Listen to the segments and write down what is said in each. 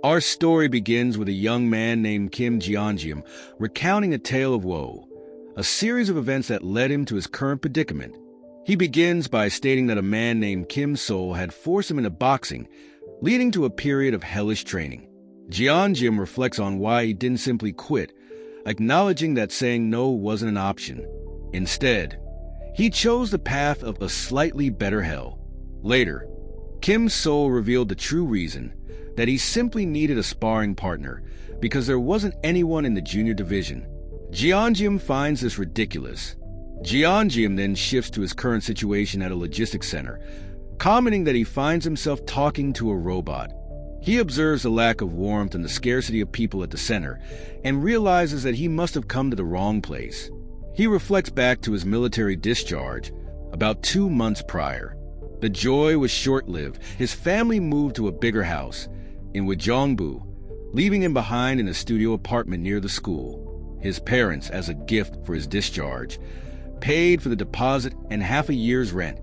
Our story begins with a young man named Kim Jeongeum recounting a tale of woe, a series of events that led him to his current predicament. He begins by stating that a man named Kim Sol had forced him into boxing, leading to a period of hellish training. Jeongeum reflects on why he didn't simply quit, acknowledging that saying no wasn't an option. Instead, he chose the path of a slightly better hell. Later, Kim Sol revealed the true reason, that he simply needed a sparring partner because there wasn't anyone in the junior division. Jeongeum finds this ridiculous. Jeongeum then shifts to his current situation at a logistics center, commenting that he finds himself talking to a robot. He observes the lack of warmth and the scarcity of people at the center and realizes that he must have come to the wrong place. He reflects back to his military discharge about 2 months prior. The joy was short-lived. His family moved to a bigger house in Wajongbu, leaving him behind in a studio apartment near the school. His parents, as a gift for his discharge, paid for the deposit and half a year's rent,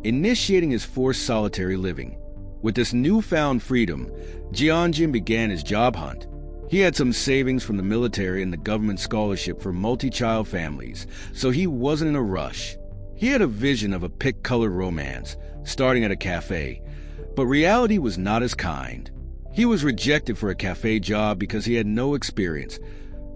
initiating his forced solitary living. With this newfound freedom, Jeongeum began his job hunt. He had some savings from the military and the government scholarship for multi-child families, so he wasn't in a rush. He had a vision of a pick-colored romance, starting at a cafe, but reality was not as kind. He was rejected for a cafe job because he had no experience,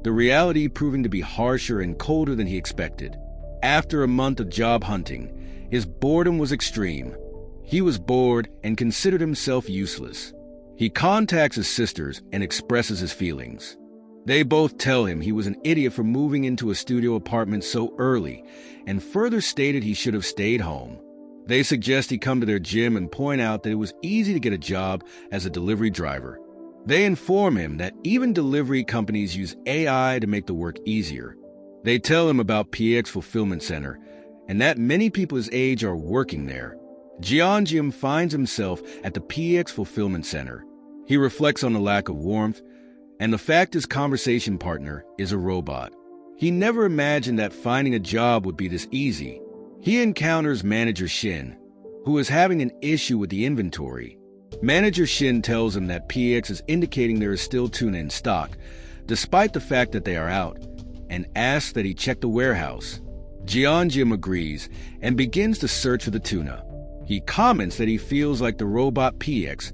the reality proving to be harsher and colder than he expected. After a month of job hunting, his boredom was extreme. He was bored and considered himself useless. He contacts his sisters and expresses his feelings. They both tell him he was an idiot for moving into a studio apartment so early, and further stated he should have stayed home. They suggest he come to their gym and point out that it was easy to get a job as a delivery driver. They inform him that even delivery companies use AI to make the work easier. They tell him about PX Fulfillment Center, and that many people his age are working there. Jeongeum finds himself at the PX Fulfillment Center. He reflects on the lack of warmth, and the fact his conversation partner is a robot. He never imagined that finding a job would be this easy. He encounters Manager Shin, who is having an issue with the inventory. Manager Shin tells him that PX is indicating there is still tuna in stock, despite the fact that they are out, and asks that he check the warehouse. Jeongeum agrees and begins to search for the tuna. He comments that he feels like the robot PX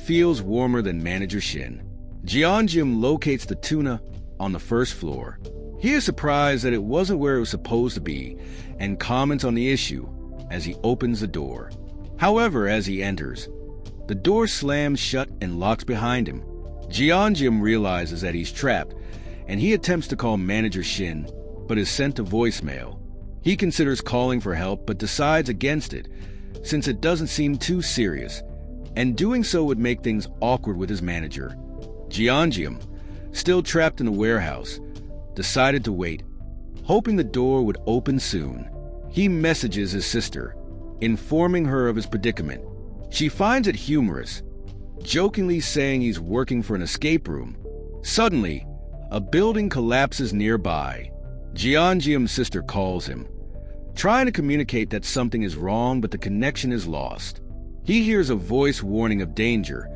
feels warmer than Manager Shin. Jeongeum locates the tuna on the first floor. He is surprised that it wasn't where it was supposed to be and comments on the issue as he opens the door. However, as he enters, the door slams shut and locks behind him. Jeongeum realizes that he's trapped, and he attempts to call Manager Shin, but is sent to voicemail. He considers calling for help, but decides against it, since it doesn't seem too serious, and doing so would make things awkward with his manager. Jeongeum, still trapped in the warehouse, decided to wait, hoping the door would open soon. He messages his sister, informing her of his predicament. She finds it humorous, jokingly saying he's working for an escape room. Suddenly, a building collapses nearby. Jeongeum's sister calls him, trying to communicate that something is wrong, but the connection is lost. He hears a voice warning of danger,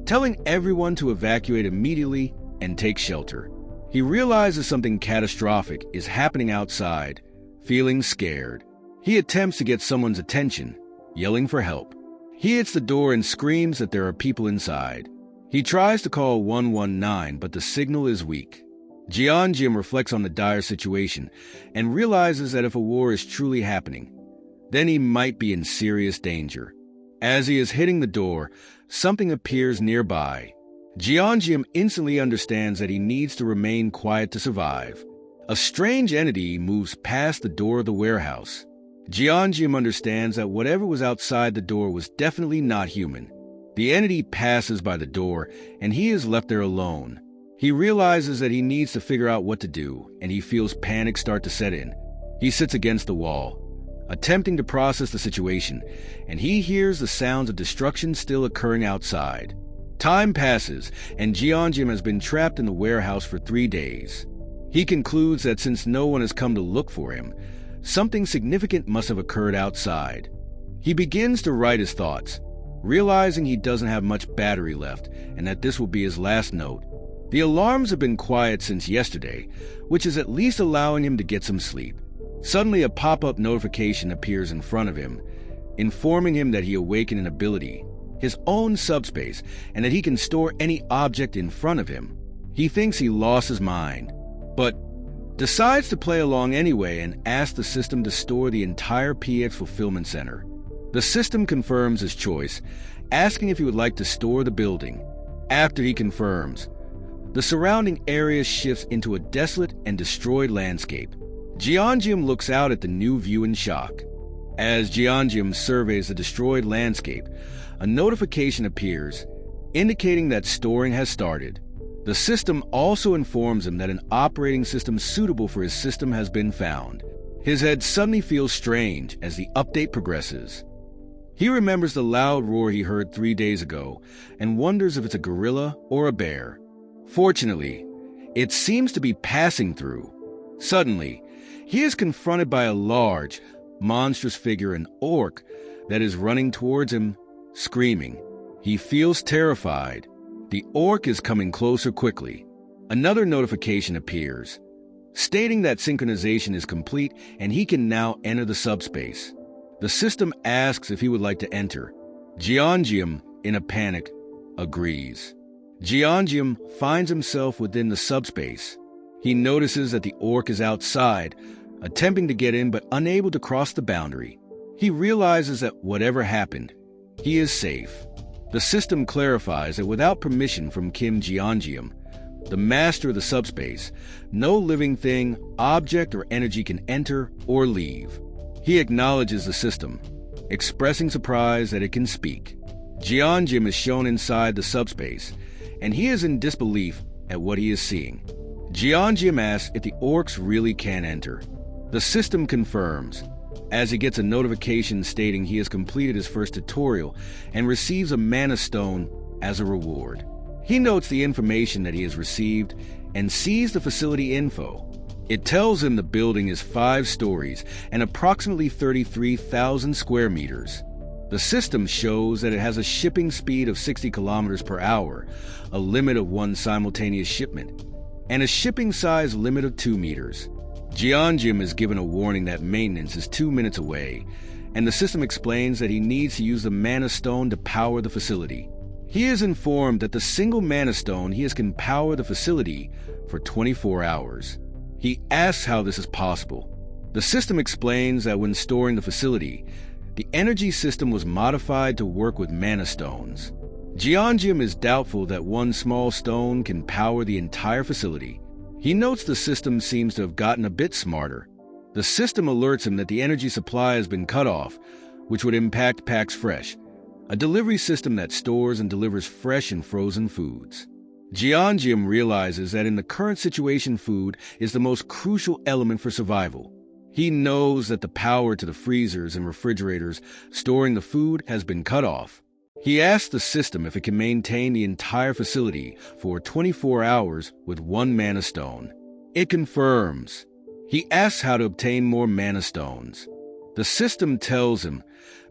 telling everyone to evacuate immediately and take shelter. He realizes something catastrophic is happening outside, feeling scared. He attempts to get someone's attention, yelling for help. He hits the door and screams that there are people inside. He tries to call 119, but the signal is weak. Jeongeum reflects on the dire situation and realizes that if a war is truly happening, then he might be in serious danger. As he is hitting the door, something appears nearby. Jeongeum instantly understands that he needs to remain quiet to survive. A strange entity moves past the door of the warehouse. Jeongeum understands that whatever was outside the door was definitely not human. The entity passes by the door, and he is left there alone. He realizes that he needs to figure out what to do, and he feels panic start to set in. He sits against the wall, attempting to process the situation, and he hears the sounds of destruction still occurring outside. Time passes, and Jeongeum has been trapped in the warehouse for 3 days. He concludes that since no one has come to look for him, something significant must have occurred outside. He begins to write his thoughts, realizing he doesn't have much battery left and that this will be his last note. The alarms have been quiet since yesterday, which is at least allowing him to get some sleep. Suddenly, a pop-up notification appears in front of him, informing him that he awakened an ability, his own subspace, and that he can store any object in front of him. He thinks he lost his mind, but decides to play along anyway and asks the system to store the entire PX fulfillment center. The system confirms his choice, asking if he would like to store the building. After he confirms, the surrounding area shifts into a desolate and destroyed landscape. Jeongeum looks out at the new view in shock. As Jeongeum surveys the destroyed landscape, a notification appears, indicating that storing has started. The system also informs him that an operating system suitable for his system has been found. His head suddenly feels strange as the update progresses. He remembers the loud roar he heard 3 days ago and wonders if it's a gorilla or a bear. Fortunately, it seems to be passing through. Suddenly, he is confronted by a large, monstrous figure, an orc, that is running towards him, screaming. He feels terrified. The orc is coming closer quickly. Another notification appears, stating that synchronization is complete and he can now enter the subspace. The system asks if he would like to enter. Jeongeum, in a panic, agrees. Jeongeum finds himself within the subspace. He notices that the orc is outside, attempting to get in but unable to cross the boundary. He realizes that whatever happened, he is safe. The system clarifies that without permission from Kim Jeongeum, the master of the subspace, no living thing, object, or energy can enter or leave. He acknowledges the system, expressing surprise that it can speak. Jeongeum is shown inside the subspace, and he is in disbelief at what he is seeing. Jeongeum asks if the orcs really can enter. The system confirms, as he gets a notification stating he has completed his first tutorial and receives a mana stone as a reward. He notes the information that he has received and sees the facility info. It tells him the building is 5 stories and approximately 33,000 square meters. The system shows that it has a shipping speed of 60 kilometers per hour, a limit of 1 simultaneous shipment, and a shipping size limit of 2 meters. Jeongeum is given a warning that maintenance is 2 minutes away, and the system explains that he needs to use the mana stone to power the facility. He is informed that the single mana stone he has can power the facility for 24 hours. He asks how this is possible. The system explains that when storing the facility, the energy system was modified to work with mana stones. Jeongeum is doubtful that 1 small stone can power the entire facility. He notes the system seems to have gotten a bit smarter. The system alerts him that the energy supply has been cut off, which would impact Pax Fresh, a delivery system that stores and delivers fresh and frozen foods. Jeongeum realizes that in the current situation, food is the most crucial element for survival. He knows that the power to the freezers and refrigerators storing the food has been cut off. He asks the system if it can maintain the entire facility for 24 hours with 1 mana stone. It confirms. He asks how to obtain more mana stones. The system tells him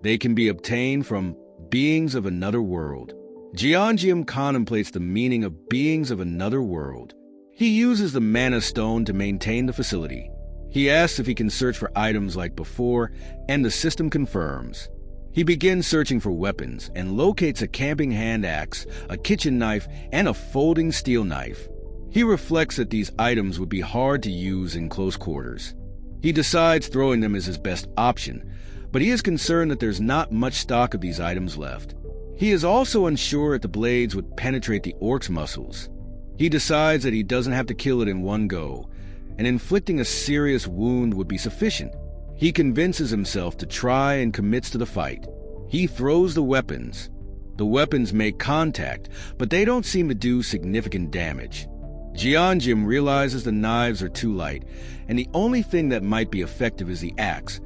they can be obtained from beings of another world. Jeongeum contemplates the meaning of beings of another world. He uses the mana stone to maintain the facility. He asks if he can search for items like before, and the system confirms. He begins searching for weapons and locates a camping hand axe, a kitchen knife, and a folding steel knife. He reflects that these items would be hard to use in close quarters. He decides throwing them is his best option, but he is concerned that there's not much stock of these items left. He is also unsure if the blades would penetrate the orc's muscles. He decides that he doesn't have to kill it in one go, and inflicting a serious wound would be sufficient. He convinces himself to try and commits to the fight. He throws the weapons. The weapons make contact, but they don't seem to do significant damage. Jeongeum realizes the knives are too light, and the only thing that might be effective is the axe,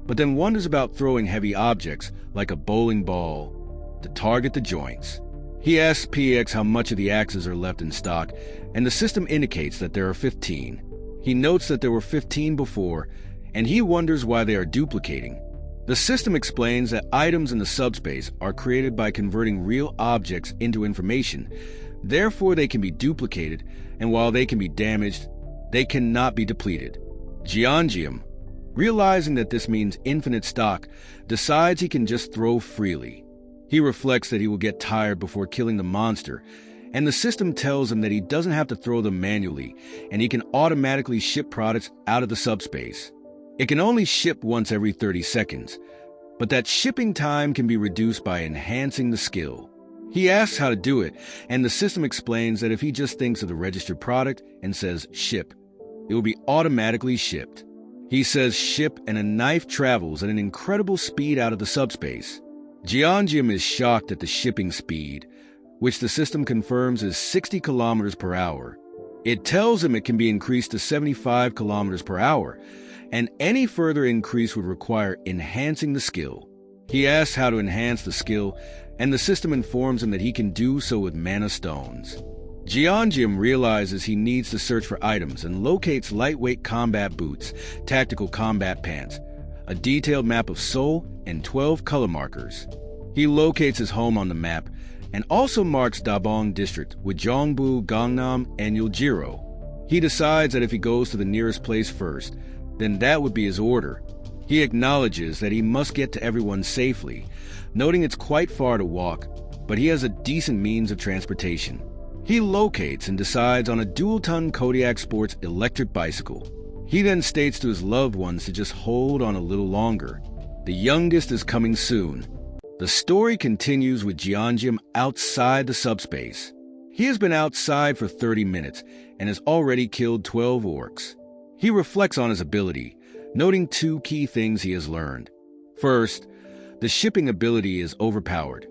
but then wonders about throwing heavy objects, like a bowling ball, to target the joints. He asks PX how much of the axes are left in stock, and the system indicates that there are 15. He notes that there were 15 before, and he wonders why they are duplicating. The system explains that items in the subspace are created by converting real objects into information. Therefore, they can be duplicated, and while they can be damaged, they cannot be depleted. Jianjium, realizing that this means infinite stock, decides he can just throw freely. He reflects that he will get tired before killing the monster, and the system tells him that he doesn't have to throw them manually, and he can automatically ship products out of the subspace. It can only ship once every 30 seconds, but that shipping time can be reduced by enhancing the skill. He asks how to do it, and the system explains that if he just thinks of the registered product and says ship, it will be automatically shipped. He says ship, and a knife travels at an incredible speed out of the subspace. Jianjium is shocked at the shipping speed, which the system confirms is 60 kilometers per hour. It tells him it can be increased to 75 kilometers per hour, and any further increase would require enhancing the skill. He asks how to enhance the skill, and the system informs him that he can do so with mana stones. Jianjium realizes he needs to search for items and locates lightweight combat boots, tactical combat pants, a detailed map of Seoul, and 12 color markers. He locates his home on the map and also marks Dabong district with Jongbu, Gangnam, and Yeoljiro. He decides that if he goes to the nearest place first, then that would be his order. He acknowledges that he must get to everyone safely, noting it's quite far to walk, but he has a decent means of transportation. He locates and decides on a dual-ton Kodiak Sports electric bicycle. He then states to his loved ones to just hold on a little longer. The youngest is coming soon. The story continues with Jianjium outside the subspace. He has been outside for 30 minutes and has already killed 12 orcs. He reflects on his ability, noting two key things he has learned. First, the shipping ability is overpowered,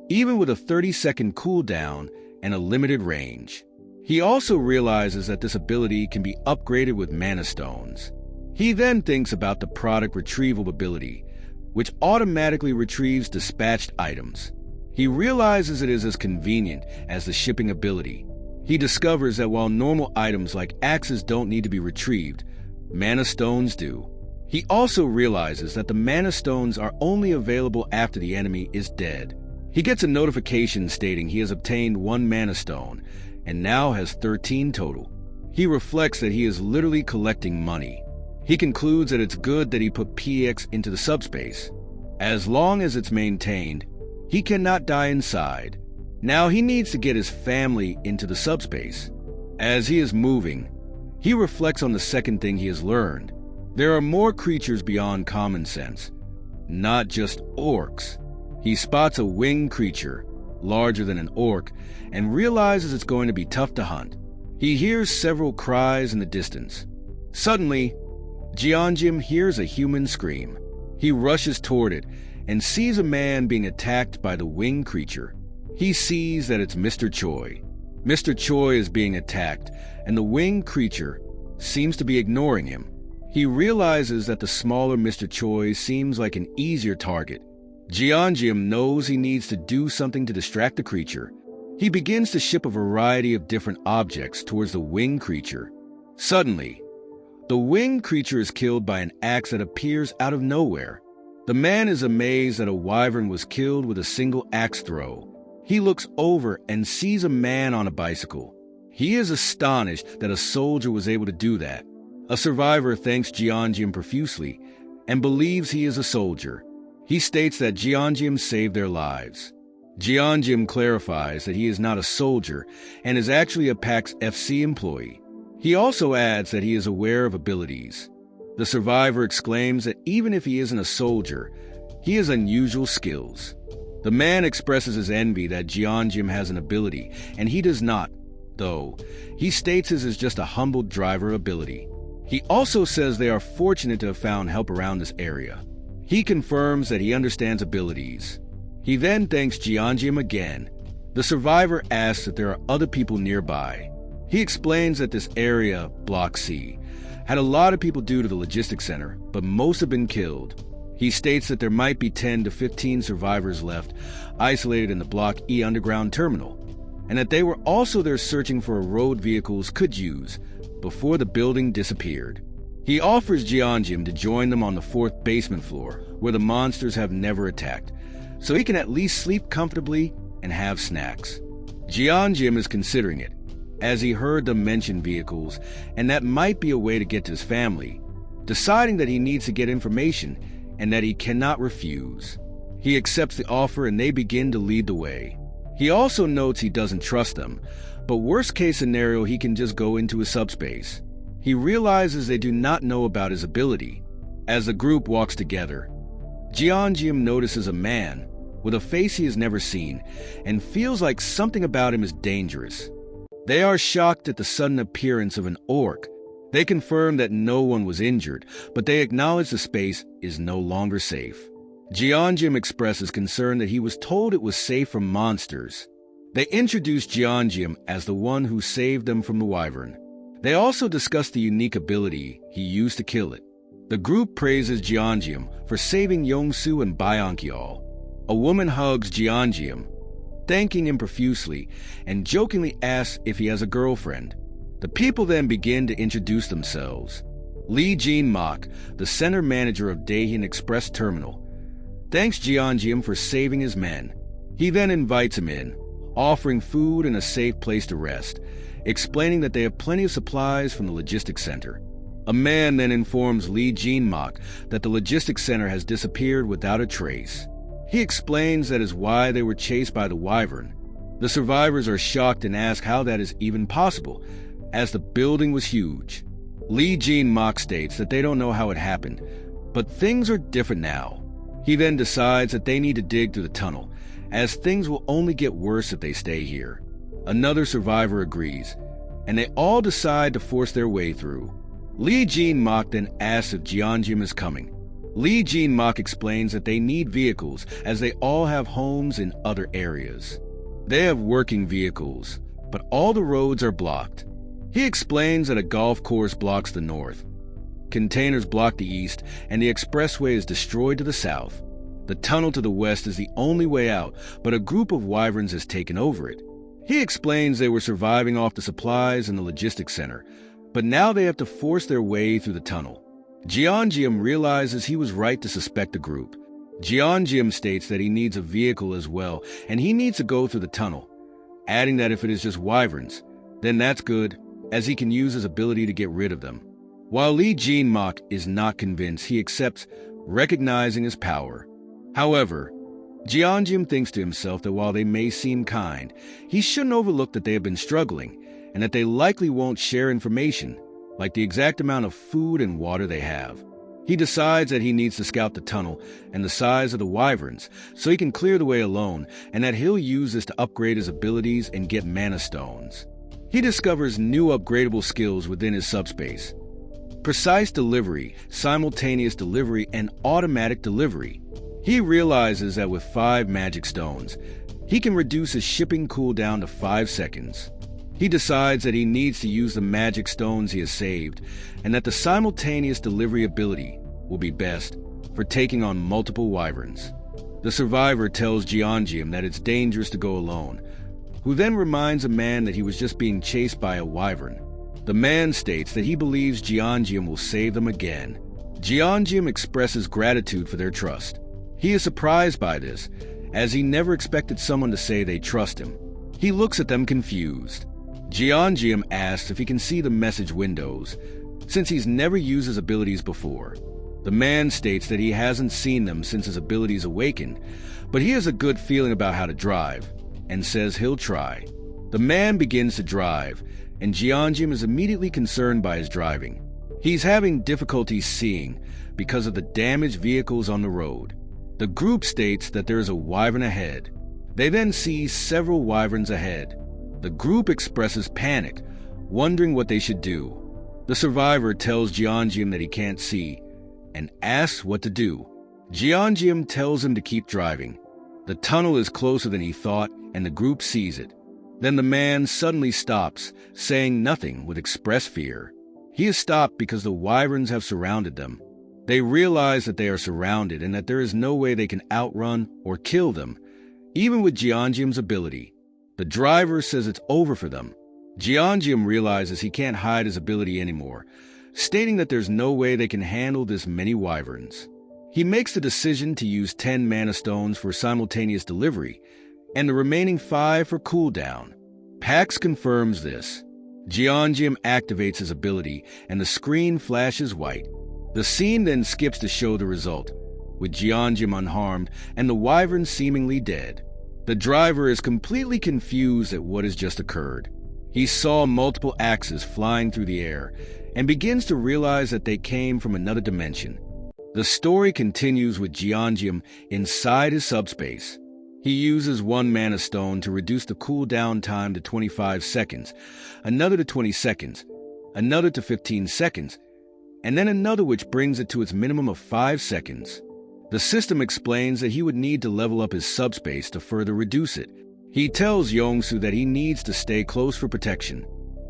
even with a 30-second cooldown and a limited range. He also realizes that this ability can be upgraded with mana stones. He then thinks about the product retrieval ability, which automatically retrieves dispatched items. He realizes it is as convenient as the shipping ability. He discovers that while normal items like axes don't need to be retrieved, mana stones do. He also realizes that the mana stones are only available after the enemy is dead. He gets a notification stating he has obtained 1 mana stone and now has 13 total. He reflects that he is literally collecting money. He concludes that it's good that he put PX into the subspace. As long as it's maintained, he cannot die inside. Now he needs to get his family into the subspace. As he is moving, he reflects on the second thing he has learned. There are more creatures beyond common sense, not just orcs. He spots a winged creature, larger than an orc, and realizes it's going to be tough to hunt. He hears several cries in the distance. Suddenly, Jianjium hears a human scream. He rushes toward it and sees a man being attacked by the winged creature. He sees that it's Mr. Choi. Mr. Choi is being attacked, and the winged creature seems to be ignoring him. He realizes that the smaller Mr. Choi seems like an easier target. Jianjium knows he needs to do something to distract the creature. He begins to ship a variety of different objects towards the winged creature. Suddenly, the winged creature is killed by an axe that appears out of nowhere. The man is amazed that a wyvern was killed with a single axe throw. He looks over and sees a man on a bicycle. He is astonished that a soldier was able to do that. A survivor thanks Jianjium profusely and believes he is a soldier. He states that Jianjium saved their lives. Jianjium clarifies that he is not a soldier and is actually a PAX FC employee. He also adds that he is aware of abilities. The survivor exclaims that even if he isn't a soldier, he has unusual skills. The man expresses his envy that Jianjium has an ability, and he does not, though. He states his is just a humble driver ability. He also says they are fortunate to have found help around this area. He confirms that he understands abilities. He then thanks Jianjium again. The survivor asks if there are other people nearby. He explains that this area, Block C, had a lot of people due to the logistics center, but most have been killed. He states that there might be 10 to 15 survivors left, isolated in the Block E underground terminal, and that they were also there searching for a road vehicles could use before the building disappeared. He offers Jeonjim to join them on the 4th basement floor, where the monsters have never attacked, so he can at least sleep comfortably and have snacks. Jeonjim is considering it, as he heard them mention vehicles, and that might be a way to get to his family, deciding that he needs to get information and that he cannot refuse. He accepts the offer and they begin to lead the way. He also notes he doesn't trust them, but worst case scenario, he can just go into a subspace. He realizes they do not know about his ability. As the group walks together, Jeonjim notices a man with a face he has never seen and feels like something about him is dangerous. They are shocked at the sudden appearance of an orc. They confirm that no one was injured, but they acknowledge the space is no longer safe. Jeonjim expresses concern that he was told it was safe from monsters. They introduce Jeonjim as the one who saved them from the wyvern. They also discuss the unique ability he used to kill it. The group praises Jeonjim for saving Yongsu and Byeonkyol. A woman hugs Jeonjim, thanking him profusely, and jokingly asks if he has a girlfriend. The people then begin to introduce themselves. Lee Jin-mak, the center manager of Daehin Express Terminal, thanks Jeonjim for saving his men. He then invites him in, offering food and a safe place to rest, explaining that they have plenty of supplies from the logistics center. A man then informs Lee Jin-mak that the logistics center has disappeared without a trace. He explains that is why they were chased by the wyvern. The survivors are shocked and ask how that is even possible, as the building was huge. Lee Jin-mak states that they don't know how it happened, but things are different now. He then decides that they need to dig through the tunnel, as things will only get worse if they stay here. Another survivor agrees, and they all decide to force their way through. Lee Jin-mak then asks if Jeonjim is coming. Lee Jin-mak explains that they need vehicles, as they all have homes in other areas. They have working vehicles, but all the roads are blocked. He explains that a golf course blocks the north. Containers block the east, and the expressway is destroyed to the south. The tunnel to the west is the only way out, but a group of wyverns has taken over it. He explains they were surviving off the supplies in the logistics center, but now they have to force their way through the tunnel. Jeonjim realizes he was right to suspect the group. Jeonjim states that he needs a vehicle as well, and he needs to go through the tunnel, adding that if it is just wyverns, then that's good, as he can use his ability to get rid of them. While Lee Jin-mak is not convinced, he accepts, recognizing his power. However, Jeonjim thinks to himself that while they may seem kind, he shouldn't overlook that they have been struggling, and that they likely won't share information, like the exact amount of food and water they have. He decides that he needs to scout the tunnel and the size of the wyverns, so he can clear the way alone, and that he'll use this to upgrade his abilities and get mana stones. He discovers new upgradable skills within his subspace: precise delivery, simultaneous delivery, and automatic delivery. He realizes that with 5 magic stones, he can reduce his shipping cooldown to 5 seconds. He decides that he needs to use the magic stones he has saved, and that the simultaneous delivery ability will be best for taking on multiple wyverns. The survivor tells Jeonjim that it's dangerous to go alone, who then reminds a man that he was just being chased by a wyvern. The man states that he believes Jeonjim will save them again. Jeonjim expresses gratitude for their trust. He is surprised by this, as he never expected someone to say they trust him. He looks at them confused. Jeonjim asks if he can see the message windows, since he's never used his abilities before. The man states that he hasn't seen them since his abilities awakened, but he has a good feeling about how to drive, and says he'll try. The man begins to drive, and Jeonjim is immediately concerned by his driving. He's having difficulty seeing because of the damaged vehicles on the road. The group states that there is a wyvern ahead. They then see several wyverns ahead. The group expresses panic, wondering what they should do. The survivor tells Jeonjim that he can't see, and asks what to do. Jeonjim tells him to keep driving. The tunnel is closer than he thought, and the group sees it. Then the man suddenly stops, saying nothing with express fear. He is stopped because the wyverns have surrounded them. They realize that they are surrounded and that there is no way they can outrun or kill them, even with Jeonjim's ability. The driver says it's over for them. Jeonjim realizes he can't hide his ability anymore, stating that there's no way they can handle this many wyverns. He makes the decision to use 10 mana stones for simultaneous delivery, and the remaining 5 for cooldown. Pax confirms this. Jeongeum activates his ability, and the screen flashes white. The scene then skips to show the result, with Jeongeum unharmed and the wyvern seemingly dead. The driver is completely confused at what has just occurred. He saw multiple axes flying through the air, and begins to realize that they came from another dimension. The story continues with Jeongeum inside his subspace. He uses 1 mana stone to reduce the cooldown time to 25 seconds, another to 20 seconds, another to 15 seconds, and then another which brings it to its minimum of 5 seconds. The system explains that he would need to level up his subspace to further reduce it. He tells Yongsu that he needs to stay close for protection.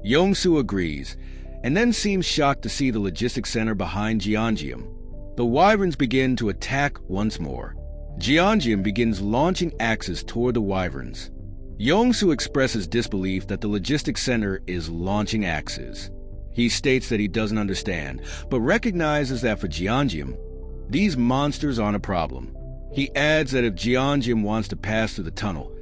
Yongsu agrees, and then seems shocked to see the logistics center behind Jeongeum. The wyverns begin to attack once more. Jeongeum begins launching axes toward the wyverns. Yongsu expresses disbelief that the logistics center is launching axes. He states that he doesn't understand, but recognizes that for Jeongeum, these monsters aren't a problem. He adds that if Jeongeum wants to pass through the tunnel,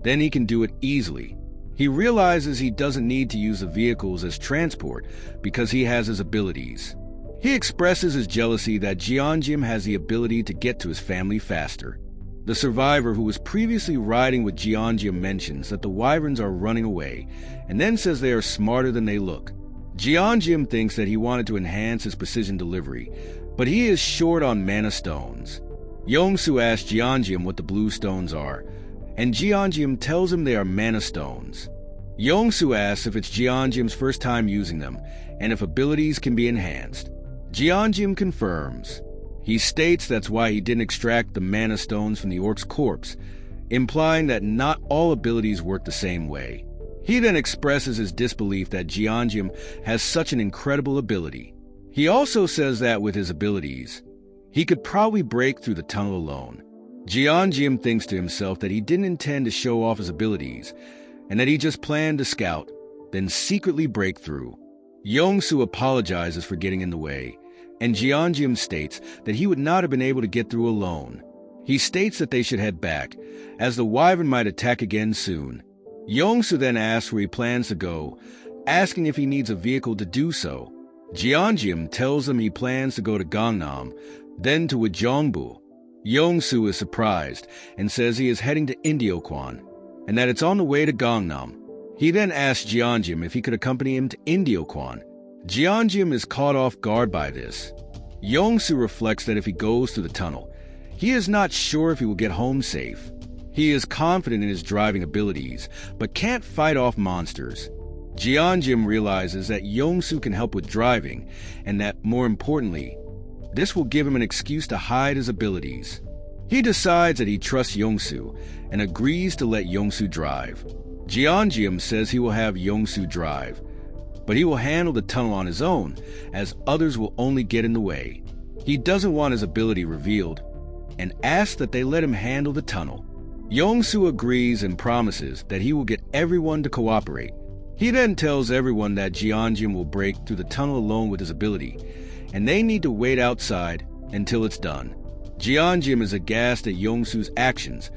then he can do it easily. He realizes he doesn't need to use the vehicles as transport because he has his abilities. He expresses his jealousy that Jeongeum has the ability to get to his family faster. The survivor who was previously riding with Jeongeum mentions that the wyverns are running away, and then says they are smarter than they look. Jeongeum thinks that he wanted to enhance his precision delivery, but he is short on mana stones. Yongsu asks Jeongeum what the blue stones are, and Jeongeum tells him they are mana stones. Yongsu asks if it's Jeongeum's first time using them, and if abilities can be enhanced. Jeongeum confirms. He states that's why he didn't extract the mana stones from the Orc's corpse, implying that not all abilities work the same way. He then expresses his disbelief that Jeongeum has such an incredible ability. He also says that with his abilities, he could probably break through the tunnel alone. Jeongeum thinks to himself that he didn't intend to show off his abilities, and that he just planned to scout, then secretly break through. Yongsu apologizes for getting in the way, and Jeongeum states that he would not have been able to get through alone. He states that they should head back, as the wyvern might attack again soon. Yongsu then asks where he plans to go, asking if he needs a vehicle to do so. Jeongeum tells him he plans to go to Gangnam, then to Ujeongbu. Yongsu is surprised and says he is heading to Indyokwan, and that it's on the way to Gangnam. He then asks Jeongeum if he could accompany him to Indyokwan. Jeongeum is caught off guard by this. Yongsu reflects that if he goes through the tunnel, he is not sure if he will get home safe. He is confident in his driving abilities, but can't fight off monsters. Jeongeum realizes that Yongsu can help with driving, and that, more importantly, this will give him an excuse to hide his abilities. He decides that he trusts Yongsu, and agrees to let Yongsu drive. Jeongeum says he will have Yongsu drive, but he will handle the tunnel on his own, as others will only get in the way. He doesn't want his ability revealed, and asks that they let him handle the tunnel. Yongsu agrees and promises that he will get everyone to cooperate. He then tells everyone that Jeongeum will break through the tunnel alone with his ability, and they need to wait outside until it's done. Jeongeum is aghast at Yongsu's actions,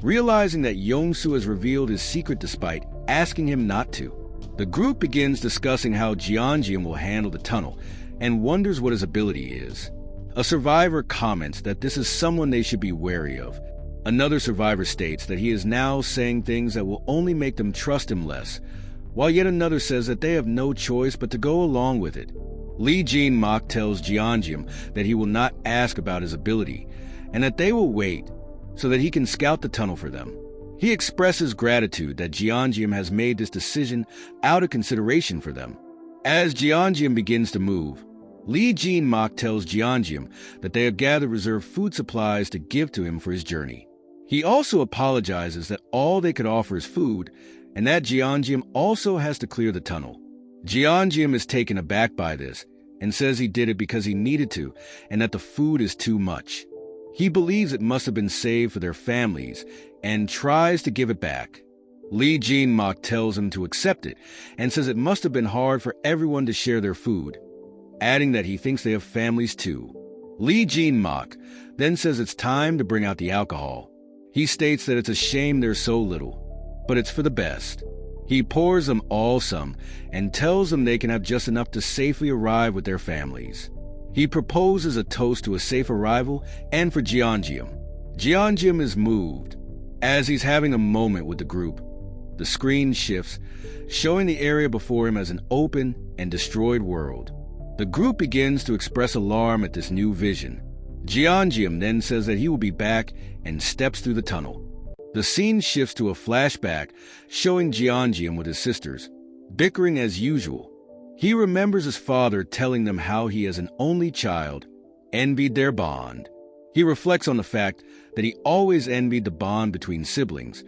realizing that Yongsu has revealed his secret despite asking him not to. The group begins discussing how Jeongeum will handle the tunnel, and wonders what his ability is. A survivor comments that this is someone they should be wary of. Another survivor states that he is now saying things that will only make them trust him less, while yet another says that they have no choice but to go along with it. Lee Jin-mak tells Jeongeum that he will not ask about his ability, and that they will wait so that he can scout the tunnel for them. He expresses gratitude that Jeongeum has made this decision out of consideration for them. As Jeongeum begins to move, Lee Jin-mak tells Jeongeum that they have gathered reserve food supplies to give to him for his journey. He also apologizes that all they could offer is food, and that Jeongeum also has to clear the tunnel. Jeongeum is taken aback by this, and says he did it because he needed to, and that the food is too much. He believes it must have been saved for their families, and tries to give it back. Lee Jin-mak tells him to accept it, and says it must have been hard for everyone to share their food. adding that he thinks they have families too. Lee Jin-mak then says it's time to bring out the alcohol. He states that it's a shame there's so little, but it's for the best. He pours them all some and tells them they can have just enough to safely arrive with their families. He proposes a toast to a safe arrival and for Jeongeum. Jeongeum is moved. As he's having a moment with the group, the screen shifts, showing the area before him as an open and destroyed world. The group begins to express alarm at this new vision. Jeongeum then says that he will be back and steps through the tunnel. The scene shifts to a flashback showing Jeongeum with his sisters, bickering as usual. He remembers his father telling them how he, as an only child, envied their bond. He reflects on the fact that he always envied the bond between siblings,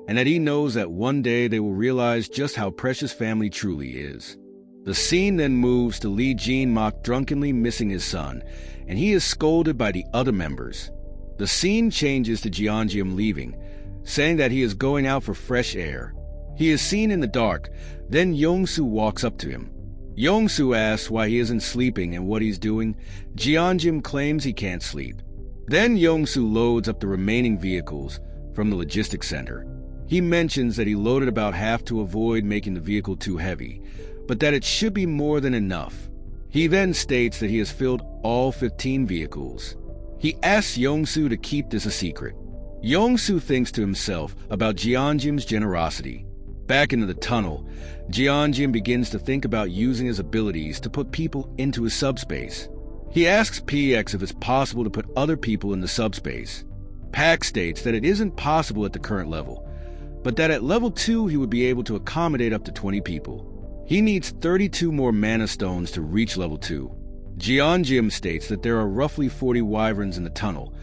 and that he knows that one day they will realize just how precious family truly is. The scene then moves to Lee Jin-mak drunkenly missing his son, and he is scolded by the other members. The scene changes to Jeongeum leaving, saying that he is going out for fresh air. He is seen in the dark, then Yongsu walks up to him. Yongsu asks why he isn't sleeping and what he's doing. Jeongeum claims he can't sleep. Then Yongsu loads up the remaining vehicles from the logistics center. He mentions that he loaded about half to avoid making the vehicle too heavy, but that it should be more than enough. He then states that he has filled all 15 vehicles. He asks Yongsu to keep this a secret. Yongsu thinks to himself about Jeongeum's generosity. Back into the tunnel, Jeongeum begins to think about using his abilities to put people into his subspace. He asks PX if it's possible to put other people in the subspace. Pac states that it isn't possible at the current level, but that at level 2 he would be able to accommodate up to 20 people. He needs 32 more mana stones to reach level 2. Jeongeum states that there are roughly 40 wyverns in the tunnel,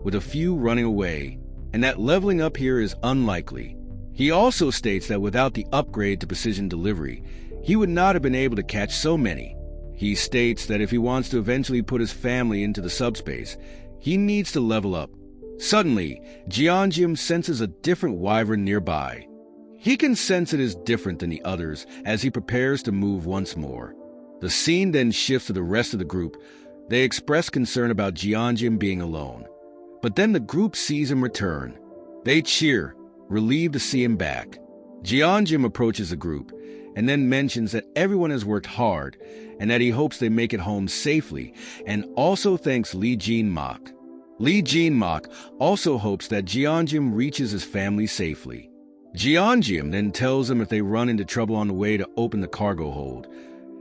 with a few running away, and that leveling up here is unlikely. He also states that without the upgrade to precision delivery, he would not have been able to catch so many. He states that if he wants to eventually put his family into the subspace, he needs to level up. Suddenly, Jeongeum senses a different wyvern nearby. He can sense it is different than the others as he prepares to move once more. The scene then shifts to the rest of the group. They express concern about Jeongeum being alone. But then the group sees him return. They cheer, relieved to see him back. Jeongeum approaches the group and then mentions that everyone has worked hard and that he hopes they make it home safely, and also thanks Lee Jin-mak. Lee Jin-mak also hopes that Jeongeum reaches his family safely. Jeongeum then tells them if they run into trouble on the way to open the cargo hold,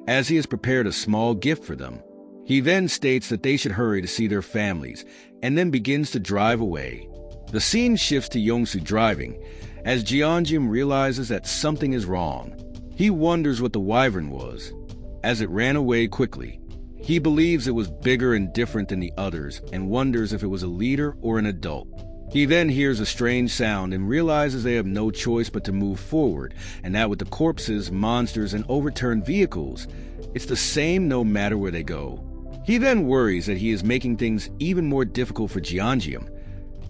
as he has prepared a small gift for them. He then states that they should hurry to see their families, and then begins to drive away. The scene shifts to Yongsu driving, as Jeongeum realizes that something is wrong. He wonders what the wyvern was, as it ran away quickly. He believes it was bigger and different than the others, and wonders if it was a leader or an adult. He then hears a strange sound and realizes they have no choice but to move forward, and that with the corpses, monsters, and overturned vehicles, it's the same no matter where they go. He then worries that he is making things even more difficult for Jeongeum,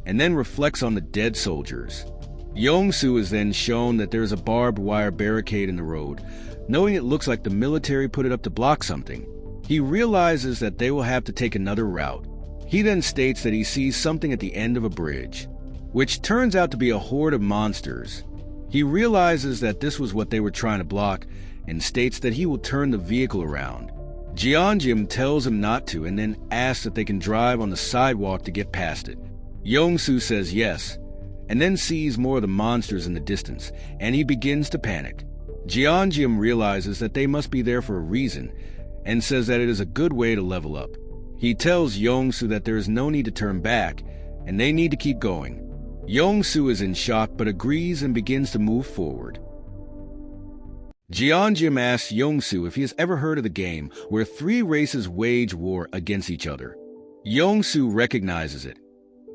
and then reflects on the dead soldiers. Yongsu is then shown that there is a barbed wire barricade in the road. Knowing it looks like the military put it up to block something, he realizes that they will have to take another route. He then states that he sees something at the end of a bridge, which turns out to be a horde of monsters. He realizes that this was what they were trying to block, and states that he will turn the vehicle around. Jeongeum tells him not to, and then asks if they can drive on the sidewalk to get past it. Yongsu says yes, and then sees more of the monsters in the distance, and he begins to panic. Jeongeum realizes that they must be there for a reason, and says that it is a good way to level up. He tells Yongsu that there is no need to turn back, and they need to keep going. Yongsu is in shock but agrees and begins to move forward. Jeongeum asks Yongsu if he has ever heard of the game where 3 races wage war against each other. Yongsu recognizes it,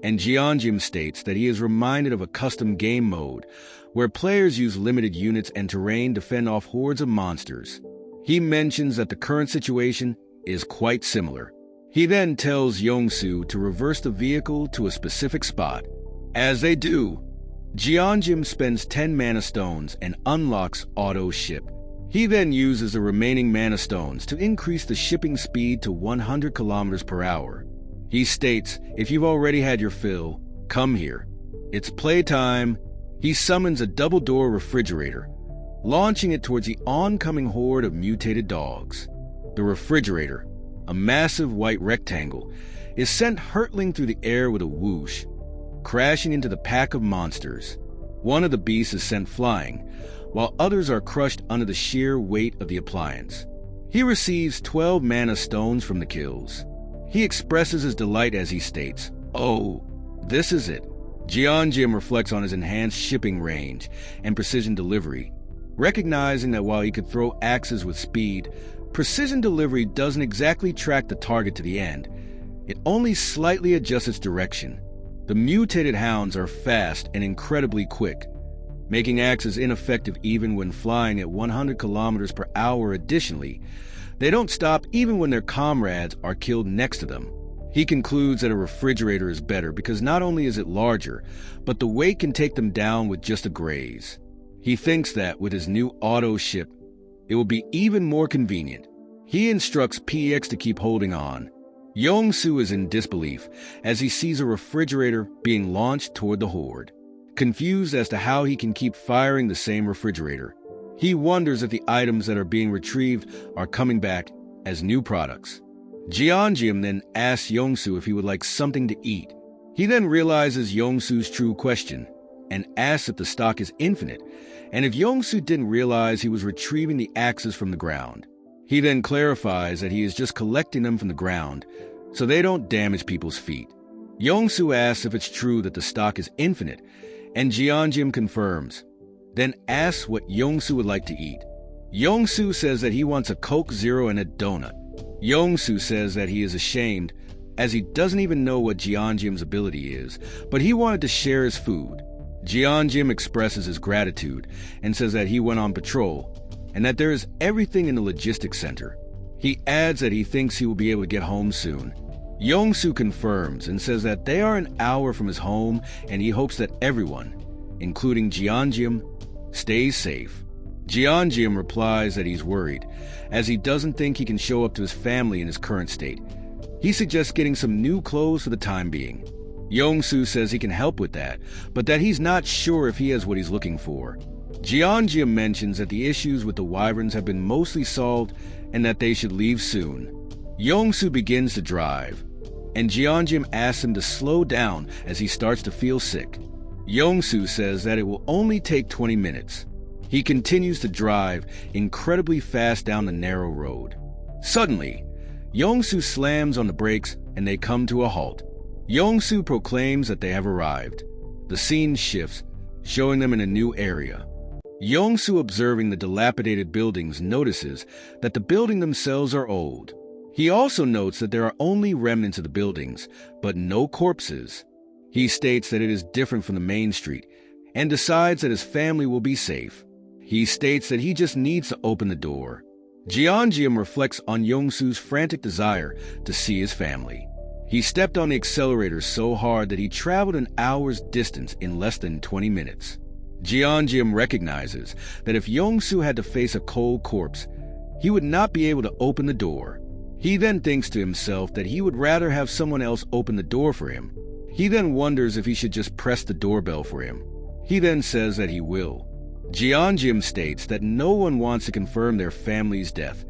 and Jeongeum states that he is reminded of a custom game mode where players use limited units and terrain to fend off hordes of monsters. He mentions that the current situation is quite similar. He then tells Yongsu to reverse the vehicle to a specific spot. As they do, Jeongeum spends 10 mana stones and unlocks auto ship. He then uses the remaining mana stones to increase the shipping speed to 100 kilometers per hour. He states, if you've already had your fill, come here. It's playtime. He summons a double-door refrigerator, launching it towards the oncoming horde of mutated dogs. The refrigerator, a massive white rectangle, is sent hurtling through the air with a whoosh, crashing into the pack of monsters. One of the beasts is sent flying, while others are crushed under the sheer weight of the appliance. He receives 12 mana stones from the kills. He expresses his delight as he states, "Oh, this is it." Jeonjim reflects on his enhanced shipping range and precision delivery, recognizing that while he could throw axes with speed, precision delivery doesn't exactly track the target to the end. It only slightly adjusts its direction. The mutated hounds are fast and incredibly quick, making axes ineffective even when flying at 100 kilometers per hour. Additionally, they don't stop even when their comrades are killed next to them. He concludes that a refrigerator is better because not only is it larger, but the weight can take them down with just a graze. He thinks that with his new auto ship, it will be even more convenient. He instructs PX to keep holding on. Yongsu is in disbelief as he sees a refrigerator being launched toward the horde. Confused as to how he can keep firing the same refrigerator, he wonders if the items that are being retrieved are coming back as new products. Jeonjim then asks Yongsu if he would like something to eat. He then realizes Yongsu's true question and asks if the stock is infinite, and if Yongsu didn't realize he was retrieving the axes from the ground. He then clarifies that he is just collecting them from the ground so they don't damage people's feet. Yongsu asks if it's true that the stock is infinite, and Jeonjim confirms, then asks what Yongsu would like to eat. Yongsu says that he wants a Coke Zero and a donut. Yongsu says that he is ashamed as he doesn't even know what Jeonjim's ability is, but he wanted to share his food. Jeonjim expresses his gratitude and says that he went on patrol and that there is everything in the logistics center. He adds that he thinks he will be able to get home soon. Yongsu confirms and says that they are an hour from his home and he hopes that everyone, including Jeonjim, stays safe. Jeonjim replies that he's worried, as he doesn't think he can show up to his family in his current state. He suggests getting some new clothes for the time being. Yongsu says he can help with that, but that he's not sure if he has what he's looking for. Jeonjim mentions that the issues with the wyverns have been mostly solved and that they should leave soon. Yongsu begins to drive, and Jeonjim asks him to slow down as he starts to feel sick. Yongsu says that it will only take 20 minutes. He continues to drive incredibly fast down the narrow road. Suddenly, Yongsu slams on the brakes and they come to a halt. Yongsu proclaims that they have arrived. The scene shifts, showing them in a new area. Yongsu, observing the dilapidated buildings, notices that the buildings themselves are old. He also notes that there are only remnants of the buildings, but no corpses. He states that it is different from the main street and decides that his family will be safe. He states that he just needs to open the door. Jeonjim reflects on Yongsu's frantic desire to see his family. He stepped on the accelerator so hard that he traveled an hour's distance in less than 20 minutes. Jeonjim recognizes that if Yongsu had to face a cold corpse, he would not be able to open the door. He then thinks to himself that he would rather have someone else open the door for him. He then wonders if he should just press the doorbell for him. He then says that he will. Jeonjim states that no one wants to confirm their family's death,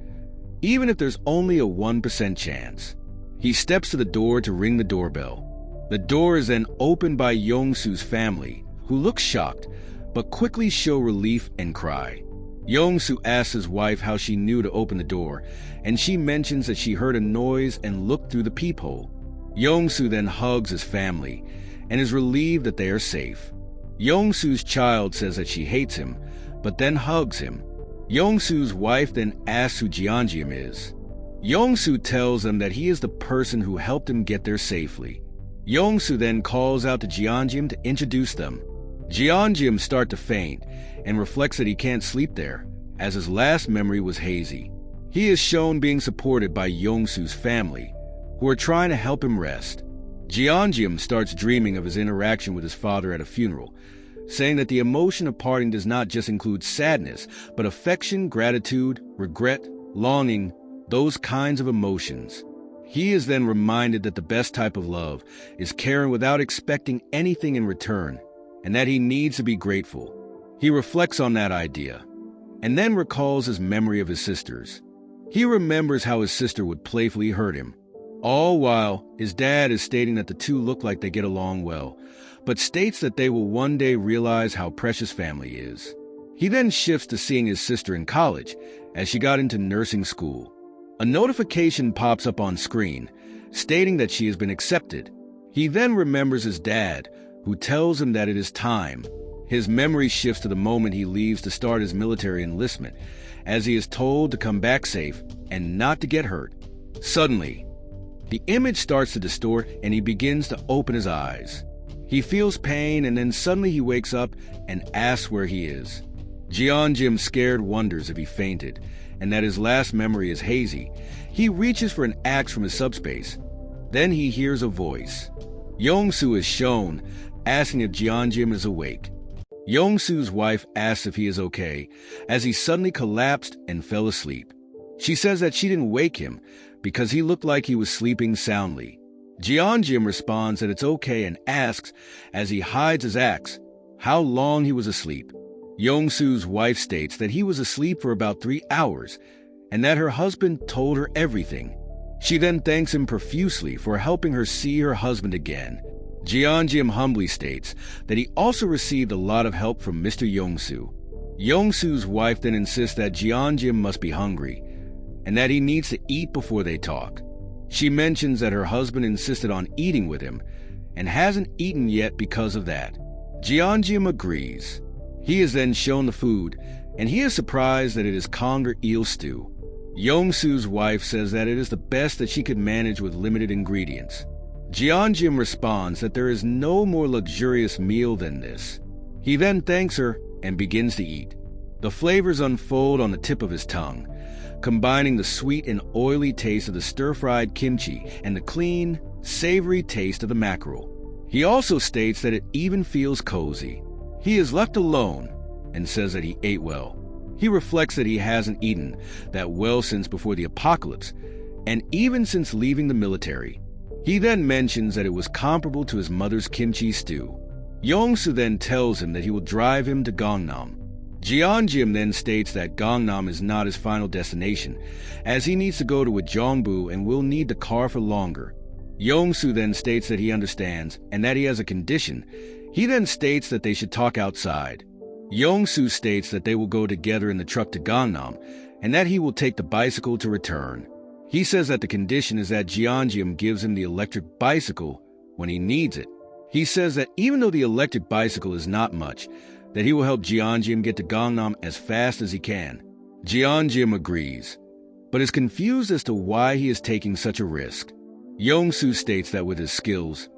even if there's only a 1% chance. He steps to the door to ring the doorbell. The door is then opened by Yongsu's family, who look shocked, but quickly show relief and cry. Yongsu asks his wife how she knew to open the door, and she mentions that she heard a noise and looked through the peephole. Yongsu then hugs his family and is relieved that they are safe. Yongsu's child says that she hates him, but then hugs him. Yongsu's wife then asks who Jeonjim is. Yongsu tells them that he is the person who helped him get there safely. Yongsu then calls out to Jeonjim to introduce them. Jeonjim starts to faint and reflects that he can't sleep there, as his last memory was hazy. He is shown being supported by Yongsu's family, who are trying to help him rest. Jeonjim starts dreaming of his interaction with his father at a funeral, saying that the emotion of parting does not just include sadness, but affection, gratitude, regret, longing, those kinds of emotions. He is then reminded that the best type of love is caring without expecting anything in return, and that he needs to be grateful. He reflects on that idea, and then recalls his memory of his sisters. He remembers how his sister would playfully hurt him, all while his dad is stating that the two look like they get along well, but states that they will one day realize how precious family is. He then shifts to seeing his sister in college as she got into nursing school. A notification pops up on screen, stating that she has been accepted. He then remembers his dad, who tells him that it is time. His memory shifts to the moment he leaves to start his military enlistment, as he is told to come back safe and not to get hurt. Suddenly, the image starts to distort and he begins to open his eyes. He feels pain and then suddenly he wakes up and asks where he is. Jeonjim, scared, wonders if he fainted, and that his last memory is hazy. He reaches for an axe from his subspace. Then he hears a voice. Yongsu is shown, asking if Jeonjim is awake. Yongsu's wife asks if he is okay, as he suddenly collapsed and fell asleep. She says that she didn't wake him because he looked like he was sleeping soundly. Jeonjim responds that it's okay and asks, as he hides his axe, how long he was asleep. Yongsu's wife states that he was asleep for about 3 hours and that her husband told her everything. She then thanks him profusely for helping her see her husband again. Jeonjim humbly states that he also received a lot of help from Mr. Yongsu. Yongsu's wife then insists that Jeonjim must be hungry and that he needs to eat before they talk. She mentions that her husband insisted on eating with him and hasn't eaten yet because of that. Jeonjim agrees. He is then shown the food, and he is surprised that it is conger eel stew. Yongsu's wife says that it is the best that she could manage with limited ingredients. Jeonjim responds that there is no more luxurious meal than this. He then thanks her and begins to eat. The flavors unfold on the tip of his tongue, combining the sweet and oily taste of the stir-fried kimchi and the clean, savory taste of the mackerel. He also states that it even feels cozy. He is left alone and says that he ate well. He reflects that he hasn't eaten that well since before the apocalypse, and even since leaving the military. He then mentions that it was comparable to his mother's kimchi stew. Yongsu then tells him that he will drive him to Gangnam. Jeonjim then states that Gangnam is not his final destination, as he needs to go to Ujeongbu and will need the car for longer. Yongsu then states that he understands and that he has a condition. He then states that they should talk outside. Yongsu states that they will go together in the truck to Gangnam and that he will take the bicycle to return. He says that the condition is that Jeonjim gives him the electric bicycle when he needs it. He says that even though the electric bicycle is not much, that he will help Jeonjim get to Gangnam as fast as he can. Jeonjim agrees, but is confused as to why he is taking such a risk. Yongsu states that with his skills,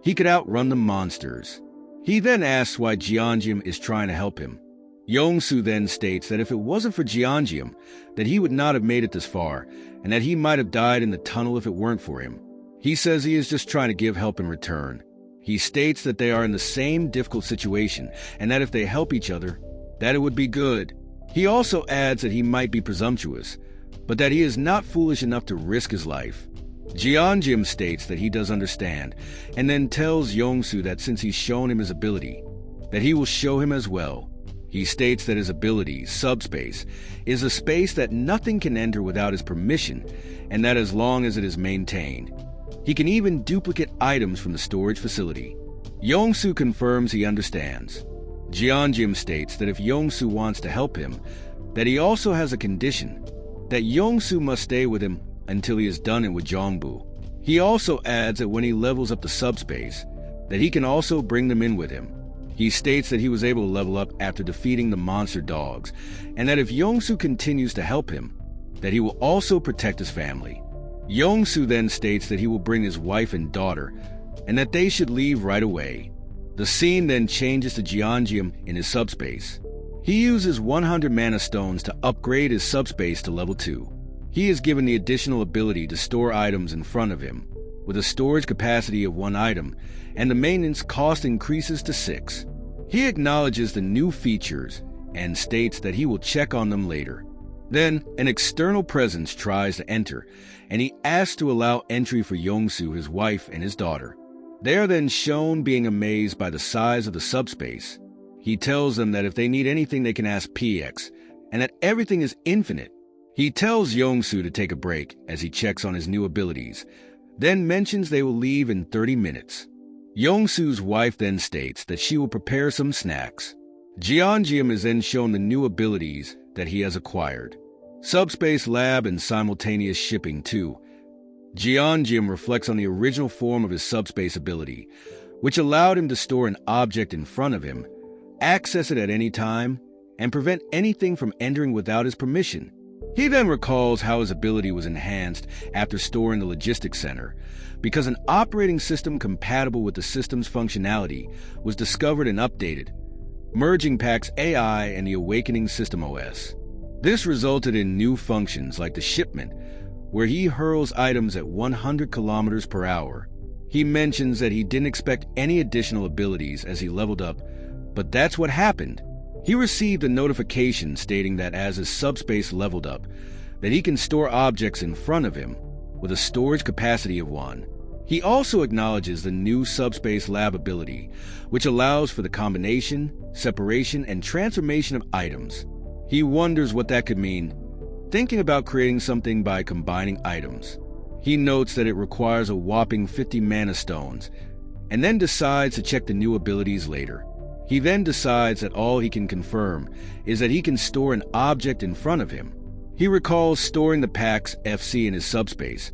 he could outrun the monsters. He then asks why Jeonjim is trying to help him. Yongsu then states that if it wasn't for Jeonjim, that he would not have made it this far, and that he might have died in the tunnel if it weren't for him. He says he is just trying to give help in return. He states that they are in the same difficult situation, and that if they help each other, that it would be good. He also adds that he might be presumptuous, but that he is not foolish enough to risk his life. Jeonjim states that he does understand, and then tells Yongsu that since he's shown him his ability, that he will show him as well. He states that his ability, subspace, is a space that nothing can enter without his permission, and that as long as it is maintained, he can even duplicate items from the storage facility. Yongsu confirms he understands. Jeonjim states that if Yongsu wants to help him, that he also has a condition, that Yongsu must stay with him until he is done it with Ujeongbu. He also adds that when he levels up the subspace, that he can also bring them in with him. He states that he was able to level up after defeating the monster dogs, and that if Yongsu continues to help him, that he will also protect his family. Yongsu then states that he will bring his wife and daughter, and that they should leave right away. The scene then changes to Jeonjim in his subspace. He uses 100 mana stones to upgrade his subspace to level 2. He is given the additional ability to store items in front of him, with a storage capacity of 1 item, and the maintenance cost increases to 6. He acknowledges the new features and states that he will check on them later. Then, an external presence tries to enter, and he asks to allow entry for Yongsu, his wife, and his daughter. They are then shown being amazed by the size of the subspace. He tells them that if they need anything they can ask PX, and that everything is infinite. He tells Yongsu to take a break as he checks on his new abilities, then mentions they will leave in 30 minutes. Yongsu's wife then states that she will prepare some snacks. Jeongeum is then shown the new abilities that he has acquired. Subspace Lab and simultaneous shipping too. Jeongeum reflects on the original form of his subspace ability, which allowed him to store an object in front of him, access it at any time, and prevent anything from entering without his permission. He then recalls how his ability was enhanced after storing the logistics center, because an operating system compatible with the system's functionality was discovered and updated, merging Pack's AI and the Awakening System OS. This resulted in new functions like the shipment, where he hurls items at 100 kilometers per hour. He mentions that he didn't expect any additional abilities as he leveled up, but that's what happened. He received a notification stating that as his subspace leveled up, that he can store objects in front of him with a storage capacity of 1. He also acknowledges the new subspace lab ability, which allows for the combination, separation, and transformation of items. He wonders what that could mean, thinking about creating something by combining items. He notes that it requires a whopping 50 mana stones, and then decides to check the new abilities later. He then decides that all he can confirm is that he can store an object in front of him. He recalls storing the Pax FC in his subspace,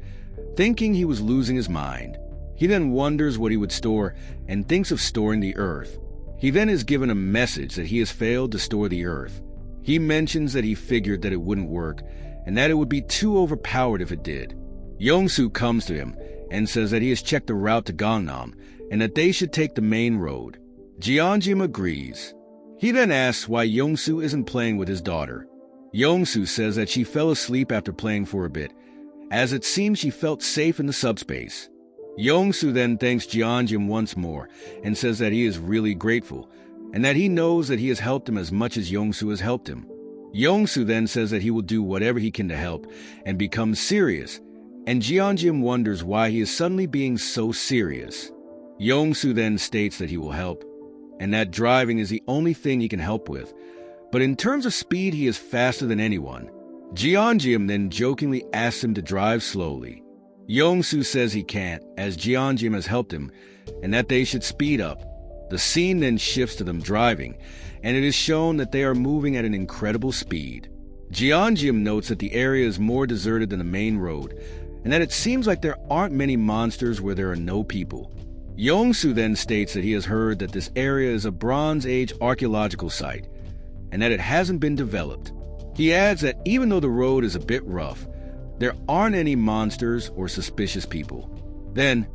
thinking he was losing his mind. He then wonders what he would store and thinks of storing the Earth. He then is given a message that he has failed to store the Earth. He mentions that he figured that it wouldn't work and that it would be too overpowered if it did. Yongsu comes to him and says that he has checked the route to Gangnam and that they should take the main road. Jeongeum agrees. He then asks why Yongsu isn't playing with his daughter. Yongsu says that she fell asleep after playing for a bit, as it seems she felt safe in the subspace. Yongsu then thanks Jeongeum once more and says that he is really grateful, and that he knows that he has helped him as much as Yongsu has helped him. Yongsu then says that he will do whatever he can to help, and becomes serious, and Jeongeum wonders why he is suddenly being so serious. Yongsu then states that he will help, and that driving is the only thing he can help with, but in terms of speed he is faster than anyone. Jeongeum then jokingly asks him to drive slowly. Yongsu says he can't, as Jeongeum has helped him, and that they should speed up. The scene then shifts to them driving, and it is shown that they are moving at an incredible speed. Jeongeum notes that the area is more deserted than the main road, and that it seems like there aren't many monsters where there are no people. Yongsu then states that he has heard that this area is a Bronze Age archaeological site, and that it hasn't been developed. He adds that even though the road is a bit rough, there aren't any monsters or suspicious people. Then,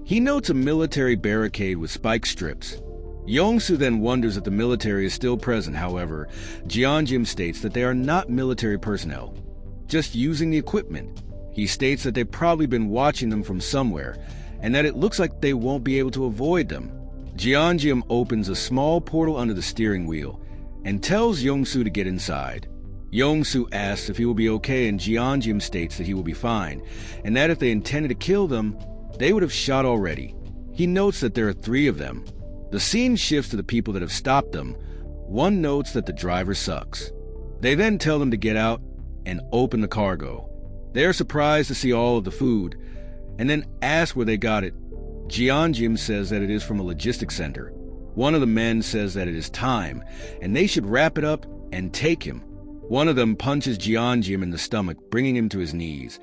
he notes a military barricade with spike strips. Yongsu then wonders if the military is still present. However, Jeongeum states that they are not military personnel, just using the equipment. He states that they've probably been watching them from somewhere, and that it looks like they won't be able to avoid them. Jeongeum opens a small portal under the steering wheel and tells Yongsu to get inside. Yongsu asks if he will be okay, and Jeongeum states that he will be fine, and that if they intended to kill them, they would have shot already. He notes that there are 3 of them. The scene shifts to the people that have stopped them. One notes that the driver sucks. They then tell them to get out and open the cargo. They are surprised to see all of the food, and then ask where they got it. Jeongeum says that it is from a logistics center. One of the men says that it is time, and they should wrap it up and take him. One of them punches Jeongeum in the stomach, bringing him to his knees,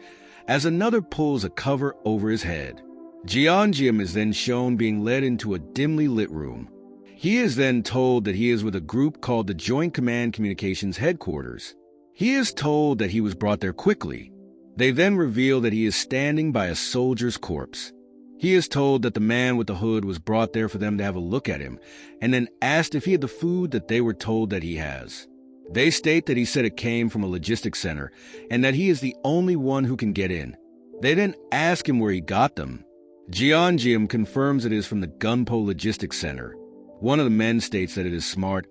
as another pulls a cover over his head. Jeongeum is then shown being led into a dimly lit room. He is then told that he is with a group called the Joint Command Communications Headquarters. He is told that he was brought there quickly. They then reveal that he is standing by a soldier's corpse. He is told that the man with the hood was brought there for them to have a look at him, and then asked if he had the food that they were told that he has. They state that he said it came from a logistics center, and that he is the only one who can get in. They then ask him where he got them. Jeongeum confirms it is from the Gunpo Logistics Center. One of the men states that it is smart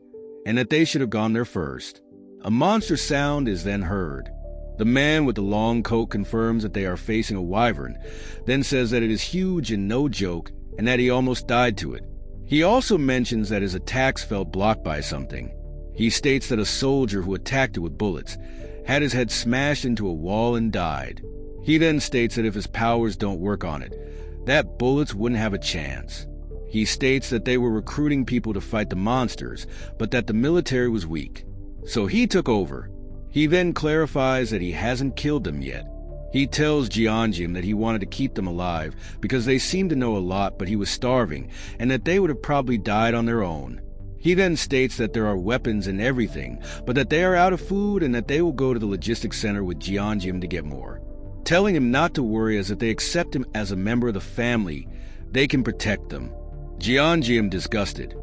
and that they should have gone there first. A monster sound is then heard. The man with the long coat confirms that they are facing a wyvern, then says that it is huge and no joke and that he almost died to it. He also mentions that his attacks felt blocked by something. He states that a soldier who attacked it with bullets had his head smashed into a wall and died. He then states that if his powers don't work on it, that bullets wouldn't have a chance. He states that they were recruiting people to fight the monsters, but that the military was weak. So he took over. He then clarifies that he hasn't killed them yet. He tells Jeongeum that he wanted to keep them alive because they seemed to know a lot, but he was starving, and that they would have probably died on their own. He then states that there are weapons and everything, but that they are out of food and that they will go to the logistics center with Jeongeum to get more. Telling him not to worry, as if they accept him as a member of the family, they can protect them. Jeongeum, disgusted,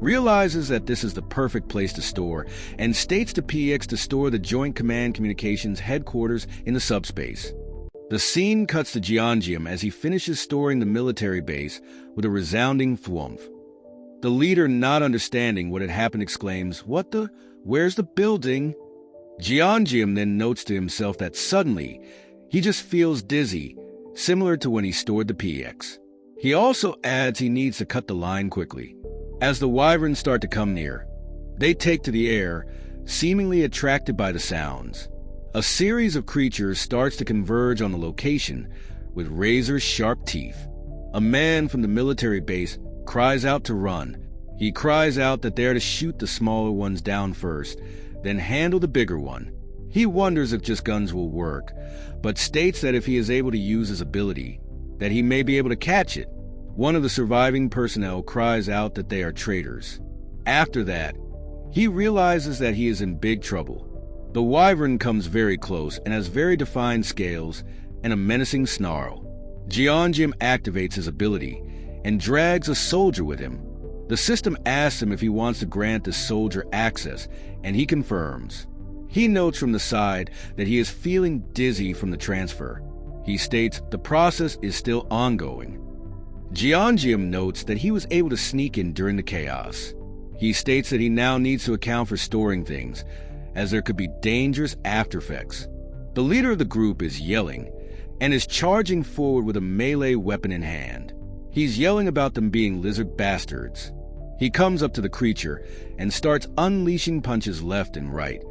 realizes that this is the perfect place to store and states to PX to store the Joint Command Communications headquarters in the subspace. The scene cuts to Jeongeum as he finishes storing the military base with a resounding thwomp. The leader, not understanding what had happened, exclaims, "What the? Where's the building?" Jeongeum then notes to himself that suddenly he just feels dizzy, similar to when he stored the PX. He also adds he needs to cut the line quickly. As the wyverns start to come near, they take to the air, seemingly attracted by the sounds. A series of creatures starts to converge on the location with razor-sharp teeth. A man from the military base cries out to run. He cries out that they are to shoot the smaller ones down first, then handle the bigger one. He wonders if just guns will work, but states that if he is able to use his ability, that he may be able to catch it. One of the surviving personnel cries out that they are traitors. After that, he realizes that he is in big trouble. The wyvern comes very close and has very defined scales and a menacing snarl. Jeongeum activates his ability and drags a soldier with him. The system asks him if he wants to grant the soldier access, and he confirms. He notes from the side that he is feeling dizzy from the transfer. He states the process is still ongoing. Jeongeum notes that he was able to sneak in during the chaos. He states that he now needs to account for storing things, as there could be dangerous aftereffects. The leader of the group is yelling and is charging forward with a melee weapon in hand. He's yelling about them being lizard bastards. He comes up to the creature and starts unleashing punches left and right,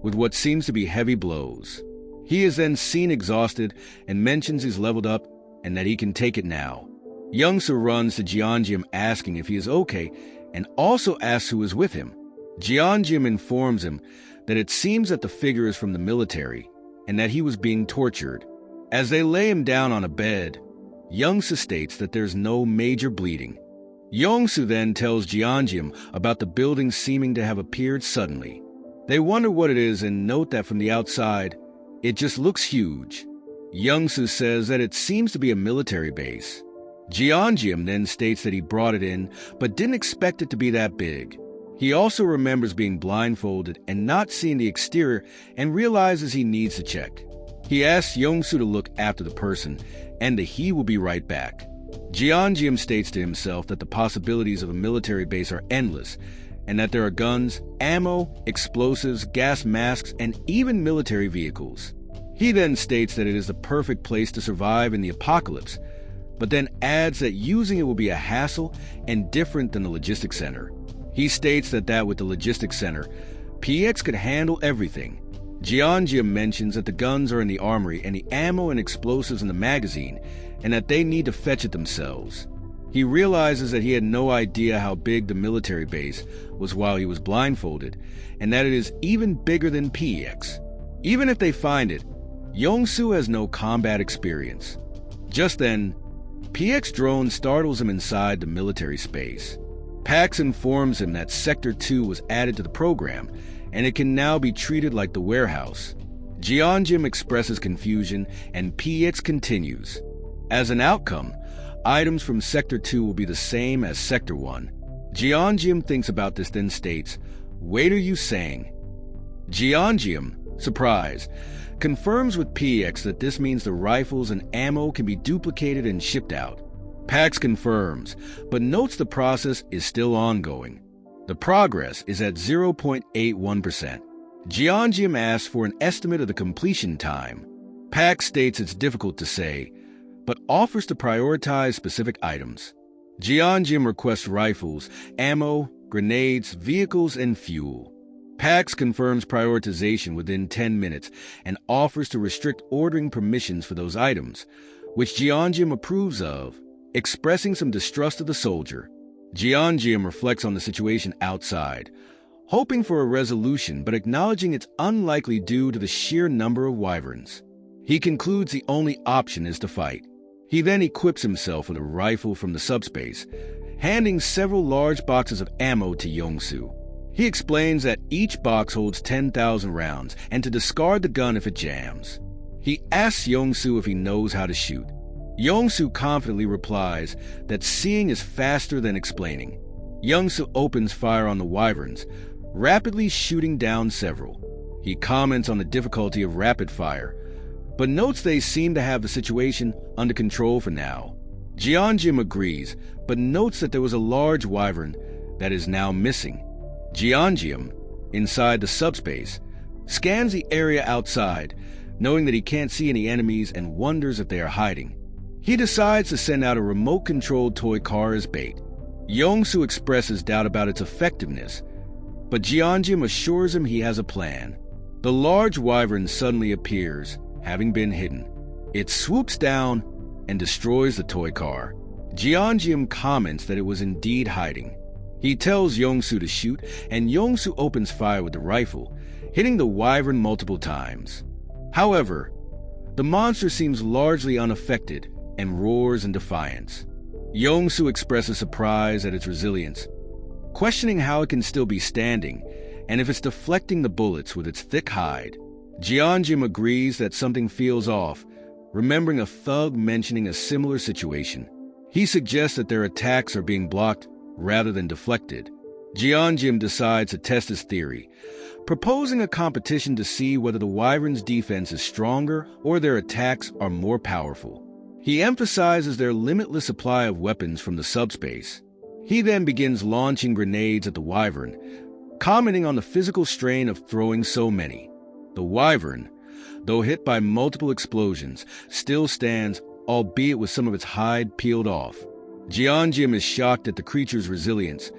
with what seems to be heavy blows. He is then seen exhausted and mentions he's leveled up and that he can take it now. Youngsu runs to Jeongeum asking if he is okay and also asks who is with him. Jeongeum informs him that it seems that the figure is from the military and that he was being tortured. As they lay him down on a bed, Youngsu states that there's no major bleeding. Youngsu then tells Jeongeum about the building seeming to have appeared suddenly. They wonder what it is and note that from the outside, it just looks huge. Youngsu says that it seems to be a military base. Jeongeum then states that he brought it in, but didn't expect it to be that big. He also remembers being blindfolded and not seeing the exterior and realizes he needs to check. He asks Youngsu to look after the person and that he will be right back. Jeongeum states to himself that the possibilities of a military base are endless and that there are guns, ammo, explosives, gas masks, and even military vehicles. He then states that it is the perfect place to survive in the apocalypse, but then adds that using it will be a hassle and different than the logistics center. He states that with the logistics center, PX could handle everything. Jeongeum mentions that the guns are in the armory and the ammo and explosives in the magazine, and that they need to fetch it themselves. He realizes that he had no idea how big the military base was while he was blindfolded, and that it is even bigger than PX. Even if they find it, Youngsu has no combat experience. Just then, PX drone startles him inside the military space. Pax informs him that Sector 2 was added to the program, and it can now be treated like the warehouse. Jeongeum expresses confusion, and PX continues. As an outcome, items from Sector 2 will be the same as Sector 1. Jeongeum thinks about this, then states, "Wait, are you saying?" Jeongeum, surprised, confirms with PX that this means the rifles and ammo can be duplicated and shipped out. Pax confirms, but notes the process is still ongoing. The progress is at 0.81%. Jeongeum asks for an estimate of the completion time. Pax states it's difficult to say, but offers to prioritize specific items. Jeongeum requests rifles, ammo, grenades, vehicles, and fuel. Pax confirms prioritization within 10 minutes and offers to restrict ordering permissions for those items, which Jeongeum approves of, expressing some distrust of the soldier. Jeongeum reflects on the situation outside, hoping for a resolution but acknowledging it's unlikely due to the sheer number of wyverns. He concludes the only option is to fight. He then equips himself with a rifle from the subspace, handing several large boxes of ammo to Yongsu. He explains that each box holds 10,000 rounds and to discard the gun if it jams. He asks Yongsu if he knows how to shoot. Yongsu confidently replies that seeing is faster than explaining. Yongsu opens fire on the wyverns, rapidly shooting down several. He comments on the difficulty of rapid fire, but notes they seem to have the situation under control for now. Jeongeum agrees, but notes that there was a large wyvern that is now missing. Jeongeum, inside the subspace, scans the area outside, knowing that he can't see any enemies and wonders if they are hiding. He decides to send out a remote-controlled toy car as bait. Yongsu expresses doubt about its effectiveness, but Jeongeum assures him he has a plan. The large wyvern suddenly appears, having been hidden. It swoops down and destroys the toy car. Jeongeum comments that it was indeed hiding. He tells Yongsu to shoot, and Yongsu opens fire with the rifle, hitting the wyvern multiple times. However, the monster seems largely unaffected and roars in defiance. Yongsu expresses surprise at its resilience, questioning how it can still be standing and if it's deflecting the bullets with its thick hide. Jeongeum agrees that something feels off, remembering a thug mentioning a similar situation. He suggests that their attacks are being blocked rather than deflected. Jeongeum decides to test his theory, proposing a competition to see whether the wyvern's defense is stronger or their attacks are more powerful. He emphasizes their limitless supply of weapons from the subspace. He then begins launching grenades at the wyvern, commenting on the physical strain of throwing so many. The wyvern, though hit by multiple explosions, still stands, albeit with some of its hide peeled off. Jeongeum is shocked at the creature's resilience,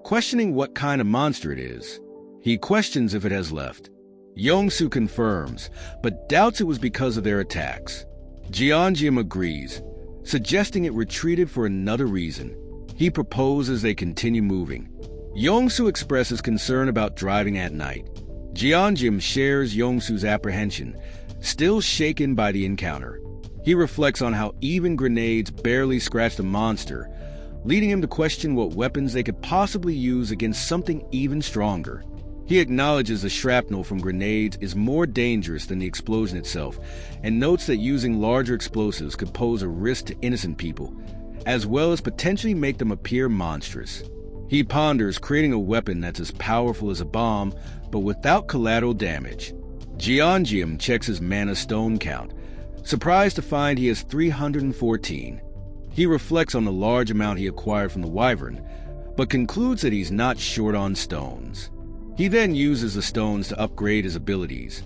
questioning what kind of monster it is. He questions if it has left. Yongsu confirms, but doubts it was because of their attacks. Jeongeum agrees, suggesting it retreated for another reason. He proposes they continue moving. Yongsu expresses concern about driving at night. Jeongeum shares Yongsu's apprehension, still shaken by the encounter. He reflects on how even grenades barely scratch the monster, leading him to question what weapons they could possibly use against something even stronger. He acknowledges the shrapnel from grenades is more dangerous than the explosion itself, and notes that using larger explosives could pose a risk to innocent people, as well as potentially make them appear monstrous. He ponders creating a weapon that's as powerful as a bomb, but without collateral damage. Jeongeum checks his mana stone count, surprised to find he has 314. He reflects on the large amount he acquired from the wyvern, but concludes that he's not short on stones. He then uses the stones to upgrade his abilities,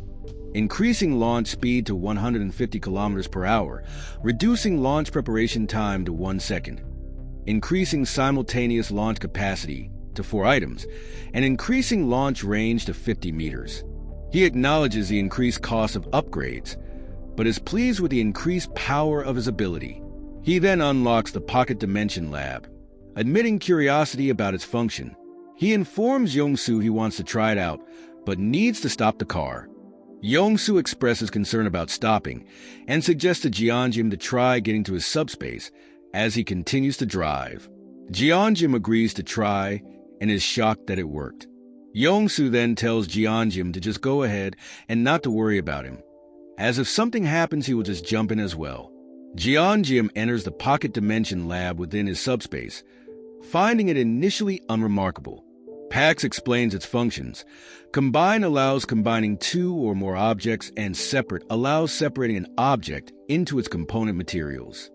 increasing launch speed to 150 kilometers per hour, reducing launch preparation time to 1 second, increasing simultaneous launch capacity to 4 items, and increasing launch range to 50 meters. He acknowledges the increased cost of upgrades, but is pleased with the increased power of his ability. He then unlocks the Pocket Dimension Lab, admitting curiosity about its function. He informs Yongsu he wants to try it out, but needs to stop the car. Yongsu expresses concern about stopping and suggests to Jeongeum to try getting to his subspace as he continues to drive. Jeongeum agrees to try and is shocked that it worked. Yongsu then tells Jeongeum to just go ahead and not to worry about him, as if something happens he will just jump in as well. Jeongeum enters the Pocket Dimension Lab within his subspace, finding it initially unremarkable. Pax explains its functions. Combine allows combining 2 or more objects, and separate allows separating an object into its component materials.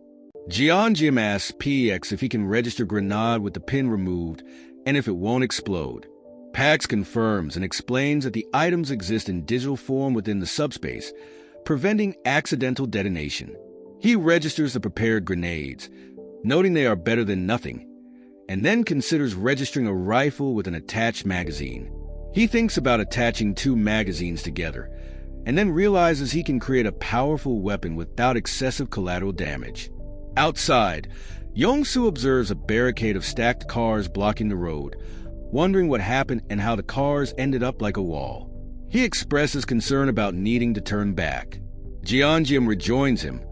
Jeonjim asks PX if he can register grenade with the pin removed and if it won't explode. Pax confirms and explains that the items exist in digital form within the subspace, preventing accidental detonation. He registers the prepared grenades, noting they are better than nothing, and then considers registering a rifle with an attached magazine. He thinks about attaching 2 magazines together, and then realizes he can create a powerful weapon without excessive collateral damage. Outside, Yongsu observes a barricade of stacked cars blocking the road, wondering what happened and how the cars ended up like a wall. He expresses concern about needing to turn back. Jeonjim rejoins him,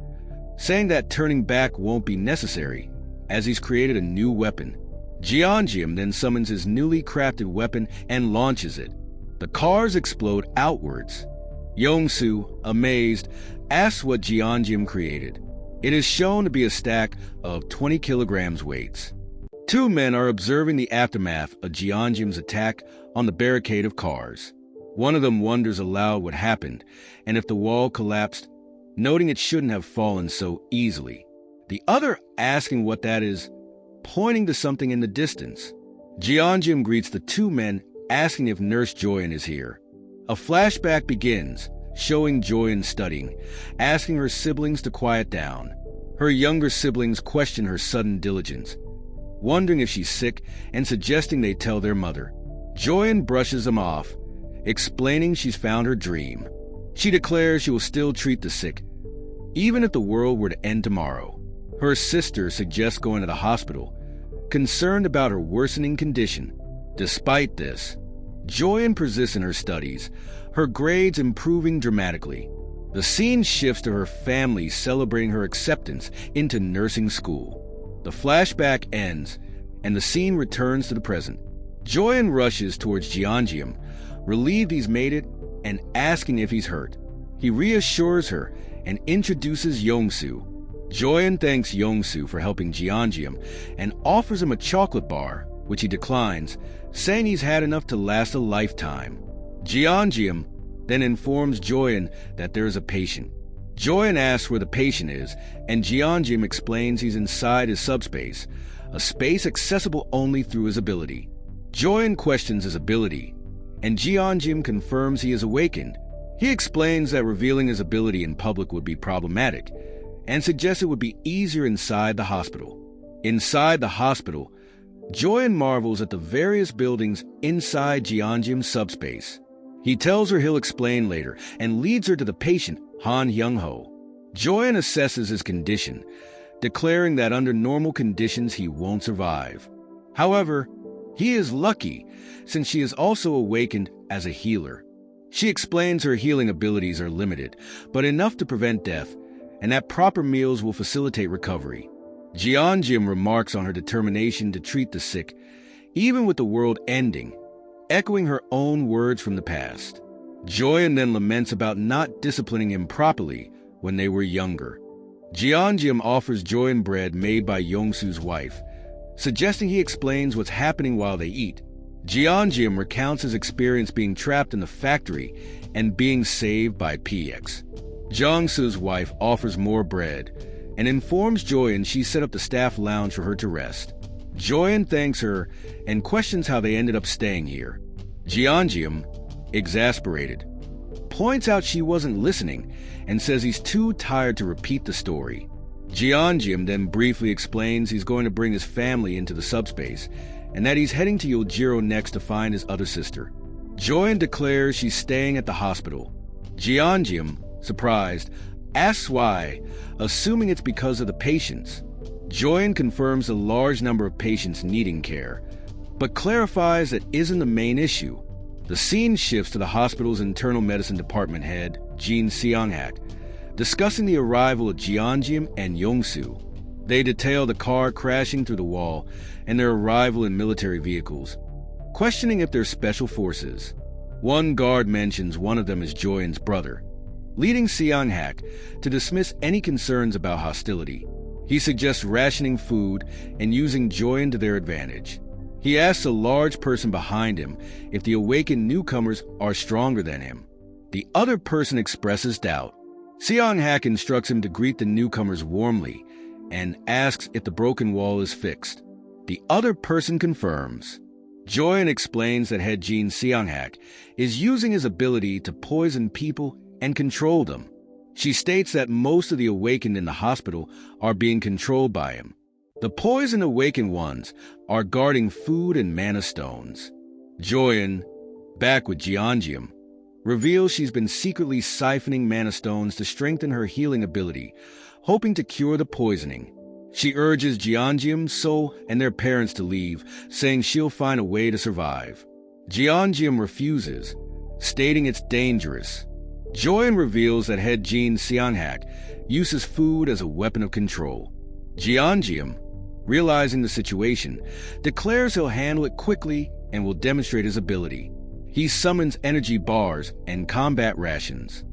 saying that turning back won't be necessary, as he's created a new weapon. Jeonjim then summons his newly crafted weapon and launches it. The cars explode outwards. Yongsu, amazed, asks what Jeonjim created. It is shown to be a stack of 20 kilograms weights. 2 men are observing the aftermath of Jeonjim's attack on the barricade of cars. One of them wonders aloud what happened and if the wall collapsed, noting it shouldn't have fallen so easily. The other asking what that is, pointing to something in the distance. Jeonjim greets the 2 men, asking if Nurse Joyeon is here. A flashback begins, showing Joyeon studying, asking her siblings to quiet down. Her younger siblings question her sudden diligence, wondering if she's sick and suggesting they tell their mother. Joyeon brushes them off, explaining she's found her dream. She declares she will still treat the sick, even if the world were to end tomorrow. Her sister suggests going to the hospital, concerned about her worsening condition. Despite this, Joyeon persists in her studies, her grades improving dramatically. The scene shifts to her family celebrating her acceptance into nursing school. The flashback ends, and the scene returns to the present. Joyeon rushes towards Jeonjim, relieved he's made it, and asking if he's hurt. He reassures her and introduces Yongsu. Joyeon thanks Yongsu for helping Jeonjim and offers him a chocolate bar, which he declines, saying he's had enough to last a lifetime. Jeonjim then informs Joyeon that there is a patient. Joyeon asks where the patient is, and Jeonjim explains he's inside his subspace, a space accessible only through his ability. Joyeon questions his ability, and Jeonjim confirms he is awakened. He explains that revealing his ability in public would be problematic, and suggests it would be easier inside the hospital. Inside the hospital, Joyeon marvels at the various buildings inside Jeonjim's subspace. He tells her he'll explain later and leads her to the patient, Han Hyung-ho. Joyeon assesses his condition, declaring that under normal conditions he won't survive. However, he is lucky since she is also awakened as a healer. She explains her healing abilities are limited, but enough to prevent death, and that proper meals will facilitate recovery. Jeonjim remarks on her determination to treat the sick, even with the world ending, echoing her own words from the past. Joyeon then laments about not disciplining him properly when they were younger. Jeonjim offers Joyeon bread made by Yongsu's wife, suggesting he explains what's happening while they eat. Jeonjim recounts his experience being trapped in the factory and being saved by PX. Jongsu's wife offers more bread and informs Joyeon she set up the staff lounge for her to rest. Joyeon thanks her and questions how they ended up staying here. Jeonjim, exasperated, points out she wasn't listening and says he's too tired to repeat the story. Jeonjim then briefly explains he's going to bring his family into the subspace and that he's heading to Yojiro next to find his other sister. Joyeon declares she's staying at the hospital. Jeonjim, surprised, asks why, assuming it's because of the patients. Joyeon confirms a large number of patients needing care, but clarifies that isn't the main issue. The scene shifts to the hospital's internal medicine department head, Jin Seong-hak, discussing the arrival of Jeonjim and Yongsu. They detail the car crashing through the wall and their arrival in military vehicles, questioning if they're special forces. One guard mentions one of them is Joyeon's brother, leading Seong-hak to dismiss any concerns about hostility. He suggests rationing food and using Joyeon to their advantage. He asks a large person behind him if the awakened newcomers are stronger than him. The other person expresses doubt. Seong-hak instructs him to greet the newcomers warmly and asks if the broken wall is fixed. The other person confirms. Joyeon explains that head Jin Seonghak is using his ability to poison people and control them. She states that most of the awakened in the hospital are being controlled by him. The poisoned awakened ones are guarding food and mana stones. Joyeon, back with Jeongeum, reveals she's been secretly siphoning mana stones to strengthen her healing ability, hoping to cure the poisoning. She urges Jeongeum, So, and their parents to leave, saying she'll find a way to survive. Jeongeum refuses, stating it's dangerous. Joyeon reveals that head Jin Seonghak uses food as a weapon of control. Jeongeum, realizing the situation, declares he'll handle it quickly and will demonstrate his ability. He summons energy bars and combat rations.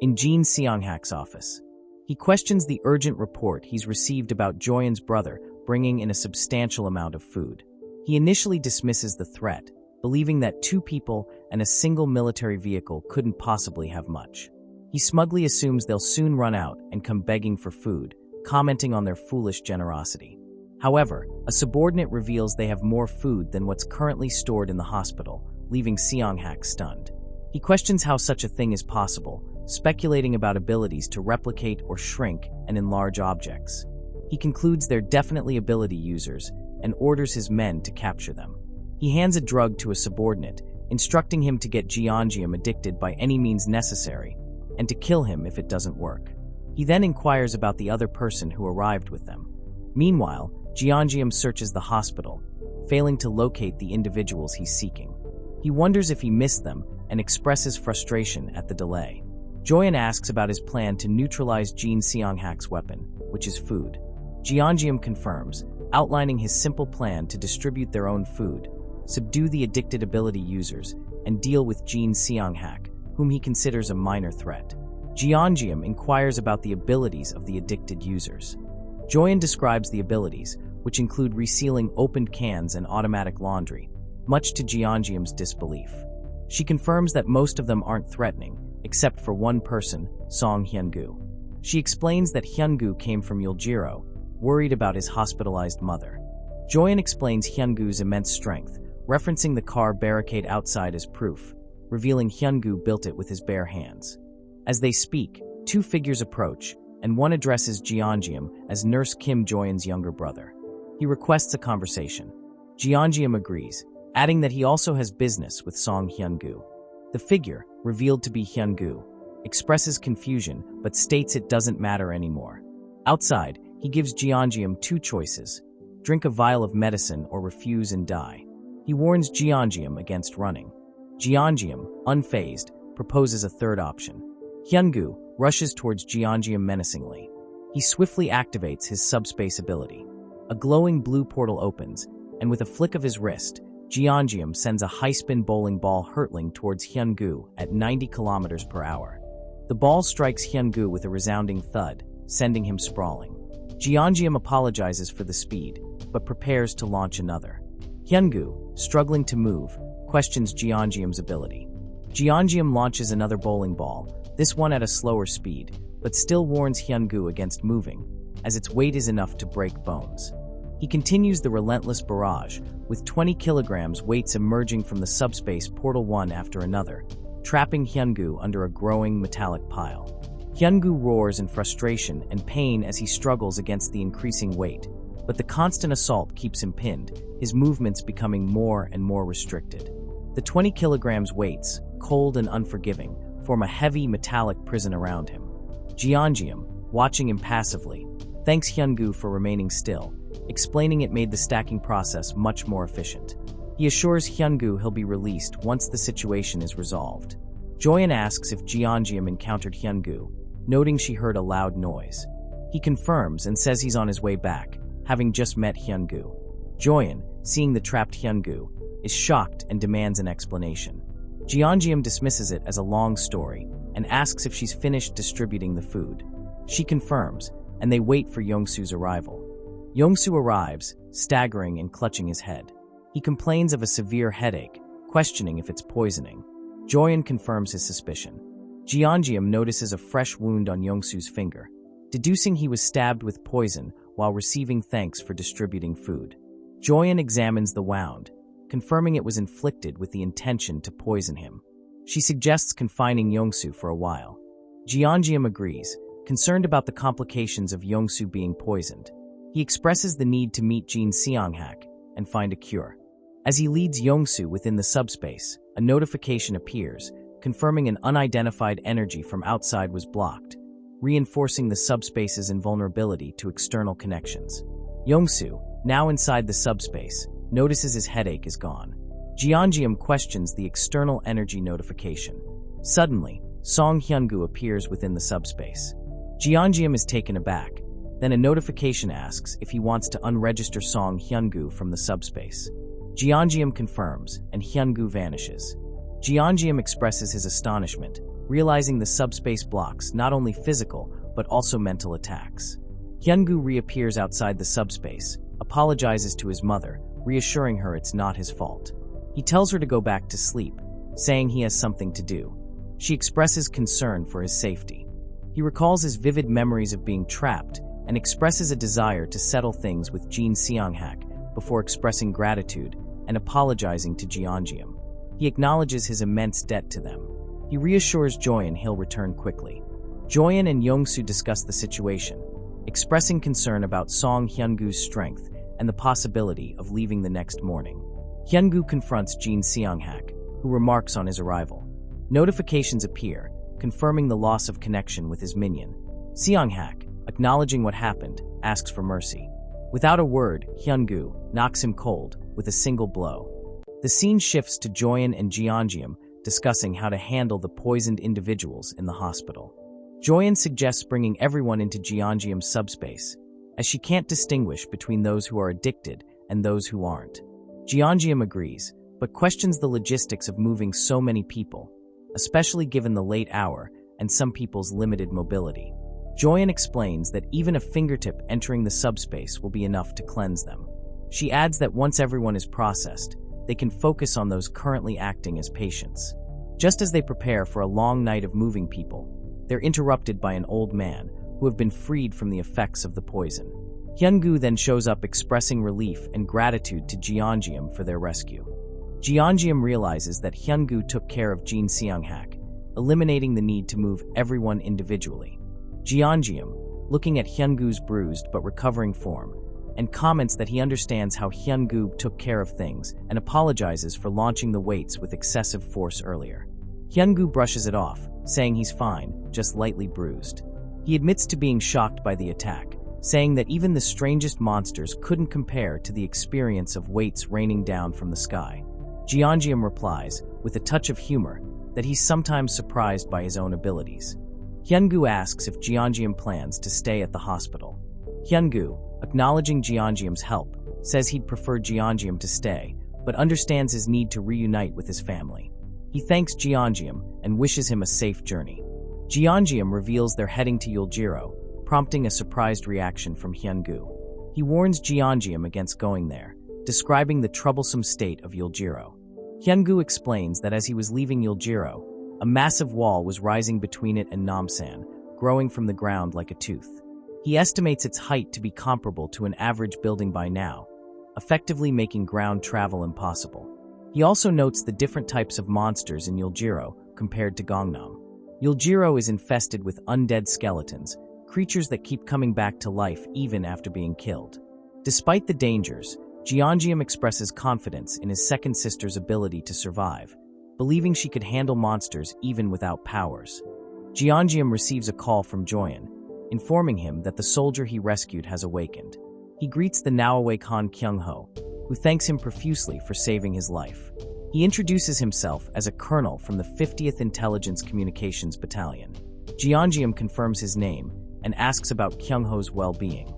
In Jin Seonghak's office, he questions the urgent report he's received about Joyeon's brother bringing in a substantial amount of food. He initially dismisses the threat, believing that 2 people and a single military vehicle couldn't possibly have much. He smugly assumes they'll soon run out and come begging for food, commenting on their foolish generosity. However, a subordinate reveals they have more food than what's currently stored in the hospital, leaving Seonghak stunned. He questions how such a thing is possible, speculating about abilities to replicate or shrink and enlarge objects. He concludes they're definitely ability users and orders his men to capture them. He hands a drug to a subordinate, instructing him to get Jeongeum addicted by any means necessary, and to kill him if it doesn't work. He then inquires about the other person who arrived with them. Meanwhile, Jeongeum searches the hospital, failing to locate the individuals he's seeking. He wonders if he missed them and expresses frustration at the delay. Joyeon asks about his plan to neutralize Jin Seonghak's weapon, which is food. Jeongeum confirms, outlining his simple plan to distribute their own food, subdue the addicted ability users, and deal with Jin Seonghak, whom he considers a minor threat. Jeongeum inquires about the abilities of the addicted users. Joyeon describes the abilities, which include resealing opened cans and automatic laundry, much to Jeongeum's disbelief. She confirms that most of them aren't threatening, except for one person, Song Hyun-gu. She explains that Hyun-gu came from Yuljiro, worried about his hospitalized mother. Joyeon explains Hyun-gu's immense strength, referencing the car barricade outside as proof, revealing Hyun-gu built it with his bare hands. As they speak, 2 figures approach, and one addresses Jeongeum as Nurse Kim Joyeon's younger brother. He requests a conversation. Jeongeum agrees, adding that he also has business with Song Hyun-gu. The figure, revealed to be Hyun-gu, expresses confusion but states it doesn't matter anymore. Outside, he gives Jeongeum 2 choices: drink a vial of medicine or refuse and die. He warns Jeongeum against running. Jeongeum, unfazed, proposes a third option. Hyun-gu rushes towards Jeongeum menacingly. He swiftly activates his subspace ability. A glowing blue portal opens, and with a flick of his wrist, Jeongeum sends a high-spin bowling ball hurtling towards Hyun-gu at 90 kilometers per hour. The ball strikes Hyun-gu with a resounding thud, sending him sprawling. Jeongeum apologizes for the speed, but prepares to launch another. Hyun-gu, struggling to move, questions Jeongeum's ability. Jeongeum launches another bowling ball, this one at a slower speed, but still warns Hyun-gu against moving, as its weight is enough to break bones. He continues the relentless barrage, with 20 kilograms weights emerging from the subspace portal one after another, trapping Hyun-gu under a growing metallic pile. Hyun-gu roars in frustration and pain as he struggles against the increasing weight, but the constant assault keeps him pinned, his movements becoming more and more restricted. The 20 kilograms weights, cold and unforgiving, form a heavy metallic prison around him. Jeongeum, watching impassively, thanks Hyun-gu for remaining still, explaining it made the stacking process much more efficient. He assures Hyun-gu he'll be released once the situation is resolved. Joyeon asks if Jeongeum encountered Hyun-gu, noting she heard a loud noise. He confirms and says he's on his way back, having just met Hyun-gu. Joyeon, seeing the trapped Hyun-gu, is shocked and demands an explanation. Jeongeum dismisses it as a long story and asks if she's finished distributing the food. She confirms, and they wait for Yongsu's arrival. Yongsu arrives, staggering and clutching his head. He complains of a severe headache, questioning if it's poisoning. Joyeon confirms his suspicion. Jeongeum notices a fresh wound on Yongsu's finger, deducing he was stabbed with poison while receiving thanks for distributing food. Joyeon examines the wound, confirming it was inflicted with the intention to poison him. She suggests confining Yongsu for a while. Jeongeum agrees, concerned about the complications of Yongsu being poisoned. He expresses the need to meet Jin Seonghak and find a cure. As he leads Yongsu within the subspace, a notification appears, confirming an unidentified energy from outside was blocked, reinforcing the subspace's invulnerability to external connections. Yongsu, now inside the subspace, notices his headache is gone. Jeongeum questions the external energy notification. Suddenly, Song Hyungu appears within the subspace. Jeongeum is taken aback. Then a notification asks if he wants to unregister Song Hyungu from the subspace. Jeongeum confirms, and Hyungu vanishes. Jeongeum expresses his astonishment, realizing the subspace blocks not only physical, but also mental attacks. Hyungu reappears outside the subspace, apologizes to his mother, reassuring her it's not his fault. He tells her to go back to sleep, saying he has something to do. She expresses concern for his safety. He recalls his vivid memories of being trapped and expresses a desire to settle things with Jin Seonghak before expressing gratitude and apologizing to Jeongeum. He acknowledges his immense debt to them. He reassures Joyeon he'll return quickly. Joyeon and Yongsu discuss the situation, expressing concern about Song Hyungu's strength and the possibility of leaving the next morning. Hyungu confronts Jin Seonghak, who remarks on his arrival. Notifications appear, confirming the loss of connection with his minion. Seonghak, acknowledging what happened, asks for mercy. Without a word, Hyungu knocks him cold with a single blow. The scene shifts to Joyeon and Jeongeum discussing how to handle the poisoned individuals in the hospital. Joyeon suggests bringing everyone into Jeongeum's subspace, as she can't distinguish between those who are addicted and those who aren't. Jeongeum agrees, but questions the logistics of moving so many people, especially given the late hour and some people's limited mobility. Joyeon explains that even a fingertip entering the subspace will be enough to cleanse them. She adds that once everyone is processed, they can focus on those currently acting as patients. Just as they prepare for a long night of moving people, they're interrupted by an old man who have been freed from the effects of the poison. Hyungu then shows up expressing relief and gratitude to Jeongeum for their rescue. Jeongeum realizes that Hyungu took care of Jin Seonghak, eliminating the need to move everyone individually. Jeongeum, looking at Hyungu's bruised but recovering form, and comments that he understands how Hyungu took care of things and apologizes for launching the weights with excessive force earlier. Hyungu brushes it off, saying he's fine, just lightly bruised. He admits to being shocked by the attack, saying that even the strangest monsters couldn't compare to the experience of weights raining down from the sky. Jeongeum replies, with a touch of humor, that he's sometimes surprised by his own abilities. Hyungu asks if Jeongeum plans to stay at the hospital. Hyungu, acknowledging Jeongeum's help, says he'd prefer Jeongeum to stay, but understands his need to reunite with his family. He thanks Jeongeum and wishes him a safe journey. Jeongeum reveals they're heading to Yuljiro, prompting a surprised reaction from Hyungu. He warns Jeongeum against going there, describing the troublesome state of Yuljiro. Hyungu explains that as he was leaving Yuljiro, a massive wall was rising between it and Namsan, growing from the ground like a tooth. He estimates its height to be comparable to an average building by now, effectively making ground travel impossible. He also notes the different types of monsters in Yuljiro compared to Gangnam. Yuljiro is infested with undead skeletons, creatures that keep coming back to life even after being killed. Despite the dangers, Jeongeum expresses confidence in his second sister's ability to survive, believing she could handle monsters even without powers. Jeongeum receives a call from Joyeon, informing him that the soldier he rescued has awakened. He greets the now-awake Han Kyung-ho, who thanks him profusely for saving his life. He introduces himself as a colonel from the 50th Intelligence Communications Battalion. Jeongeum confirms his name and asks about Kyung-ho's well-being.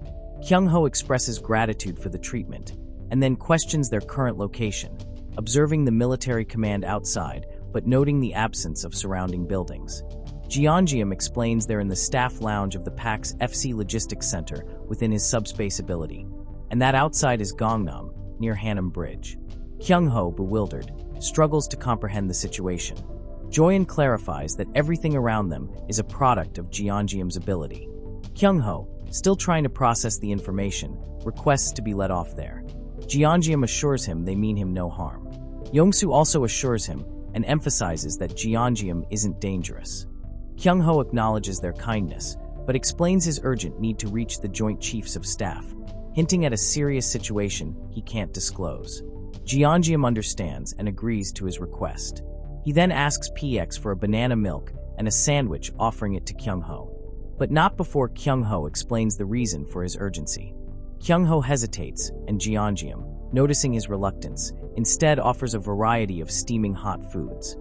Kyung-ho expresses gratitude for the treatment and then questions their current location, observing the military command outside but noting the absence of surrounding buildings. Jeongeum explains they're in the staff lounge of the PAC's FC Logistics Center within his subspace ability, and that outside is Gangnam, near Hanam Bridge. Kyung-ho, bewildered, struggles to comprehend the situation. Joyeon clarifies that everything around them is a product of Jeongeum's ability. Kyung-ho, still trying to process the information, requests to be let off there. Jeongeum assures him they mean him no harm. Yongsu also assures him and emphasizes that Jeongeum isn't dangerous. Kyung-ho acknowledges their kindness, but explains his urgent need to reach the Joint Chiefs of Staff, hinting at a serious situation he can't disclose. Jeongeum understands and agrees to his request. He then asks PX for a banana milk and a sandwich, offering it to Kyung-ho. But not before Kyung-ho explains the reason for his urgency. Kyung-ho hesitates, and Jeongeum, noticing his reluctance, instead offers a variety of steaming hot foods.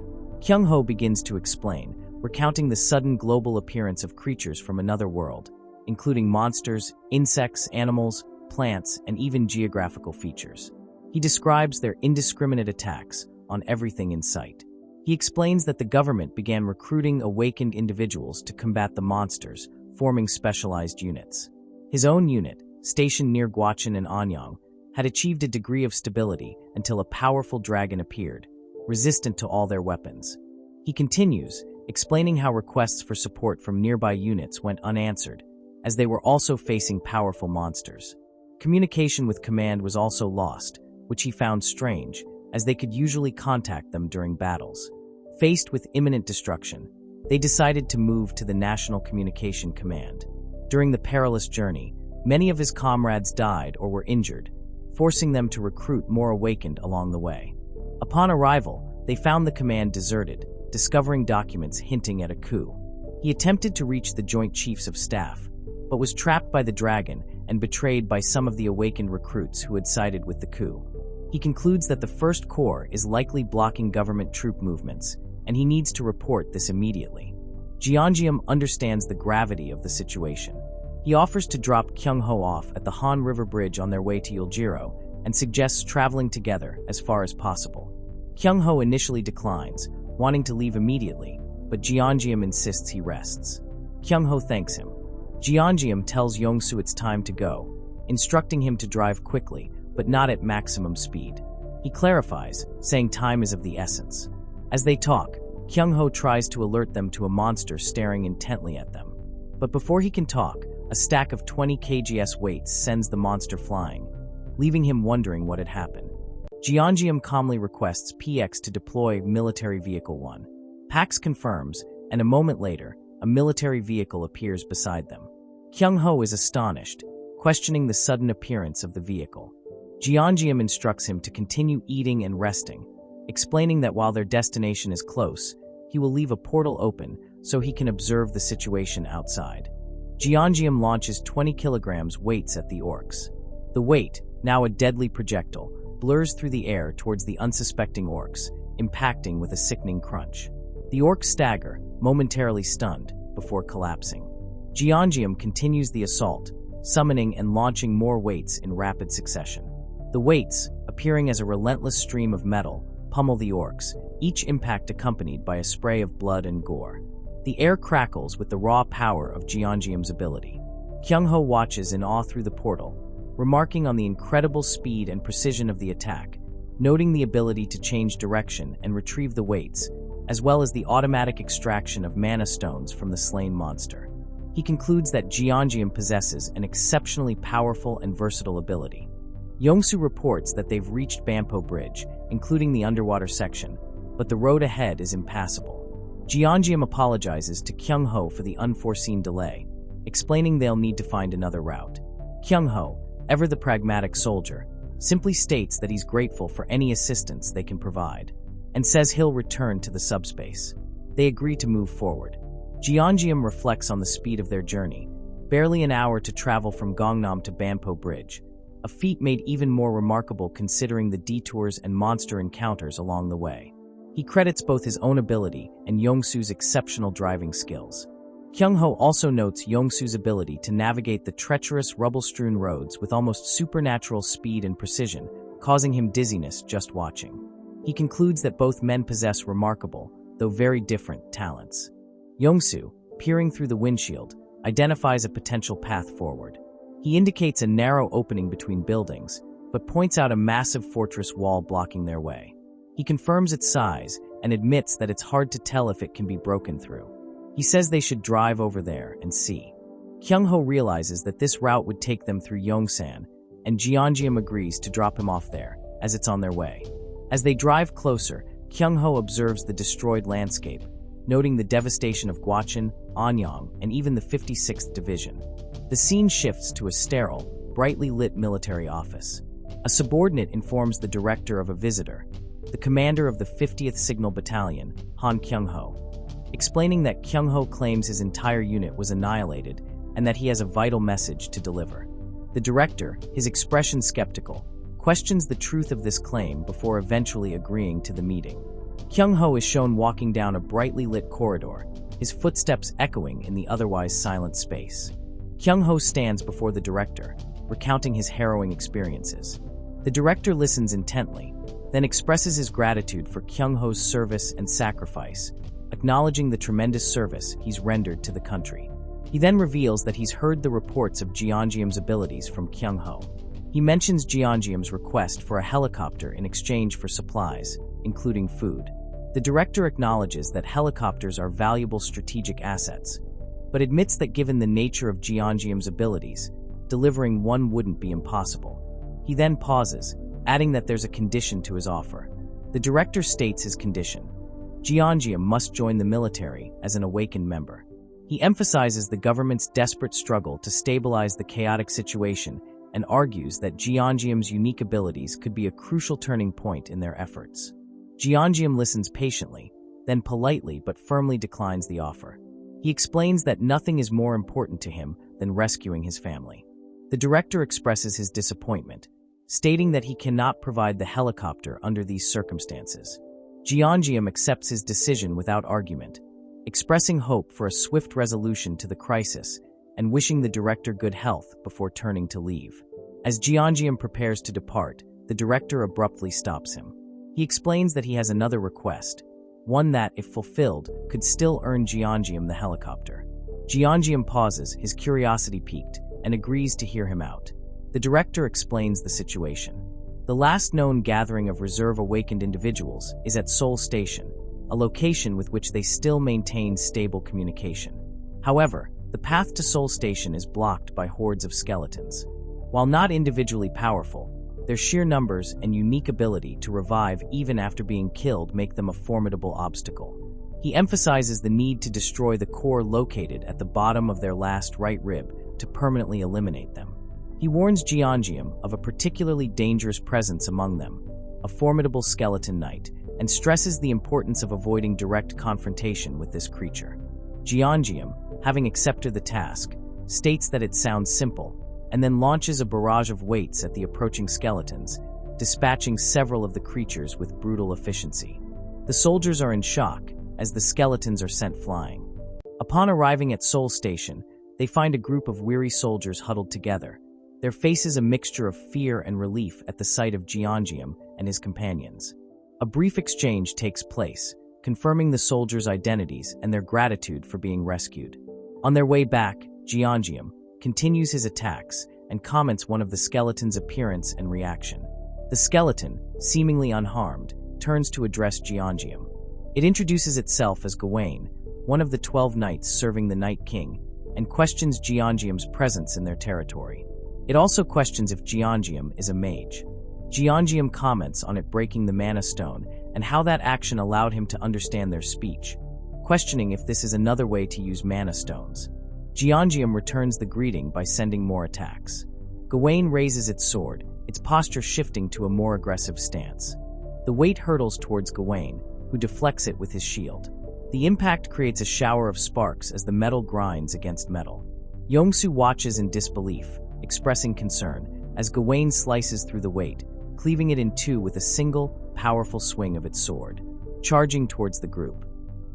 Kyung-ho begins to explain, recounting the sudden global appearance of creatures from another world, including monsters, insects, animals, plants, and even geographical features. He describes their indiscriminate attacks on everything in sight. He explains that the government began recruiting awakened individuals to combat the monsters, forming specialized units. His own unit, stationed near Gwacheon and Anyang, had achieved a degree of stability until a powerful dragon appeared, resistant to all their weapons. He continues, explaining how requests for support from nearby units went unanswered, as they were also facing powerful monsters. Communication with command was also lost, which he found strange, as they could usually contact them during battles. Faced with imminent destruction, they decided to move to the National Communication Command. During the perilous journey, many of his comrades died or were injured, forcing them to recruit more awakened along the way. Upon arrival, they found the command deserted, discovering documents hinting at a coup. He attempted to reach the Joint Chiefs of Staff, but was trapped by the dragon and betrayed by some of the awakened recruits who had sided with the coup. He concludes that the First Corps is likely blocking government troop movements, and he needs to report this immediately. Jeongeum understands the gravity of the situation. He offers to drop Kyung-ho off at the Han River Bridge on their way to Yeoljiro and suggests traveling together as far as possible. Kyung-ho initially declines, wanting to leave immediately, but Jeongeum insists he rests. Kyung-ho thanks him. Jeongeum tells Yongsu it's time to go, instructing him to drive quickly, but not at maximum speed. He clarifies, saying time is of the essence. As they talk, Kyung-ho tries to alert them to a monster staring intently at them. But before he can talk, a stack of 20 kgs weights sends the monster flying, leaving him wondering what had happened. Jeongeum calmly requests PX to deploy Military Vehicle 1. Pax confirms, and a moment later, a military vehicle appears beside them. Kyung-ho is astonished, questioning the sudden appearance of the vehicle. Jeongeum instructs him to continue eating and resting, explaining that while their destination is close, he will leave a portal open so he can observe the situation outside. Jeongeum launches 20 kilograms weights at the Orcs. The weight, now a deadly projectile, blurs through the air towards the unsuspecting Orcs, impacting with a sickening crunch. The Orcs stagger, momentarily stunned, before collapsing. Jeongeum continues the assault, summoning and launching more weights in rapid succession. The weights, appearing as a relentless stream of metal, pummel the Orcs, each impact accompanied by a spray of blood and gore. The air crackles with the raw power of Jeongeum's ability. Kyung-ho watches in awe through the portal, remarking on the incredible speed and precision of the attack, noting the ability to change direction and retrieve the weights, as well as the automatic extraction of mana stones from the slain monster. He concludes that Jeongeum possesses an exceptionally powerful and versatile ability. Yongsu reports that they've reached Bampo Bridge, including the underwater section, but the road ahead is impassable. Jeongeum apologizes to Kyung-ho for the unforeseen delay, explaining they'll need to find another route. Kyung-ho, ever the pragmatic soldier, simply states that he's grateful for any assistance they can provide, and says he'll return to the subspace. They agree to move forward. Jeongeum reflects on the speed of their journey, barely an hour to travel from Gangnam to Bampo Bridge, a feat made even more remarkable considering the detours and monster encounters along the way. He credits both his own ability and Yongsu's exceptional driving skills. Kyung-ho also notes Yongsu's ability to navigate the treacherous, rubble-strewn roads with almost supernatural speed and precision, causing him dizziness just watching. He concludes that both men possess remarkable, though very different, talents. Yongsu, peering through the windshield, identifies a potential path forward. He indicates a narrow opening between buildings, but points out a massive fortress wall blocking their way. He confirms its size and admits that it's hard to tell if it can be broken through. He says they should drive over there and see. Kyung-ho realizes that this route would take them through Yongsan, and Jeongeum agrees to drop him off there, as it's on their way. As they drive closer, Kyung-ho observes the destroyed landscape, noting the devastation of Gwacheon, Anyang, and even the 56th Division. The scene shifts to a sterile, brightly lit military office. A subordinate informs the director of a visitor, the commander of the 50th Signal Battalion, Han Kyung-ho, explaining that Kyung-ho claims his entire unit was annihilated and that he has a vital message to deliver. The director, his expression skeptical, questions the truth of this claim before eventually agreeing to the meeting. Kyung-ho is shown walking down a brightly lit corridor, his footsteps echoing in the otherwise silent space. Kyung-ho stands before the director, recounting his harrowing experiences. The director listens intently, then expresses his gratitude for Kyung-ho's service and sacrifice, acknowledging the tremendous service he's rendered to the country. He then reveals that he's heard the reports of Jeongeum's abilities from Kyung-ho. He mentions Jeongeum's request for a helicopter in exchange for supplies, including food. The director acknowledges that helicopters are valuable strategic assets, but admits that given the nature of Jeongeum's abilities, delivering one wouldn't be impossible. He then pauses, adding that there's a condition to his offer. The director states his condition. Jeongeum must join the military as an awakened member. He emphasizes the government's desperate struggle to stabilize the chaotic situation and argues that Jeongeum's unique abilities could be a crucial turning point in their efforts. Jeongeum listens patiently, then politely but firmly declines the offer. He explains that nothing is more important to him than rescuing his family. The director expresses his disappointment, stating that he cannot provide the helicopter under these circumstances. Jeongeum accepts his decision without argument, expressing hope for a swift resolution to the crisis and wishing the director good health before turning to leave. As Jeongeum prepares to depart, the director abruptly stops him. He explains that he has another request, one that, if fulfilled, could still earn Jeongeum the helicopter. Jeongeum pauses, his curiosity piqued, and agrees to hear him out. The director explains the situation. The last known gathering of reserve awakened individuals is at Seoul Station, a location with which they still maintain stable communication. However, the path to Seoul Station is blocked by hordes of skeletons. While not individually powerful, their sheer numbers and unique ability to revive even after being killed make them a formidable obstacle. He emphasizes the need to destroy the core located at the bottom of their last right rib to permanently eliminate them. He warns Jeongeum of a particularly dangerous presence among them, a formidable skeleton knight, and stresses the importance of avoiding direct confrontation with this creature. Jeongeum, having accepted the task, states that it sounds simple, and then launches a barrage of weights at the approaching skeletons, dispatching several of the creatures with brutal efficiency. The soldiers are in shock, as the skeletons are sent flying. Upon arriving at Seoul Station, they find a group of weary soldiers huddled together, their faces a mixture of fear and relief at the sight of Jeongeum and his companions. A brief exchange takes place, confirming the soldiers' identities and their gratitude for being rescued. On their way back, Jeongeum continues his attacks and comments one of the skeleton's appearance and reaction. The skeleton, seemingly unharmed, turns to address Jeongeum. It introduces itself as Gawain, one of the 12 knights serving the Night King, and questions Jeongeum's presence in their territory. It also questions if Jeongeum is a mage. Jeongeum comments on it breaking the Mana Stone and how that action allowed him to understand their speech, questioning if this is another way to use Mana Stones. Jeongeum returns the greeting by sending more attacks. Gawain raises its sword, its posture shifting to a more aggressive stance. The weight hurtles towards Gawain, who deflects it with his shield. The impact creates a shower of sparks as the metal grinds against metal. Yongsu watches in disbelief, expressing concern, as Gawain slices through the weight, cleaving it in two with a single, powerful swing of its sword, charging towards the group.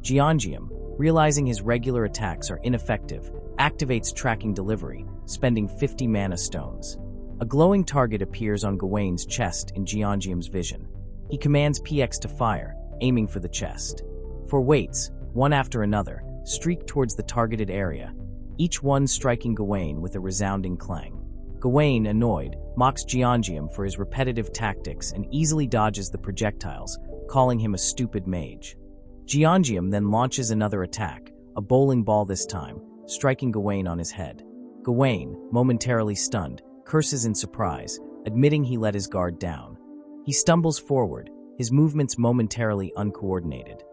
Jeongeum, realizing his regular attacks are ineffective, activates tracking delivery, spending 50 Mana Stones. A glowing target appears on Gawain's chest in Jeongeum's vision. He commands PX to fire, aiming for the chest. Four weights, one after another, streak towards the targeted area, each one striking Gawain with a resounding clang. Gawain, annoyed, mocks Jeongeum for his repetitive tactics and easily dodges the projectiles, calling him a stupid mage. Jeongeum then launches another attack, a bowling ball this time, striking Gawain on his head. Gawain, momentarily stunned, curses in surprise, admitting he let his guard down. He stumbles forward, his movements momentarily uncoordinated.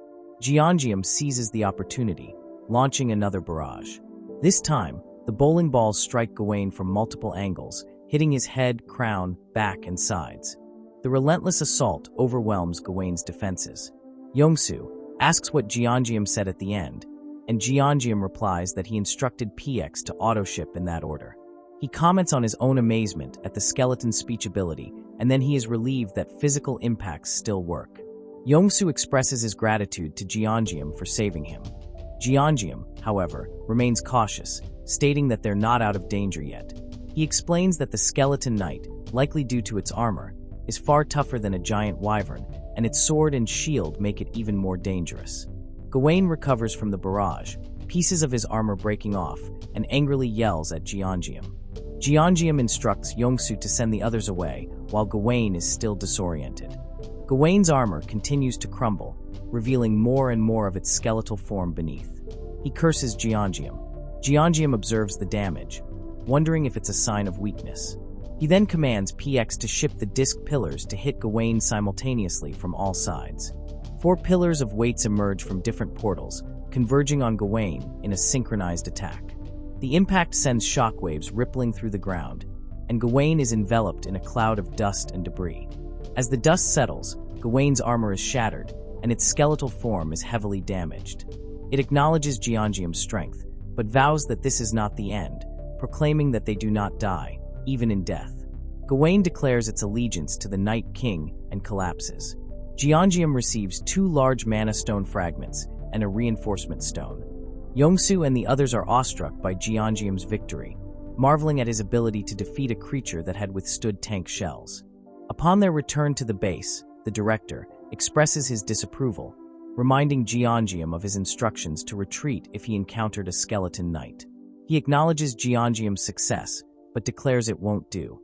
Giangium seizes the opportunity, launching another barrage. This time, the bowling balls strike Gawain from multiple angles, hitting his head, crown, back, and sides. The relentless assault overwhelms Gawain's defenses. Yongsu asks what Giangium said at the end, and Giangium replies that he instructed PX to autoship in that order. He comments on his own amazement at the skeleton's speech ability, and then he is relieved that physical impacts still work. Yongsu expresses his gratitude to Giangium for saving him. Giangium, however, remains cautious, stating that they're not out of danger yet. He explains that the skeleton knight, likely due to its armor, is far tougher than a giant wyvern, and its sword and shield make it even more dangerous. Gawain recovers from the barrage, pieces of his armor breaking off, and angrily yells at Giangium. Giangium instructs Yongsu to send the others away, while Gawain is still disoriented. Gawain's armor continues to crumble, revealing more and more of its skeletal form beneath. He curses Giangium. Giangium observes the damage, wondering if it's a sign of weakness. He then commands PX to ship the disc pillars to hit Gawain simultaneously from all sides. 4 pillars of weights emerge from different portals, converging on Gawain in a synchronized attack. The impact sends shockwaves rippling through the ground, and Gawain is enveloped in a cloud of dust and debris. As the dust settles, Gawain's armor is shattered, and its skeletal form is heavily damaged. It acknowledges Giangium's strength, but vows that this is not the end, proclaiming that they do not die, even in death. Gawain declares its allegiance to the Night King and collapses. Giangium receives 2 large mana stone fragments and a reinforcement stone. Yongsu and the others are awestruck by Giangium's victory, marveling at his ability to defeat a creature that had withstood tank shells. Upon their return to the base, the director expresses his disapproval, reminding Giangium of his instructions to retreat if he encountered a skeleton knight. He acknowledges Giangium's success, but declares it won't do.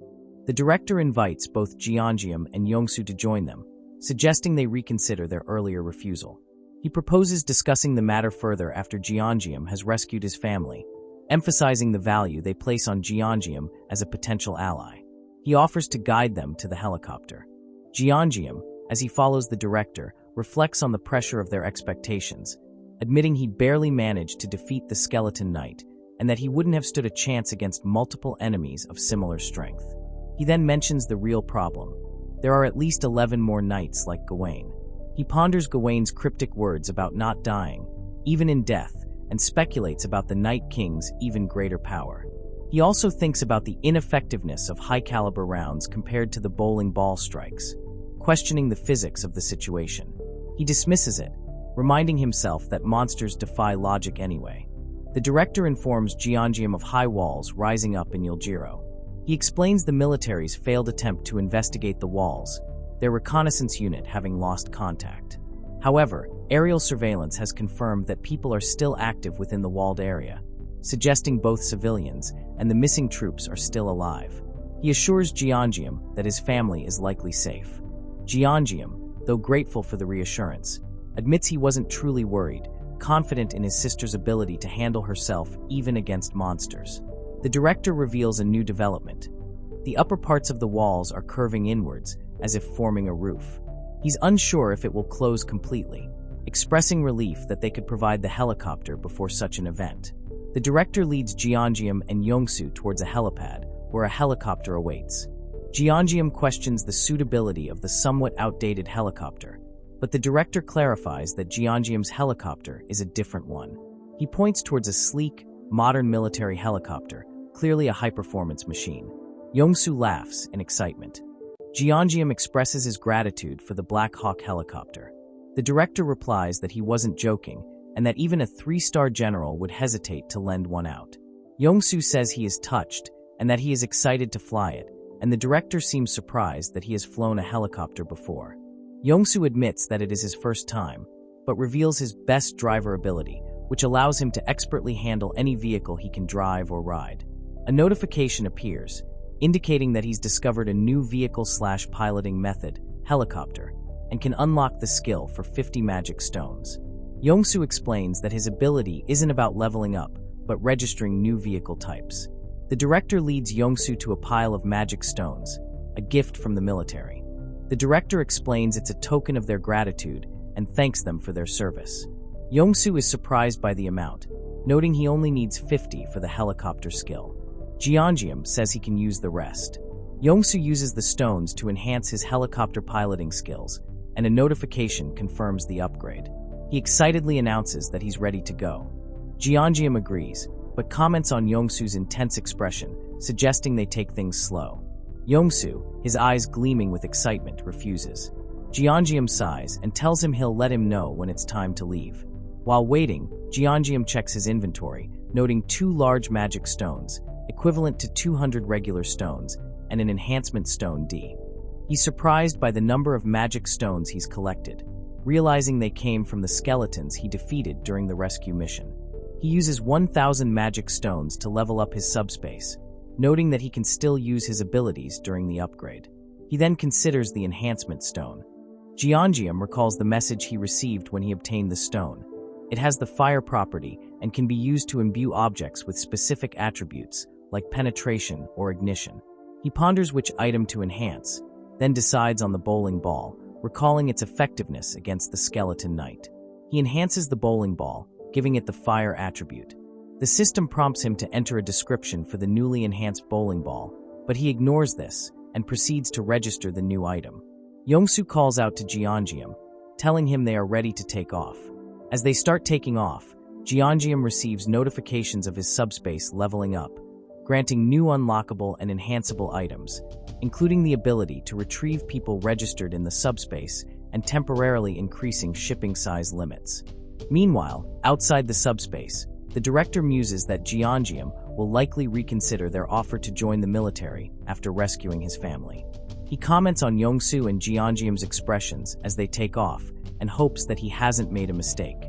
The director invites both Giangium and Yongsu to join them, suggesting they reconsider their earlier refusal. He proposes discussing the matter further after Giangium has rescued his family, emphasizing the value they place on Giangium as a potential ally. He offers to guide them to the helicopter. Giangium, as he follows the director, reflects on the pressure of their expectations, admitting he barely managed to defeat the skeleton knight and that he wouldn't have stood a chance against multiple enemies of similar strength. He then mentions the real problem. There are at least 11 more knights like Gawain. He ponders Gawain's cryptic words about not dying, even in death, and speculates about the Night King's even greater power. He also thinks about the ineffectiveness of high-caliber rounds compared to the bowling ball strikes, questioning the physics of the situation. He dismisses it, reminding himself that monsters defy logic anyway. The director informs Giangium of high walls rising up in Yulgiro. He explains the military's failed attempt to investigate the walls, their reconnaissance unit having lost contact. However, aerial surveillance has confirmed that people are still active within the walled area, suggesting both civilians and the missing troops are still alive. He assures Giangium that his family is likely safe. Giangium, though grateful for the reassurance, admits he wasn't truly worried, confident in his sister's ability to handle herself even against monsters. The director reveals a new development. The upper parts of the walls are curving inwards, as if forming a roof. He's unsure if it will close completely, expressing relief that they could provide the helicopter before such an event. The director leads Giangium and Yongsu towards a helipad, where a helicopter awaits. Giangium questions the suitability of the somewhat outdated helicopter, but the director clarifies that Giangium's helicopter is a different one. He points towards a sleek, modern military helicopter, clearly a high-performance machine. Yongsu laughs in excitement. Giangium expresses his gratitude for the Black Hawk helicopter. The director replies that he wasn't joking, and that even a 3-star general would hesitate to lend one out. Yongsu says he is touched, and that he is excited to fly it, and the director seems surprised that he has flown a helicopter before. Yongsu admits that it is his first time, but reveals his best driver ability, which allows him to expertly handle any vehicle he can drive or ride. A notification appears, indicating that he's discovered a new vehicle/piloting method, helicopter, and can unlock the skill for 50 magic stones. Yongsu explains that his ability isn't about leveling up, but registering new vehicle types. The director leads Yongsu to a pile of magic stones, a gift from the military. The director explains it's a token of their gratitude and thanks them for their service. Yongsu is surprised by the amount, noting he only needs 50 for the helicopter skill. Jeongeum says he can use the rest. Yongsu uses the stones to enhance his helicopter piloting skills, and a notification confirms the upgrade. He excitedly announces that he's ready to go. Jeongeum agrees, but comments on Yongsu's intense expression, suggesting they take things slow. Yongsu, his eyes gleaming with excitement, refuses. Jeongeum sighs and tells him he'll let him know when it's time to leave. While waiting, Jeongeum checks his inventory, noting 2 large magic stones, equivalent to 200 regular stones, and an enhancement stone D. He's surprised by the number of magic stones he's collected, realizing they came from the skeletons he defeated during the rescue mission. He uses 1,000 magic stones to level up his subspace, noting that he can still use his abilities during the upgrade. He then considers the enhancement stone. Jeongeum recalls the message he received when he obtained the stone. It has the fire property and can be used to imbue objects with specific attributes, like penetration or ignition. He ponders which item to enhance, then decides on the bowling ball, recalling its effectiveness against the skeleton knight. He enhances the bowling ball, giving it the fire attribute. The system prompts him to enter a description for the newly enhanced bowling ball, but he ignores this and proceeds to register the new item. Yongsu calls out to Jeongeum, telling him they are ready to take off. As they start taking off, Jeongeum receives notifications of his subspace leveling up, granting new unlockable and enhanceable items, including the ability to retrieve people registered in the subspace and temporarily increasing shipping size limits. Meanwhile, outside the subspace, the director muses that Jeongeum will likely reconsider their offer to join the military after rescuing his family. He comments on Yongsu and Jeongeum's expressions as they take off and hopes that he hasn't made a mistake.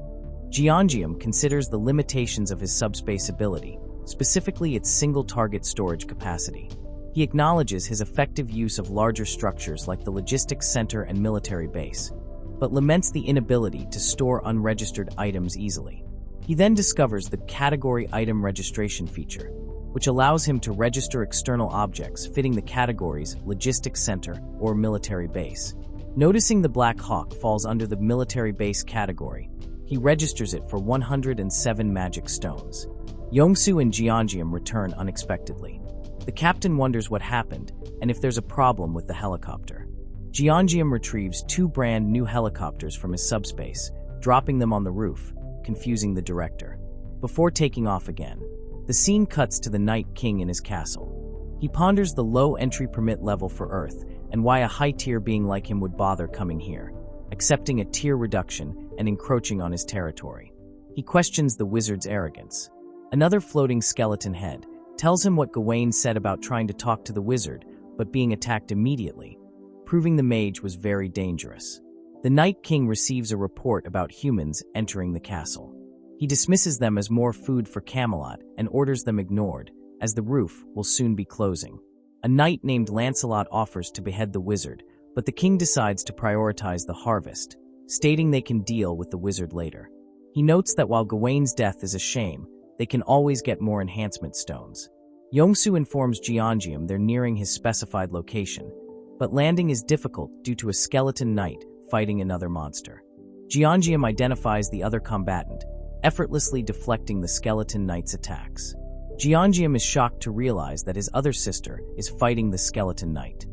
Jeongeum considers the limitations of his subspace ability, specifically its single-target storage capacity. He acknowledges his effective use of larger structures like the logistics center and military base, but laments the inability to store unregistered items easily. He then discovers the category item registration feature, which allows him to register external objects fitting the categories logistics center or military base. Noticing the Black Hawk falls under the military base category, he registers it for 107 magic stones. Yongsu and Jeongeum return unexpectedly. The captain wonders what happened and if there's a problem with the helicopter. Jeongeum retrieves 2 brand new helicopters from his subspace, dropping them on the roof, confusing the director. Before taking off again, the scene cuts to the Night King in his castle. He ponders the low entry permit level for Earth and why a high-tier being like him would bother coming here, accepting a tier reduction and encroaching on his territory. He questions the wizard's arrogance. Another floating skeleton head tells him what Gawain said about trying to talk to the wizard but being attacked immediately, proving the mage was very dangerous. The Night King receives a report about humans entering the castle. He dismisses them as more food for Camelot and orders them ignored, as the roof will soon be closing. A knight named Lancelot offers to behead the wizard, but the king decides to prioritize the harvest, stating they can deal with the wizard later. He notes that while Gawain's death is a shame, they can always get more enhancement stones. Yongsu informs Jeongeum they're nearing his specified location, but landing is difficult due to a skeleton knight fighting another monster. Jeongeum identifies the other combatant, effortlessly deflecting the skeleton knight's attacks. Jeongeum is shocked to realize that his other sister is fighting the skeleton knight.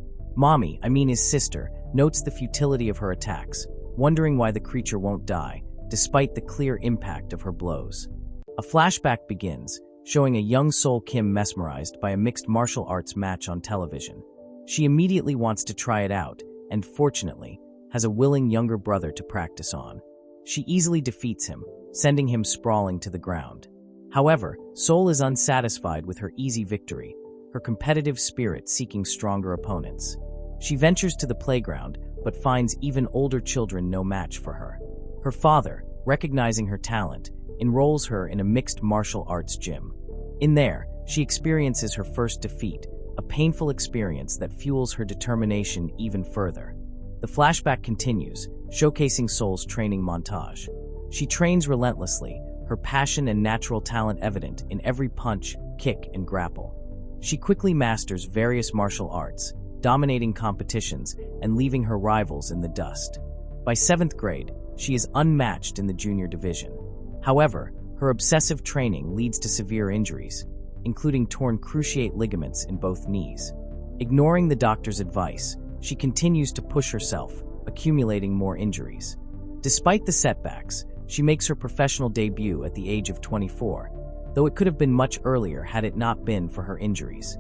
His sister, notes the futility of her attacks, wondering why the creature won't die, despite the clear impact of her blows. A flashback begins, showing a young Sol Kim mesmerized by a mixed martial arts match on television. She immediately wants to try it out, and fortunately, has a willing younger brother to practice on. She easily defeats him, sending him sprawling to the ground. However, Sol is unsatisfied with her easy victory, her competitive spirit seeking stronger opponents. She ventures to the playground, but finds even older children no match for her. Her father, recognizing her talent, enrolls her in a mixed martial arts gym. In there, she experiences her first defeat, a painful experience that fuels her determination even further. The flashback continues, showcasing Sol's training montage. She trains relentlessly, her passion and natural talent evident in every punch, kick, and grapple. She quickly masters various martial arts, dominating competitions and leaving her rivals in the dust. By 7th grade, she is unmatched in the junior division. However, her obsessive training leads to severe injuries, including torn cruciate ligaments in both knees. Ignoring the doctor's advice, she continues to push herself, accumulating more injuries. Despite the setbacks, she makes her professional debut at the age of 24, though it could have been much earlier had it not been for her injuries.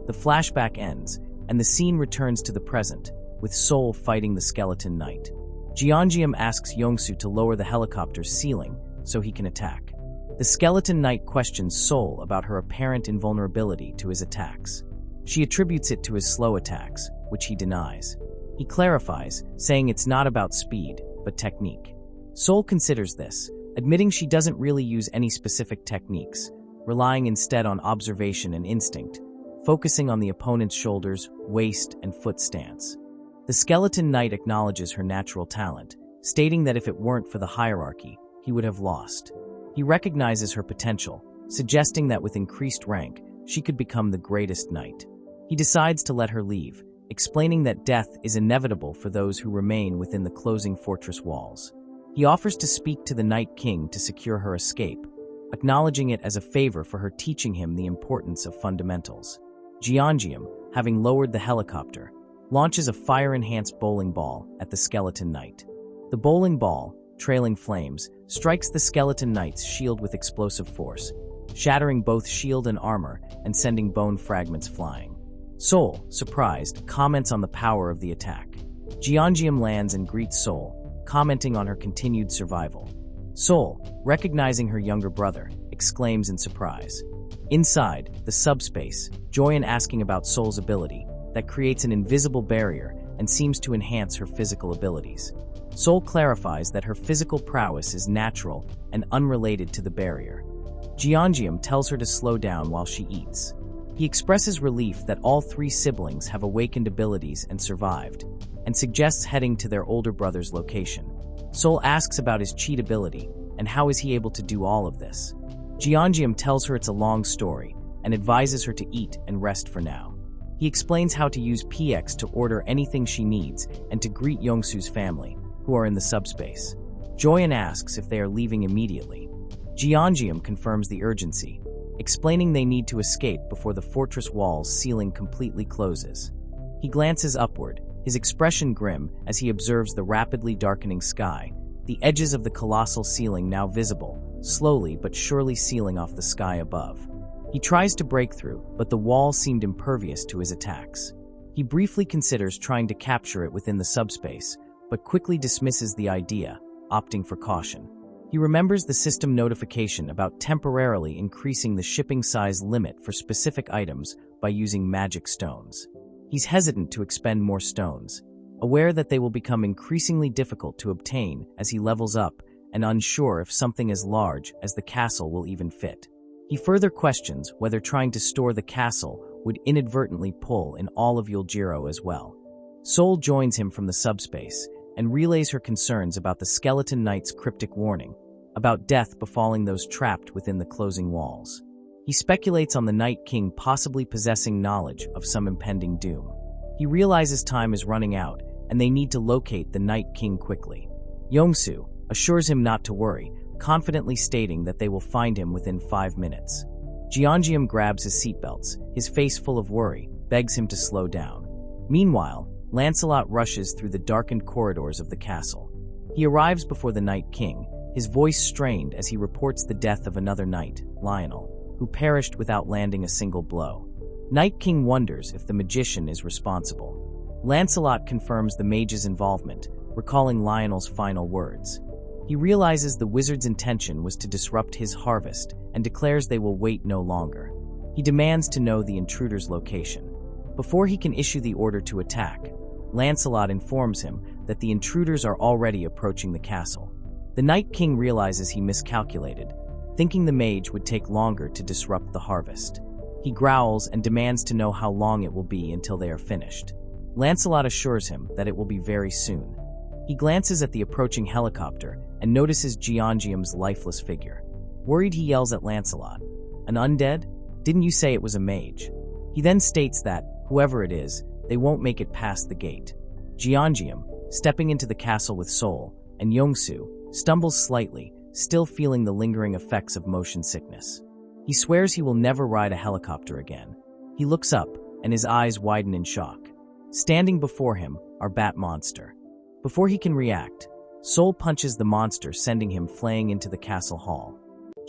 The flashback ends, and the scene returns to the present, with Sol fighting the skeleton knight. Jeongeum asks Yongsu to lower the helicopter's ceiling so he can attack. The skeleton knight questions Sol about her apparent invulnerability to his attacks. She attributes it to his slow attacks, which he denies. He clarifies, saying it's not about speed, but technique. Sol considers this, admitting she doesn't really use any specific techniques, relying instead on observation and instinct, focusing on the opponent's shoulders, waist, and foot stance. The skeleton knight acknowledges her natural talent, stating that if it weren't for the hierarchy, he would have lost. He recognizes her potential, suggesting that with increased rank, she could become the greatest knight. He decides to let her leave, explaining that death is inevitable for those who remain within the closing fortress walls. He offers to speak to the Night King to secure her escape, acknowledging it as a favor for her teaching him the importance of fundamentals. Jeongeum, having lowered the helicopter, launches a fire-enhanced bowling ball at the skeleton knight. The bowling ball, trailing flames, strikes the skeleton knight's shield with explosive force, shattering both shield and armor and sending bone fragments flying. Sol, surprised, comments on the power of the attack. Jeongeum lands and greets Sol, commenting on her continued survival. Sol, recognizing her younger brother, exclaims in surprise. Inside, the subspace, Joyeon asking about Sol's ability that creates an invisible barrier and seems to enhance her physical abilities. Sol clarifies that her physical prowess is natural and unrelated to the barrier. Jeongeum tells her to slow down while she eats. He expresses relief that all 3 siblings have awakened abilities and survived, and suggests heading to their older brother's location. Sol asks about his cheat ability and how is he able to do all of this. Jeongeum tells her it's a long story and advises her to eat and rest for now. He explains how to use PX to order anything she needs and to greet Yongsu's family, who are in the subspace. Joyeon asks if they are leaving immediately. Jeongeum confirms the urgency, explaining they need to escape before the fortress wall's ceiling completely closes. He glances upward, his expression grim as he observes the rapidly darkening sky, the edges of the colossal ceiling now visible, slowly but surely sealing off the sky above. He tries to break through, but the wall seemed impervious to his attacks. He briefly considers trying to capture it within the subspace, but quickly dismisses the idea, opting for caution. He remembers the system notification about temporarily increasing the shipping size limit for specific items by using magic stones. He's hesitant to expend more stones, aware that they will become increasingly difficult to obtain as he levels up and unsure if something as large as the castle will even fit. He further questions whether trying to store the castle would inadvertently pull in all of Yuljiro as well. Sol joins him from the subspace and relays her concerns about the skeleton knight's cryptic warning, about death befalling those trapped within the closing walls. He speculates on the Night King possibly possessing knowledge of some impending doom. He realizes time is running out and they need to locate the Night King quickly. Yongsu assures him not to worry, confidently stating that they will find him within 5 minutes. Jeongeum grabs his seatbelts, his face full of worry, begs him to slow down. Meanwhile, Lancelot rushes through the darkened corridors of the castle. He arrives before the Night King, his voice strained as he reports the death of another knight, Lionel, who perished without landing a single blow. Night King wonders if the magician is responsible. Lancelot confirms the mage's involvement, recalling Lionel's final words. He realizes the wizard's intention was to disrupt his harvest and declares they will wait no longer. He demands to know the intruder's location. Before he can issue the order to attack, Lancelot informs him that the intruders are already approaching the castle. The Night King realizes he miscalculated, thinking the mage would take longer to disrupt the harvest. He growls and demands to know how long it will be until they are finished. Lancelot assures him that it will be very soon. He glances at the approaching helicopter and notices Jeongeum's lifeless figure. Worried, he yells at Lancelot, "An undead? Didn't you say it was a mage?" He then states that, whoever it is, they won't make it past the gate. Jeongeum, stepping into the castle with Sol, and Yongsu, stumbles slightly, still feeling the lingering effects of motion sickness. He swears he will never ride a helicopter again. He looks up, and his eyes widen in shock. Standing before him are Bat Monster. Before he can react, Sol punches the monster, sending him flaying into the castle hall.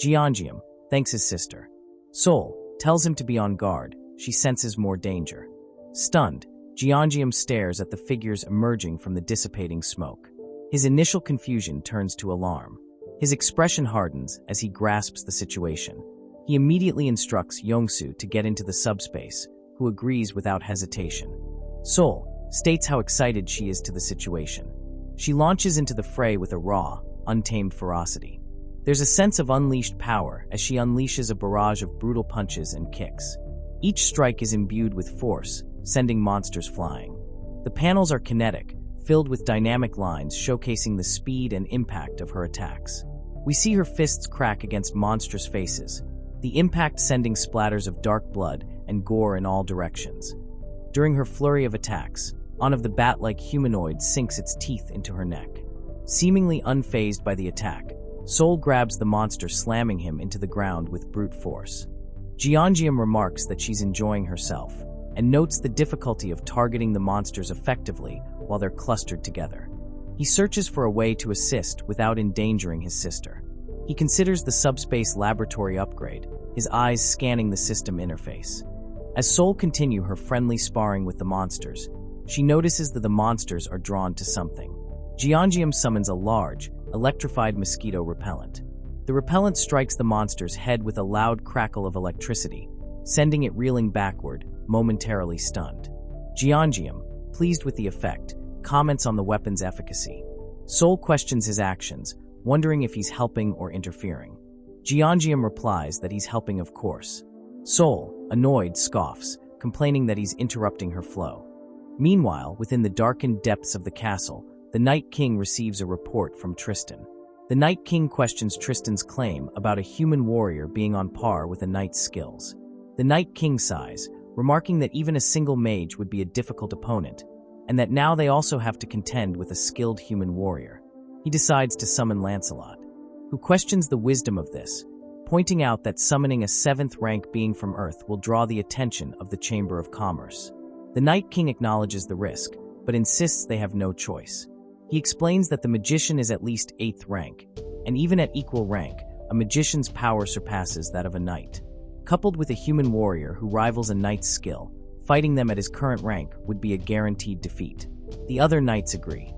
Jeongeum thanks his sister. Sol tells him to be on guard. She senses more danger. Stunned, Jeongeum stares at the figures emerging from the dissipating smoke. His initial confusion turns to alarm. His expression hardens as he grasps the situation. He immediately instructs Yongsu to get into the subspace, who agrees without hesitation. Sol states how excited she is to the situation. She launches into the fray with a raw, untamed ferocity. There's a sense of unleashed power as she unleashes a barrage of brutal punches and kicks. Each strike is imbued with force, sending monsters flying. The panels are kinetic, filled with dynamic lines showcasing the speed and impact of her attacks. We see her fists crack against monstrous faces, the impact sending splatters of dark blood and gore in all directions. During her flurry of attacks, one of the bat-like humanoids sinks its teeth into her neck. Seemingly unfazed by the attack, Sol grabs the monster, slamming him into the ground with brute force. Jeongeum remarks that she's enjoying herself, and notes the difficulty of targeting the monsters effectively while they're clustered together. He searches for a way to assist without endangering his sister. He considers the subspace laboratory upgrade, his eyes scanning the system interface. As Sol continues her friendly sparring with the monsters, she notices that the monsters are drawn to something. Jeongeum summons a large, electrified mosquito repellent. The repellent strikes the monster's head with a loud crackle of electricity, sending it reeling backward, momentarily stunned. Jeongeum, pleased with the effect, comments on the weapon's efficacy. Sol questions his actions, wondering if he's helping or interfering. Jeongeum replies that he's helping, of course. Sol, annoyed, scoffs, complaining that he's interrupting her flow. Meanwhile, within the darkened depths of the castle, the Night King receives a report from Tristan. The Night King questions Tristan's claim about a human warrior being on par with a knight's skills. The Night King sighs, remarking that even a single mage would be a difficult opponent, and that now they also have to contend with a skilled human warrior. He decides to summon Lancelot, who questions the wisdom of this, pointing out that summoning a 7th rank being from Earth will draw the attention of the Chamber of Commerce. The Night King acknowledges the risk, but insists they have no choice. He explains that the magician is at least 8th rank, and even at equal rank, a magician's power surpasses that of a knight. Coupled with a human warrior who rivals a knight's skill, fighting them at his current rank would be a guaranteed defeat. The other knights agree.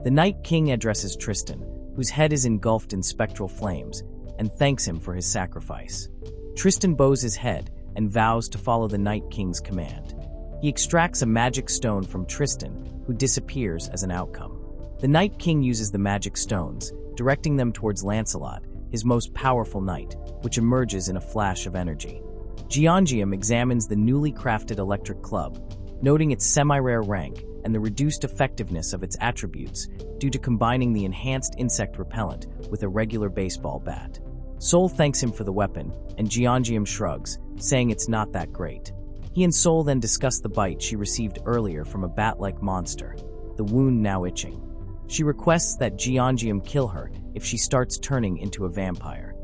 The Night King addresses Tristan, whose head is engulfed in spectral flames, and thanks him for his sacrifice. Tristan bows his head and vows to follow the Night King's command. He extracts a magic stone from Tristan, who disappears as an outcome. The Night King uses the magic stones, directing them towards Lancelot, his most powerful knight, which emerges in a flash of energy. Jeongeum examines the newly crafted electric club, noting its semi-rare rank and the reduced effectiveness of its attributes due to combining the enhanced insect repellent with a regular baseball bat. Sol thanks him for the weapon, and Jeongeum shrugs, saying it's not that great. He and Sol then discuss the bite she received earlier from a bat-like monster, the wound now itching. She requests that Jeongeum kill her if she starts turning into a vampire.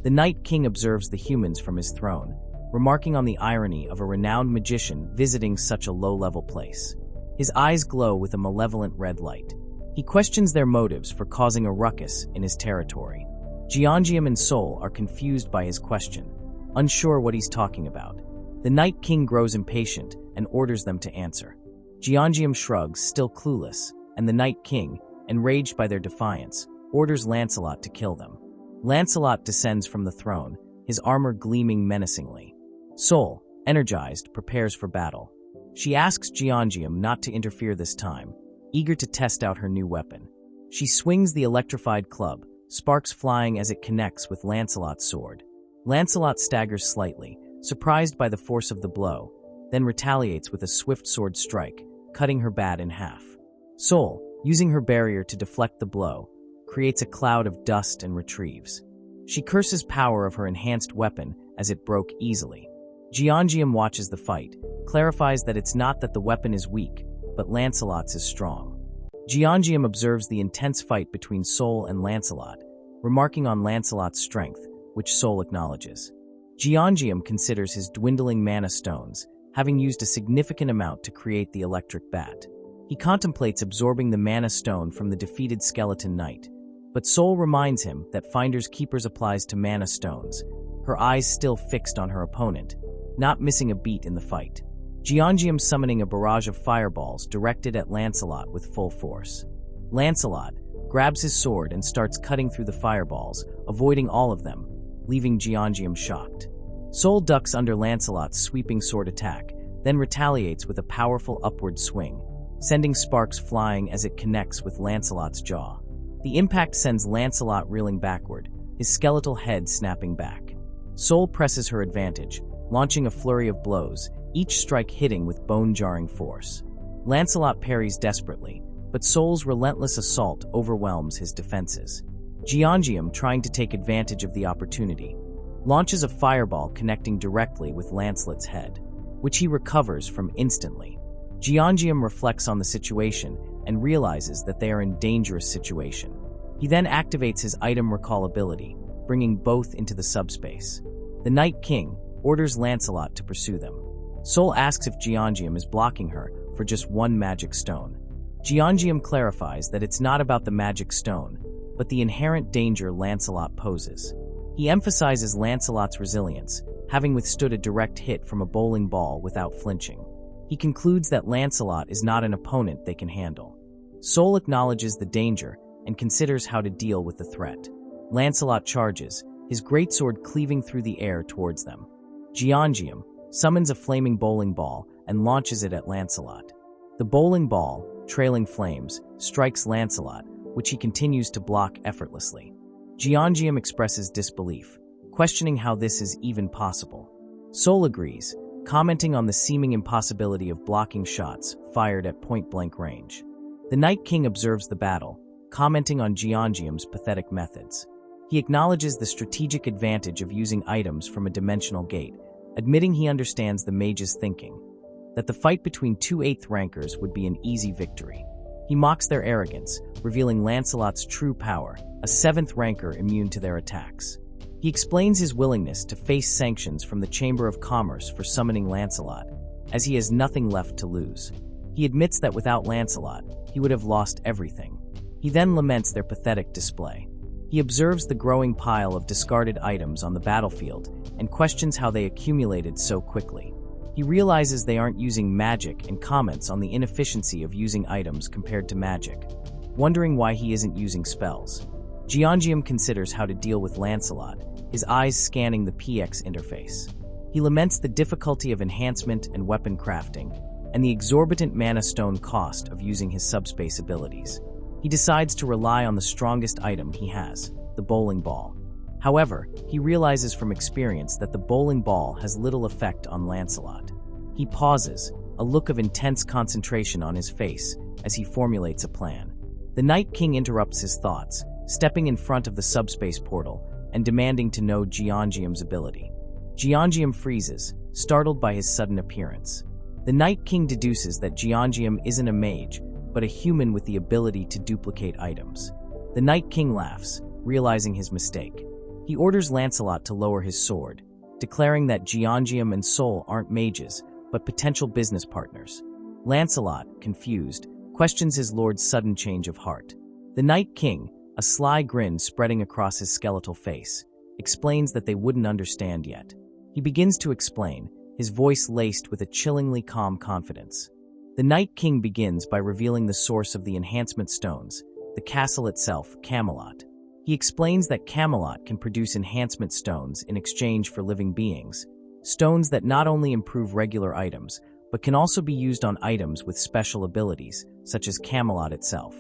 The Night King observes the humans from his throne, remarking on the irony of a renowned magician visiting such a low-level place. His eyes glow with a malevolent red light. He questions their motives for causing a ruckus in his territory. Jeongeum and Sol are confused by his question, unsure what he's talking about. The Night King grows impatient and orders them to answer. Jeongeum shrugs, still clueless, and the Night King, enraged by their defiance, orders Lancelot to kill them. Lancelot descends from the throne, his armor gleaming menacingly. Sol, energized, prepares for battle. She asks Jeongeum not to interfere this time, eager to test out her new weapon. She swings the electrified club, sparks flying as it connects with Lancelot's sword. Lancelot staggers slightly, surprised by the force of the blow, then retaliates with a swift sword strike, cutting her bat in half. Sol, using her barrier to deflect the blow, creates a cloud of dust and retrieves. She curses power of her enhanced weapon as it broke easily. Jeongeum watches the fight, clarifies that it's not that the weapon is weak, but Lancelot's is strong. Giangium observes the intense fight between Sol and Lancelot, remarking on Lancelot's strength, which Sol acknowledges. Giangium considers his dwindling mana stones, having used a significant amount to create the electric bat. He contemplates absorbing the mana stone from the defeated skeleton knight, but Sol reminds him that Finders Keepers applies to mana stones, her eyes still fixed on her opponent, not missing a beat in the fight. Giangium summoning a barrage of fireballs directed at Lancelot with full force. Lancelot grabs his sword and starts cutting through the fireballs, avoiding all of them, leaving Giangium shocked. Sol ducks under Lancelot's sweeping sword attack, then retaliates with a powerful upward swing, sending sparks flying as it connects with Lancelot's jaw. The impact sends Lancelot reeling backward, his skeletal head snapping back. Sol presses her advantage, launching a flurry of blows, each strike hitting with bone-jarring force. Lancelot parries desperately, but Sol's relentless assault overwhelms his defenses. Giangium, trying to take advantage of the opportunity, launches a fireball connecting directly with Lancelot's head, which he recovers from instantly. Giangium reflects on the situation and realizes that they are in a dangerous situation. He then activates his item recall ability, bringing both into the subspace. The Night King orders Lancelot to pursue them. Sol asks if Giangium is blocking her for just one magic stone. Giangium clarifies that it's not about the magic stone, but the inherent danger Lancelot poses. He emphasizes Lancelot's resilience, having withstood a direct hit from a bowling ball without flinching. He concludes that Lancelot is not an opponent they can handle. Sol acknowledges the danger and considers how to deal with the threat. Lancelot charges, his greatsword cleaving through the air towards them. Giangium summons a flaming bowling ball and launches it at Lancelot. The bowling ball, trailing flames, strikes Lancelot, which he continues to block effortlessly. Giangium expresses disbelief, questioning how this is even possible. Sol agrees, commenting on the seeming impossibility of blocking shots fired at point-blank range. The Night King observes the battle, commenting on Giangium's pathetic methods. He acknowledges the strategic advantage of using items from a dimensional gate, admitting he understands the mage's thinking, that the fight between two 8th rankers would be an easy victory. He mocks their arrogance, revealing Lancelot's true power, a 7th ranker immune to their attacks. He explains his willingness to face sanctions from the Chamber of Commerce for summoning Lancelot, as he has nothing left to lose. He admits that without Lancelot, he would have lost everything. He then laments their pathetic display. He observes the growing pile of discarded items on the battlefield and questions how they accumulated so quickly. He realizes they aren't using magic and comments on the inefficiency of using items compared to magic, wondering why he isn't using spells. Giangium considers how to deal with Lancelot, his eyes scanning the PX interface. He laments the difficulty of enhancement and weapon crafting, and the exorbitant mana stone cost of using his subspace abilities. He decides to rely on the strongest item he has, the bowling ball. However, he realizes from experience that the bowling ball has little effect on Lancelot. He pauses, a look of intense concentration on his face, as he formulates a plan. The Night King interrupts his thoughts, stepping in front of the subspace portal and demanding to know Giangium's ability. Giangium freezes, startled by his sudden appearance. The Night King deduces that Giangium isn't a mage, but a human with the ability to duplicate items. The Night King laughs, realizing his mistake. He orders Lancelot to lower his sword, declaring that Giangium and Sol aren't mages, but potential business partners. Lancelot, confused, questions his lord's sudden change of heart. The Night King, a sly grin spreading across his skeletal face, explains that they wouldn't understand yet. He begins to explain, his voice laced with a chillingly calm confidence. The Night King begins by revealing the source of the enhancement stones, the castle itself, Camelot. He explains that Camelot can produce enhancement stones in exchange for living beings, stones that not only improve regular items, but can also be used on items with special abilities, such as Camelot itself.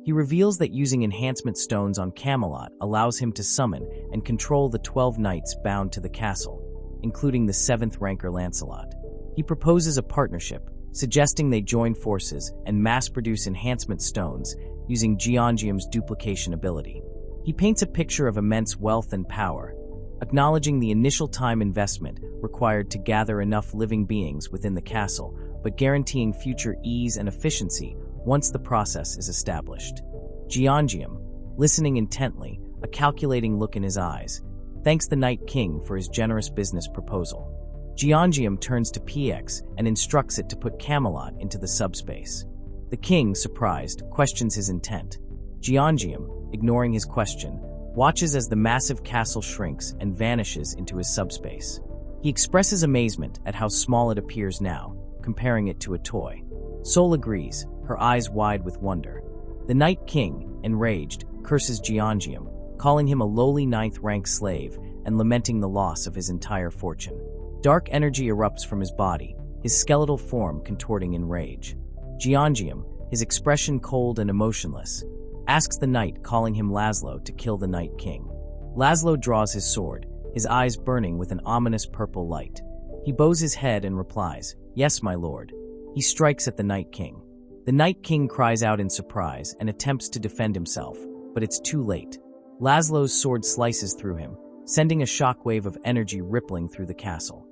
He reveals that using enhancement stones on Camelot allows him to summon and control the 12 knights bound to the castle, including the 7th ranker Lancelot. He proposes a partnership, suggesting they join forces and mass-produce enhancement stones using Giangium's duplication ability. He paints a picture of immense wealth and power, acknowledging the initial time investment required to gather enough living beings within the castle, but guaranteeing future ease and efficiency once the process is established. Jeongeum, listening intently, a calculating look in his eyes, thanks the Night King for his generous business proposal. Jeongeum turns to PX and instructs it to put Camelot into the subspace. The king, surprised, questions his intent. Jeongeum, ignoring his question, watches as the massive castle shrinks and vanishes into his subspace. He expresses amazement at how small it appears now, comparing it to a toy. Sol agrees, her eyes wide with wonder. The Night King, enraged, curses Jeongeum, calling him a lowly 9th-rank slave and lamenting the loss of his entire fortune. Dark energy erupts from his body, his skeletal form contorting in rage. Jeongeum, his expression cold and emotionless, asks the knight calling him Laszlo to kill the Night King. Laszlo draws his sword, his eyes burning with an ominous purple light. He bows his head and replies, "Yes, my lord." He strikes at the Night King. The Night King cries out in surprise and attempts to defend himself, but it's too late. Laszlo's sword slices through him, sending a shockwave of energy rippling through the castle.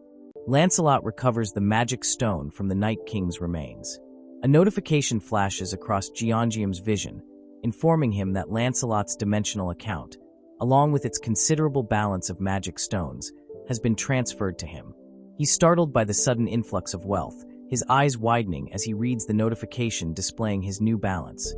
Lancelot recovers the magic stone from the Night King's remains. A notification flashes across Jeongeum's vision, informing him that Lancelot's dimensional account, along with its considerable balance of magic stones, has been transferred to him. He's startled by the sudden influx of wealth, his eyes widening as he reads the notification displaying his new balance.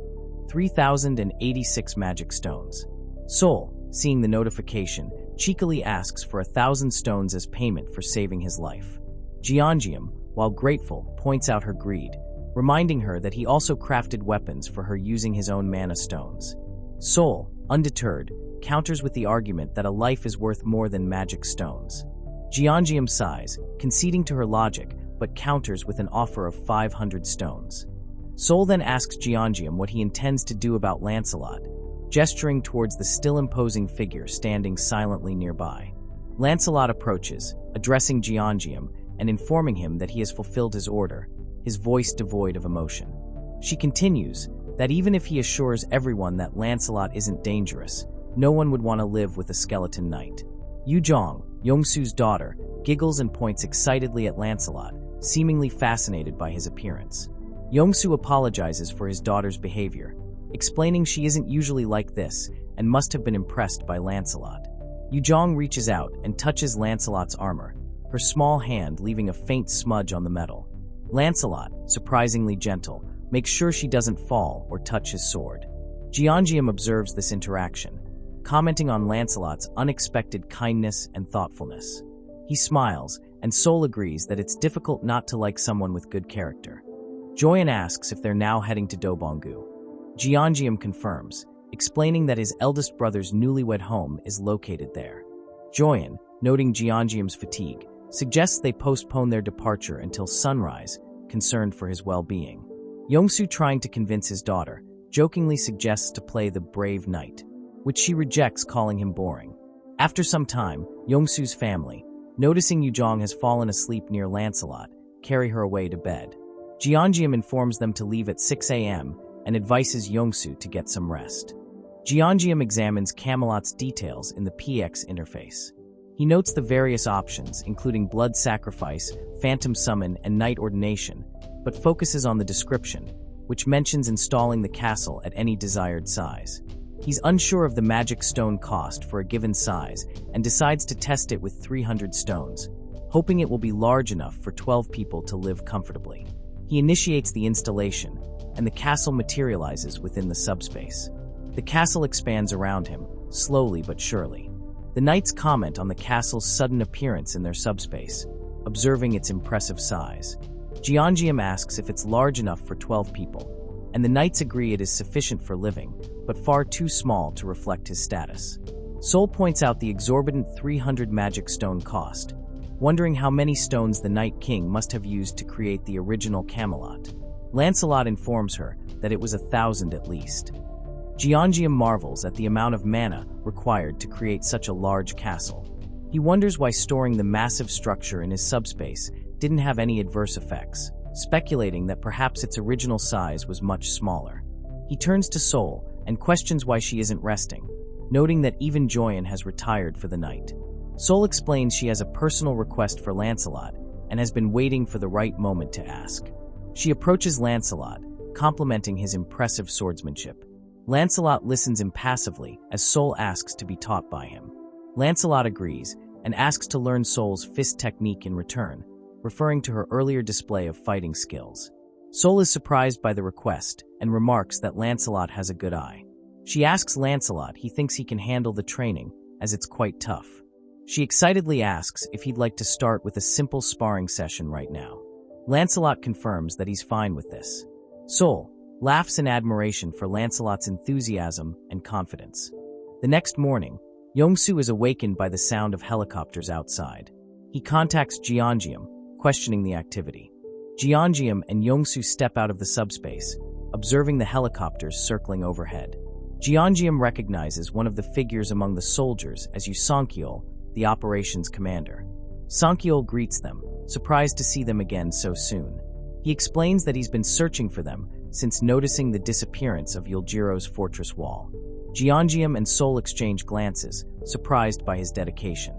3,086 magic stones. Sol, seeing the notification, cheekily asks for 1,000 stones as payment for saving his life. Jeongeum, while grateful, points out her greed, reminding her that he also crafted weapons for her using his own mana stones. Sol, undeterred, counters with the argument that a life is worth more than magic stones. Jeongeum sighs, conceding to her logic, but counters with an offer of 500 stones. Sol then asks Jeongeum what he intends to do about Lancelot, gesturing towards the still imposing figure standing silently nearby. Lancelot approaches, addressing Jeongeum and informing him that he has fulfilled his order, his voice devoid of emotion. She continues that even if he assures everyone that Lancelot isn't dangerous, no one would want to live with a skeleton knight. Yuzhong, Yongsu's daughter, giggles and points excitedly at Lancelot, seemingly fascinated by his appearance. Yongsu apologizes for his daughter's behavior, explaining she isn't usually like this and must have been impressed by Lancelot. Yuzhong reaches out and touches Lancelot's armor, her small hand leaving a faint smudge on the metal. Lancelot, surprisingly gentle, makes sure she doesn't fall or touch his sword. Jeongeum observes this interaction, commenting on Lancelot's unexpected kindness and thoughtfulness. He smiles, and Sol agrees that it's difficult not to like someone with good character. Joyen asks if they're now heading to Dobongu. Jeongeum confirms, explaining that his eldest brother's newlywed home is located there. Joyen, noting Jeongeum's fatigue, suggests they postpone their departure until sunrise, concerned for his well-being. Yongsu, trying to convince his daughter, jokingly suggests to play the brave knight, which she rejects, calling him boring. After some time, Yongsu's family, noticing Yuzhong has fallen asleep near Lancelot, carry her away to bed. Jeongeum informs them to leave at 6 a.m. and advises Yongsu to get some rest. Jeongeum examines Camelot's details in the PX interface. He notes the various options, including blood sacrifice, phantom summon, and night ordination, but focuses on the description, which mentions installing the castle at any desired size. He's unsure of the magic stone cost for a given size and decides to test it with 300 stones, hoping it will be large enough for 12 people to live comfortably. He initiates the installation, and the castle materializes within the subspace. The castle expands around him, slowly but surely. The knights comment on the castle's sudden appearance in their subspace, observing its impressive size. Jeongeum asks if it's large enough for 12 people, and the knights agree it is sufficient for living, but far too small to reflect his status. Sol points out the exorbitant 300 magic stone cost, wondering how many stones the Night King must have used to create the original Camelot. Lancelot informs her that it was 1,000 at least. Jeongeum marvels at the amount of mana required to create such a large castle. He wonders why storing the massive structure in his subspace didn't have any adverse effects, speculating that perhaps its original size was much smaller. He turns to Sol and questions why she isn't resting, noting that even Joyen has retired for the night. Sol explains she has a personal request for Lancelot and has been waiting for the right moment to ask. She approaches Lancelot, complimenting his impressive swordsmanship. Lancelot listens impassively as Sol asks to be taught by him. Lancelot agrees and asks to learn Sol's fist technique in return, referring to her earlier display of fighting skills. Sol is surprised by the request and remarks that Lancelot has a good eye. She asks Lancelot he thinks he can handle the training, as it's quite tough. She excitedly asks if he'd like to start with a simple sparring session right now. Lancelot confirms that he's fine with this. Sol laughs in admiration for Lancelot's enthusiasm and confidence. The next morning, Yongsu is awakened by the sound of helicopters outside. He contacts Jeongeum, questioning the activity. Jeongeum and Yongsu step out of the subspace, observing the helicopters circling overhead. Jeongeum recognizes one of the figures among the soldiers as Sankyol, the operations commander. Sankyol greets them, surprised to see them again so soon. He explains that he's been searching for them since noticing the disappearance of Yuljiro's fortress wall. Jeongeum and Sol exchange glances, surprised by his dedication.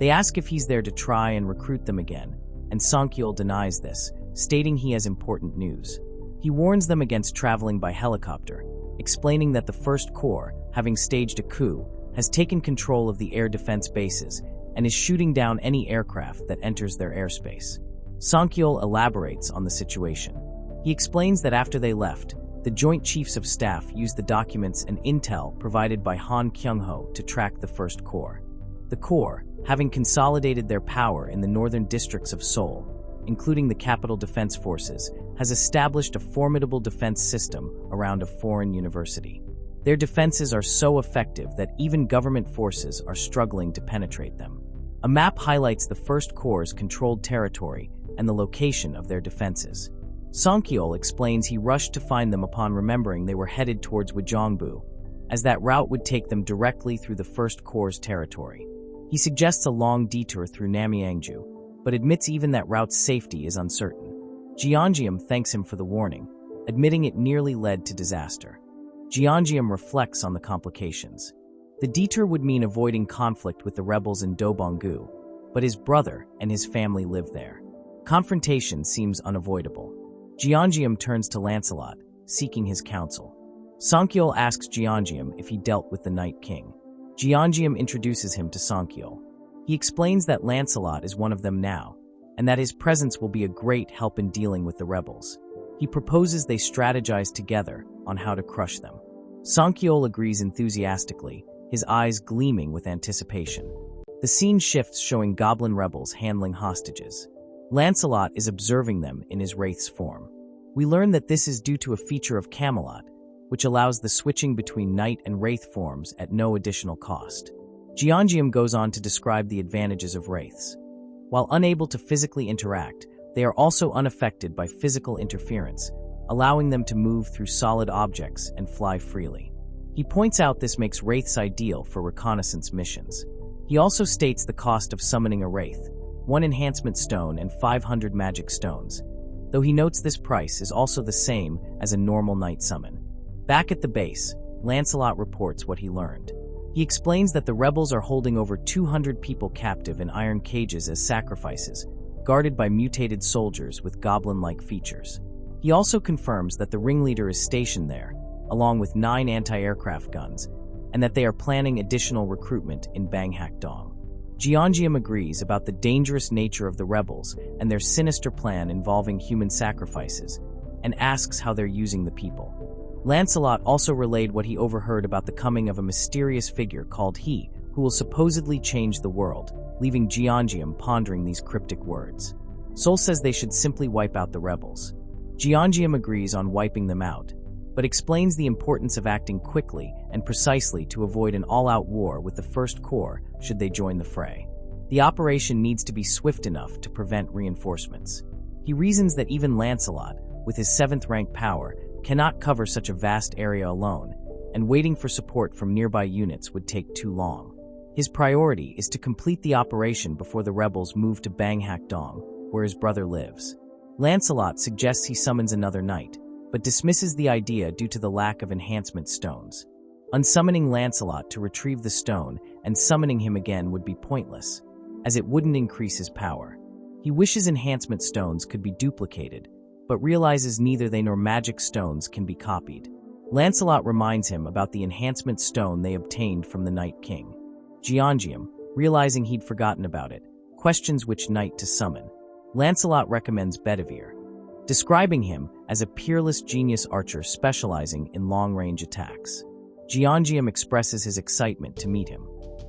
They ask if he's there to try and recruit them again, and Sankyol denies this, stating he has important news. He warns them against traveling by helicopter, explaining that the First Corps, having staged a coup, has taken control of the air defense bases and is shooting down any aircraft that enters their airspace. Sankyol elaborates on the situation. He explains that after they left, the Joint Chiefs of Staff used the documents and intel provided by Han Kyung-ho to track the First Corps. The Corps, having consolidated their power in the northern districts of Seoul, including the Capital Defense Forces, has established a formidable defense system around a foreign university. Their defenses are so effective that even government forces are struggling to penetrate them. A map highlights the First Corps' controlled territory and the location of their defenses. Sankyol explains he rushed to find them upon remembering they were headed towards Wajongbu, as that route would take them directly through the First Corps' territory. He suggests a long detour through Namyangju, but admits even that route's safety is uncertain. Jeongeum thanks him for the warning, admitting it nearly led to disaster. Jeongeum reflects on the complications. The detour would mean avoiding conflict with the rebels in Dobonggu, but his brother and his family live there. Confrontation seems unavoidable. Jeongeum turns to Lancelot, seeking his counsel. Sankyol asks Jeongeum if he dealt with the Night King. Jeongeum introduces him to Sankyol. He explains that Lancelot is one of them now, and that his presence will be a great help in dealing with the rebels. He proposes they strategize together on how to crush them. Sankyol agrees enthusiastically, his eyes gleaming with anticipation. The scene shifts, showing goblin rebels handling hostages. Lancelot is observing them in his wraith's form. We learn that this is due to a feature of Camelot, which allows the switching between knight and wraith forms at no additional cost. Jeongeum goes on to describe the advantages of wraiths. While unable to physically interact, they are also unaffected by physical interference, allowing them to move through solid objects and fly freely. He points out this makes wraiths ideal for reconnaissance missions. He also states the cost of summoning a wraith, 1 enhancement stone and 500 magic stones, though he notes this price is also the same as a normal knight summon. Back at the base, Lancelot reports what he learned. He explains that the rebels are holding over 200 people captive in iron cages as sacrifices, guarded by mutated soldiers with goblin-like features. He also confirms that the ringleader is stationed there, along with 9 anti-aircraft guns, and that they are planning additional recruitment in Banghak-dong. Jeongeum agrees about the dangerous nature of the rebels and their sinister plan involving human sacrifices, and asks how they're using the people. Lancelot also relayed what he overheard about the coming of a mysterious figure called He, who will supposedly change the world, leaving Jeongeum pondering these cryptic words. Sol says they should simply wipe out the rebels. Jeongeum agrees on wiping them out, but explains the importance of acting quickly and precisely to avoid an all-out war with the First Corps should they join the fray. The operation needs to be swift enough to prevent reinforcements. He reasons that even Lancelot, with his 7th rank power, cannot cover such a vast area alone, and waiting for support from nearby units would take too long. His priority is to complete the operation before the rebels move to Banghak-dong, where his brother lives. Lancelot suggests he summons another knight, but dismisses the idea due to the lack of enhancement stones. Unsummoning Lancelot to retrieve the stone and summoning him again would be pointless, as it wouldn't increase his power. He wishes enhancement stones could be duplicated, but realizes neither they nor magic stones can be copied. Lancelot reminds him about the enhancement stone they obtained from the Night King. Geongium, realizing he'd forgotten about it, questions which knight to summon. Lancelot recommends Bedivere, describing him as a peerless genius archer specializing in long-range attacks. Geongium expresses his excitement to meet him.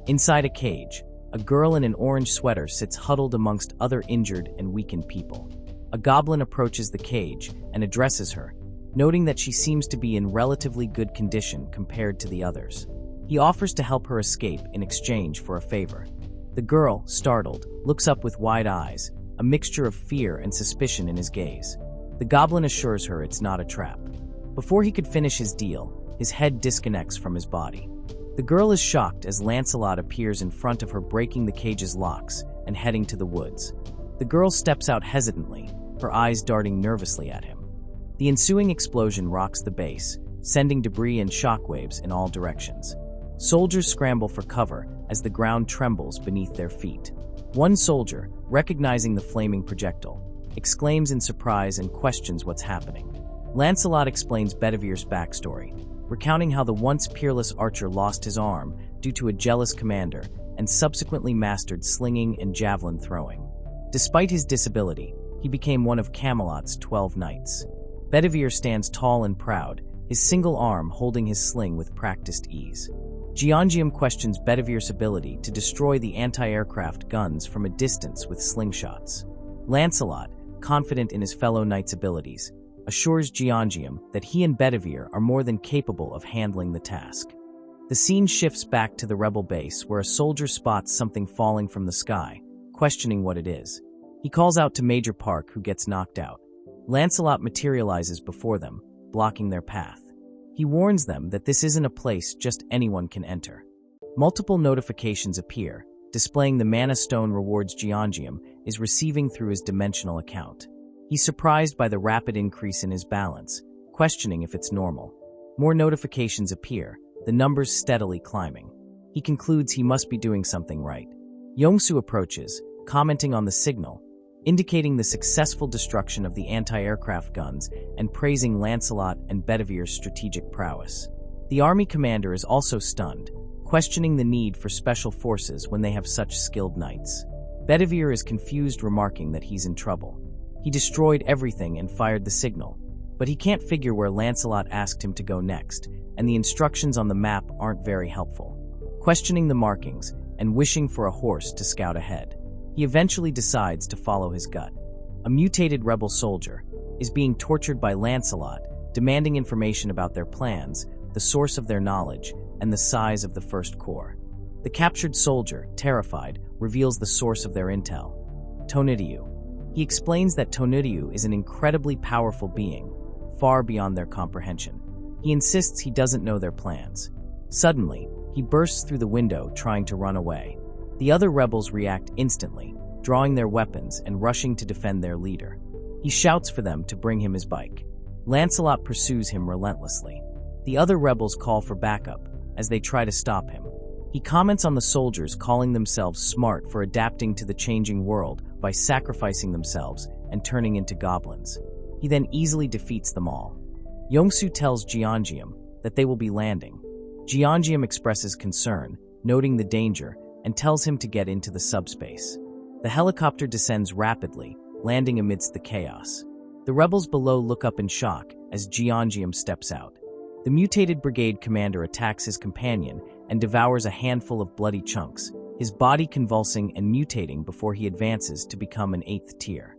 Inside a cage, a girl in an orange sweater sits huddled amongst other injured and weakened people. A goblin approaches the cage and addresses her, noting that she seems to be in relatively good condition compared to the others. He offers to help her escape in exchange for a favor. The girl, startled, looks up with wide eyes, a mixture of fear and suspicion in his gaze. The goblin assures her it's not a trap. Before he could finish his deal, his head disconnects from his body. The girl is shocked as Lancelot appears in front of her, breaking the cage's locks and heading to the woods. The girl steps out hesitantly, her eyes darting nervously at him. The ensuing explosion rocks the base, sending debris and shockwaves in all directions. Soldiers scramble for cover as the ground trembles beneath their feet. One soldier, recognizing the flaming projectile, exclaims in surprise and questions what's happening. Lancelot explains Bedivere's backstory, recounting how the once peerless archer lost his arm due to a jealous commander and subsequently mastered slinging and javelin throwing. Despite his disability, he became one of Camelot's 12 knights. Bedivere stands tall and proud, his single arm holding his sling with practiced ease. Geongium questions Bedivere's ability to destroy the anti-aircraft guns from a distance with slingshots. Lancelot, confident in his fellow knight's abilities, assures Geongium that he and Bedivere are more than capable of handling the task. The scene shifts back to the rebel base where a soldier spots something falling from the sky, questioning what it is. He calls out to Major Park, who gets knocked out. Lancelot materializes before them, blocking their path. He warns them that this isn't a place just anyone can enter. Multiple notifications appear, displaying the mana stone rewards Geongium is receiving through his dimensional account. He's surprised by the rapid increase in his balance, questioning if it's normal. More notifications appear, the numbers steadily climbing. He concludes he must be doing something right. Yongsu approaches, commenting on the signal, indicating the successful destruction of the anti-aircraft guns and praising Lancelot and Bedivere's strategic prowess. The army commander is also stunned, questioning the need for special forces when they have such skilled knights. Bedivere is confused, remarking that he's in trouble. He destroyed everything and fired the signal, but he can't figure where Lancelot asked him to go next, and the instructions on the map aren't very helpful. Questioning the markings and wishing for a horse to scout ahead, he eventually decides to follow his gut. A mutated rebel soldier is being tortured by Lancelot, demanding information about their plans, the source of their knowledge, and the size of the First Corps. The captured soldier, terrified, reveals the source of their intel: Tonitiu. He explains that Tonitiu is an incredibly powerful being, far beyond their comprehension. He insists he doesn't know their plans. Suddenly, he bursts through the window, trying to run away. The other rebels react instantly, drawing their weapons and rushing to defend their leader. He shouts for them to bring him his bike. Lancelot pursues him relentlessly. The other rebels call for backup as they try to stop him. He comments on the soldiers calling themselves smart for adapting to the changing world by sacrificing themselves and turning into goblins. He then easily defeats them all. Yongsu tells Geongium that they will be landing. Geongium expresses concern, noting the danger, and tells him to get into the subspace. The helicopter descends rapidly, landing amidst the chaos. The rebels below look up in shock as Geongium steps out. The mutated brigade commander attacks his companion and devours a handful of bloody chunks, his body convulsing and mutating before he advances to become an 8th tier.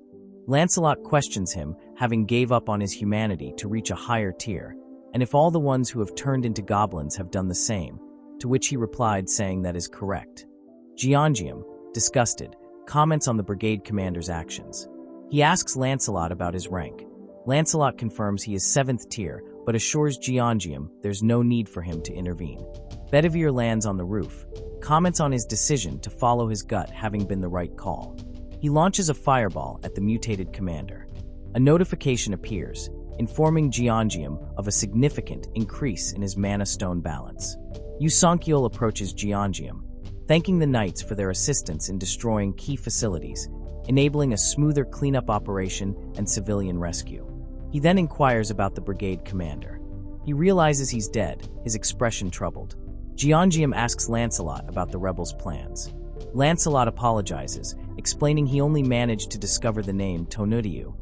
Lancelot questions him, having gave up on his humanity to reach a higher tier, and if all the ones who have turned into goblins have done the same, to which he replied saying that is correct. Geongium, disgusted, comments on the brigade commander's actions. He asks Lancelot about his rank. Lancelot confirms he is 7th tier, but assures Geongium there's no need for him to intervene. Bedivere lands on the roof, comments on his decision to follow his gut having been the right call. He launches a fireball at the mutated commander. A notification appears, informing Geongium of a significant increase in his mana stone balance. Yusankiel approaches Geongium, thanking the Knights for their assistance in destroying key facilities, enabling a smoother cleanup operation and civilian rescue. He then inquires about the brigade commander. He realizes he's dead, his expression troubled. Jeongeum asks Lancelot about the rebels' plans. Lancelot apologizes, explaining he only managed to discover the name Tonuryu,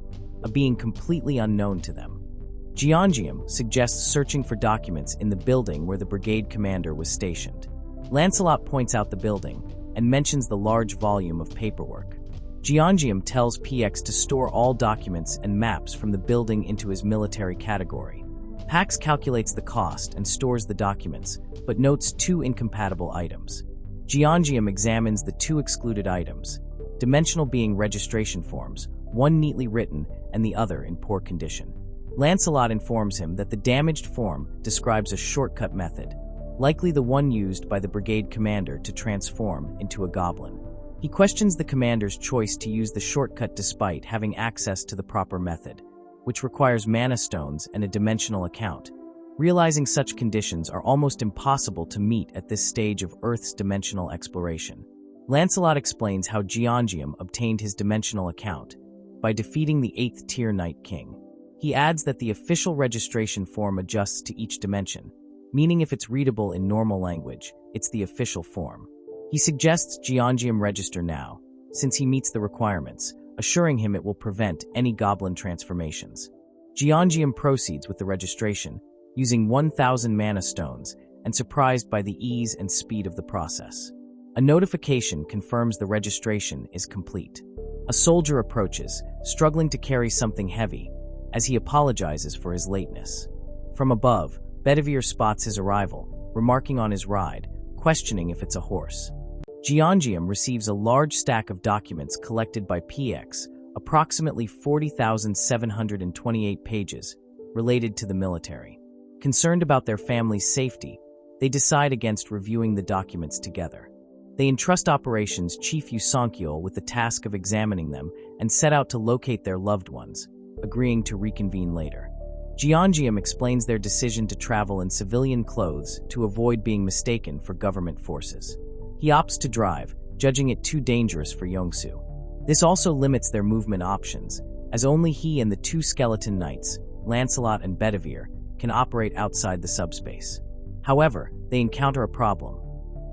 a being completely unknown to them. Jeongeum suggests searching for documents in the building where the brigade commander was stationed. Lancelot points out the building and mentions the large volume of paperwork. Jeongeum tells PX to store all documents and maps from the building into his military category. Pax calculates the cost and stores the documents, but notes 2 incompatible items. Jeongeum examines the 2 excluded items, dimensional being registration forms, one neatly written and the other in poor condition. Lancelot informs him that the damaged form describes a shortcut method, likely the one used by the brigade commander to transform into a goblin. He questions the commander's choice to use the shortcut despite having access to the proper method, which requires mana stones and a dimensional account. Realizing such conditions are almost impossible to meet at this stage of Earth's dimensional exploration. Lancelot explains how Jeongeum obtained his dimensional account by defeating the 8th tier Night King. He adds that the official registration form adjusts to each dimension, meaning if it's readable in normal language, it's the official form. He suggests Jeongeum register now, since he meets the requirements, assuring him it will prevent any goblin transformations. Jeongeum proceeds with the registration, using 1,000 mana stones, and surprised by the ease and speed of the process. A notification confirms the registration is complete. A soldier approaches, struggling to carry something heavy, as he apologizes for his lateness. From above, Bedivere spots his arrival, remarking on his ride, questioning if it's a horse. Jeongeum receives a large stack of documents collected by PX, approximately 40,728 pages, related to the military. Concerned about their family's safety, they decide against reviewing the documents together. They entrust Operations Chief Yusankyul with the task of examining them and set out to locate their loved ones, agreeing to reconvene later. Jeongeum explains their decision to travel in civilian clothes to avoid being mistaken for government forces. He opts to drive, judging it too dangerous for Yongsu. This also limits their movement options, as only he and the 2 skeleton knights, Lancelot and Bedivere, can operate outside the subspace. However, they encounter a problem.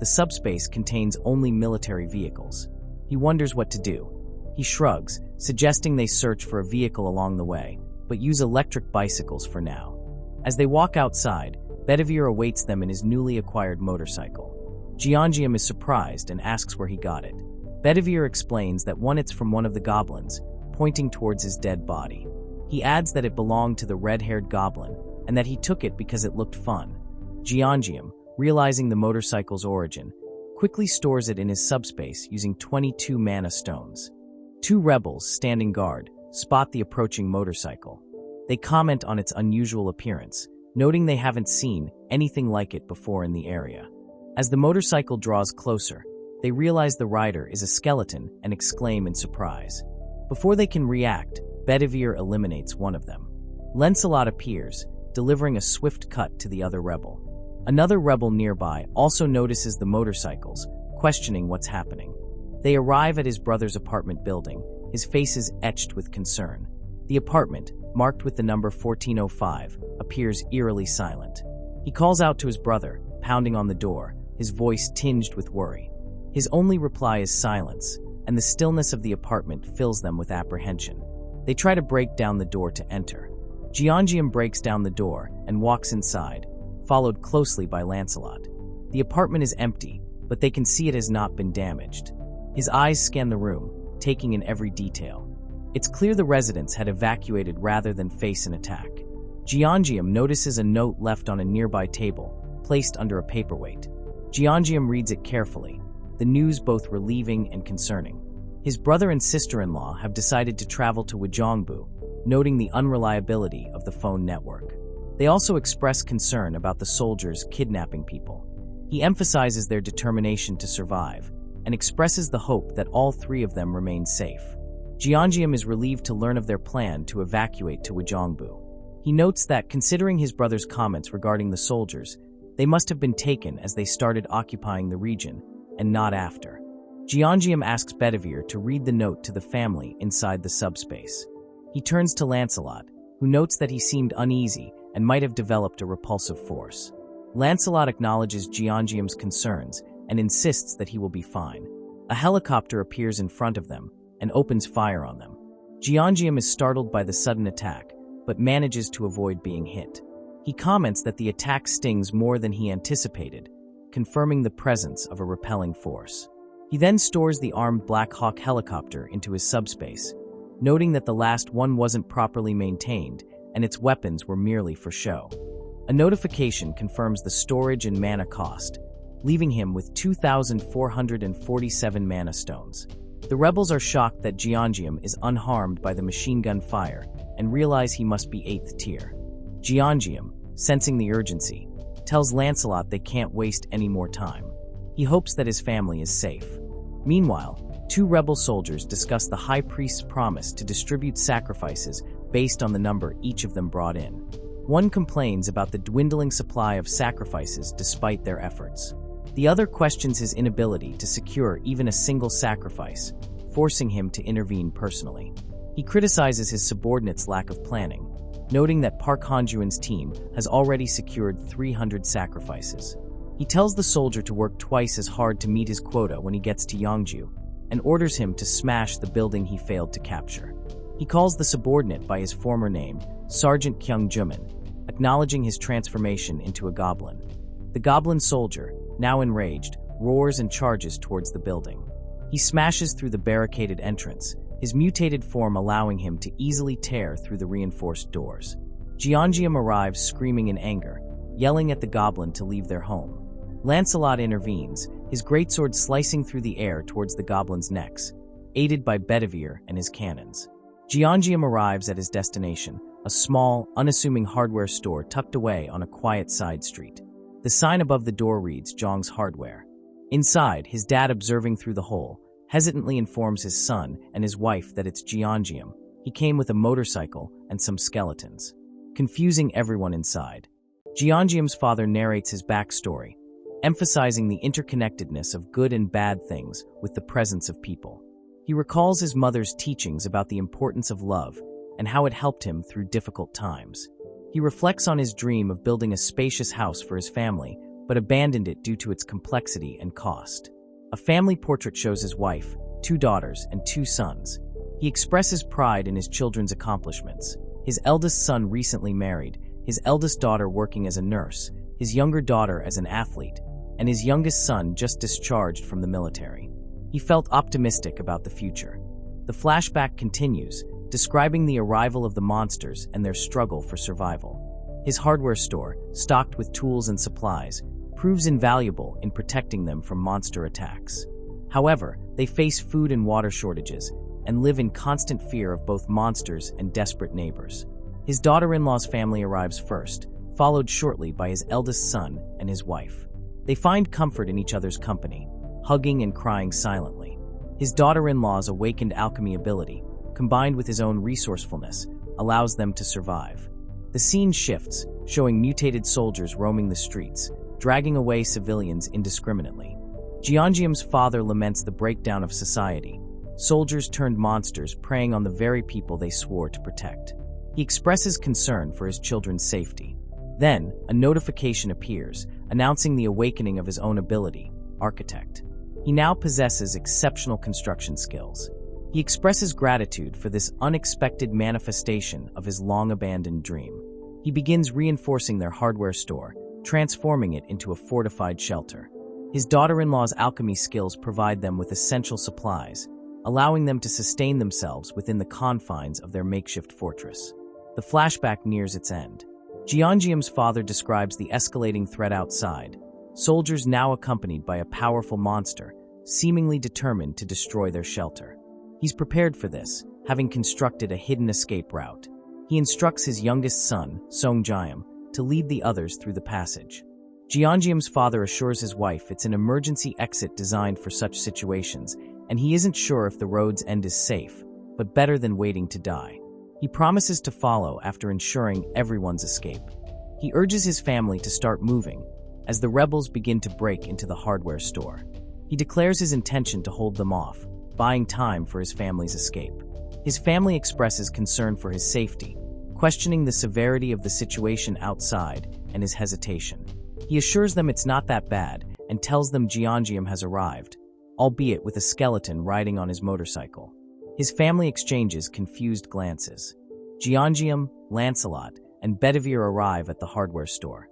The subspace contains only military vehicles. He wonders what to do. He shrugs, suggesting they search for a vehicle along the way, but use electric bicycles for now. As they walk outside, Bedivere awaits them in his newly acquired motorcycle. Jeongeum is surprised and asks where he got it. Bedivere explains that it's from one of the goblins, pointing towards his dead body. He adds that it belonged to the red-haired goblin, and that he took it because it looked fun. Jeongeum, realizing the motorcycle's origin, quickly stores it in his subspace using 22 mana stones. 2 rebels, standing guard, spot the approaching motorcycle. They comment on its unusual appearance, noting they haven't seen anything like it before in the area. As the motorcycle draws closer, they realize the rider is a skeleton and exclaim in surprise. Before they can react, Bedivere eliminates one of them. Lancelot appears, delivering a swift cut to the other rebel. Another rebel nearby also notices the motorcycles, questioning what's happening. They arrive at his brother's apartment building, his face is etched with concern. The apartment, marked with the number 1405, appears eerily silent. He calls out to his brother, pounding on the door, his voice tinged with worry. His only reply is silence, and the stillness of the apartment fills them with apprehension. They try to break down the door to enter. Jeongeum breaks down the door and walks inside, followed closely by Lancelot. The apartment is empty, but they can see it has not been damaged. His eyes scan the room, taking in every detail. It's clear the residents had evacuated rather than face an attack. Jeongeum notices a note left on a nearby table, placed under a paperweight. Jeongeum reads it carefully, the news both relieving and concerning. His brother and sister-in-law have decided to travel to Wajongbu, noting the unreliability of the phone network. They also express concern about the soldiers kidnapping people. He emphasizes their determination to survive, and expresses the hope that all 3 of them remain safe. Jeongeum is relieved to learn of their plan to evacuate to Wajongbu. He notes that, considering his brother's comments regarding the soldiers, they must have been taken as they started occupying the region, and not after. Jeongeum asks Bedivere to read the note to the family inside the subspace. He turns to Lancelot, who notes that he seemed uneasy and might have developed a repulsive force. Lancelot acknowledges Jeongeum's concerns and insists that he will be fine. A helicopter appears in front of them and opens fire on them. Jeongeum is startled by the sudden attack, but manages to avoid being hit. He comments that the attack stings more than he anticipated, confirming the presence of a repelling force. He then stores the armed Black Hawk helicopter into his subspace, noting that the last one wasn't properly maintained and its weapons were merely for show. A notification confirms the storage and mana cost, leaving him with 2,447 mana stones. The rebels are shocked that Jeongeum is unharmed by the machine gun fire and realize he must be 8th tier. Jeongeum, sensing the urgency, tells Lancelot they can't waste any more time. He hopes that his family is safe. Meanwhile, 2 rebel soldiers discuss the High Priest's promise to distribute sacrifices based on the number each of them brought in. One complains about the dwindling supply of sacrifices despite their efforts. The other questions his inability to secure even a single sacrifice, forcing him to intervene personally. He criticizes his subordinate's lack of planning, noting that Park Han-juin's team has already secured 300 sacrifices. He tells the soldier to work twice as hard to meet his quota when he gets to Yangju, and orders him to smash the building he failed to capture. He calls the subordinate by his former name, Sergeant Kyung Juman, acknowledging his transformation into a goblin. The goblin soldier, now enraged, roars and charges towards the building. He smashes through the barricaded entrance, his mutated form allowing him to easily tear through the reinforced doors. Jeongeum arrives screaming in anger, yelling at the goblin to leave their home. Lancelot intervenes, his greatsword slicing through the air towards the goblin's necks, aided by Bedivere and his cannons. Jeongeum arrives at his destination, a small, unassuming hardware store tucked away on a quiet side street. The sign above the door reads Zhong's Hardware. Inside, his dad, observing through the hole, hesitantly informs his son and his wife that it's Jeongeum. He came with a motorcycle and some skeletons, confusing everyone inside. Jeongeum's father narrates his backstory, emphasizing the interconnectedness of good and bad things with the presence of people. He recalls his mother's teachings about the importance of love and how it helped him through difficult times. He reflects on his dream of building a spacious house for his family, but abandoned it due to its complexity and cost. A family portrait shows his wife, 2 daughters, and 2 sons. He expresses pride in his children's accomplishments. His eldest son recently married, his eldest daughter working as a nurse, his younger daughter as an athlete, and his youngest son just discharged from the military. He felt optimistic about the future. The flashback continues, describing the arrival of the monsters and their struggle for survival. His hardware store, stocked with tools and supplies, proves invaluable in protecting them from monster attacks. However, they face food and water shortages and live in constant fear of both monsters and desperate neighbors. His daughter-in-law's family arrives first, followed shortly by his eldest son and his wife. They find comfort in each other's company, hugging and crying silently. His daughter-in-law's awakened alchemy ability, combined with his own resourcefulness, allows them to survive. The scene shifts, showing mutated soldiers roaming the streets, dragging away civilians indiscriminately. Jeongeum's father laments the breakdown of society. Soldiers turned monsters preying on the very people they swore to protect. He expresses concern for his children's safety. Then, a notification appears, announcing the awakening of his own ability, Architect. He now possesses exceptional construction skills. He expresses gratitude for this unexpected manifestation of his long-abandoned dream. He begins reinforcing their hardware store, transforming it into a fortified shelter. His daughter-in-law's alchemy skills provide them with essential supplies, allowing them to sustain themselves within the confines of their makeshift fortress. The flashback nears its end. Jeongeum's father describes the escalating threat outside, soldiers now accompanied by a powerful monster, seemingly determined to destroy their shelter. He's prepared for this, having constructed a hidden escape route. He instructs his youngest son, Songjiam, to lead the others through the passage. Jeongeum's father assures his wife it's an emergency exit designed for such situations, and he isn't sure if the road's end is safe, but better than waiting to die. He promises to follow after ensuring everyone's escape. He urges his family to start moving, as the rebels begin to break into the hardware store. He declares his intention to hold them off, buying time for his family's escape. His family expresses concern for his safety, questioning the severity of the situation outside and his hesitation. He assures them it's not that bad and tells them Jeongeum has arrived, albeit with a skeleton riding on his motorcycle. His family exchanges confused glances. Jeongeum, Lancelot, and Bedivere arrive at the hardware store.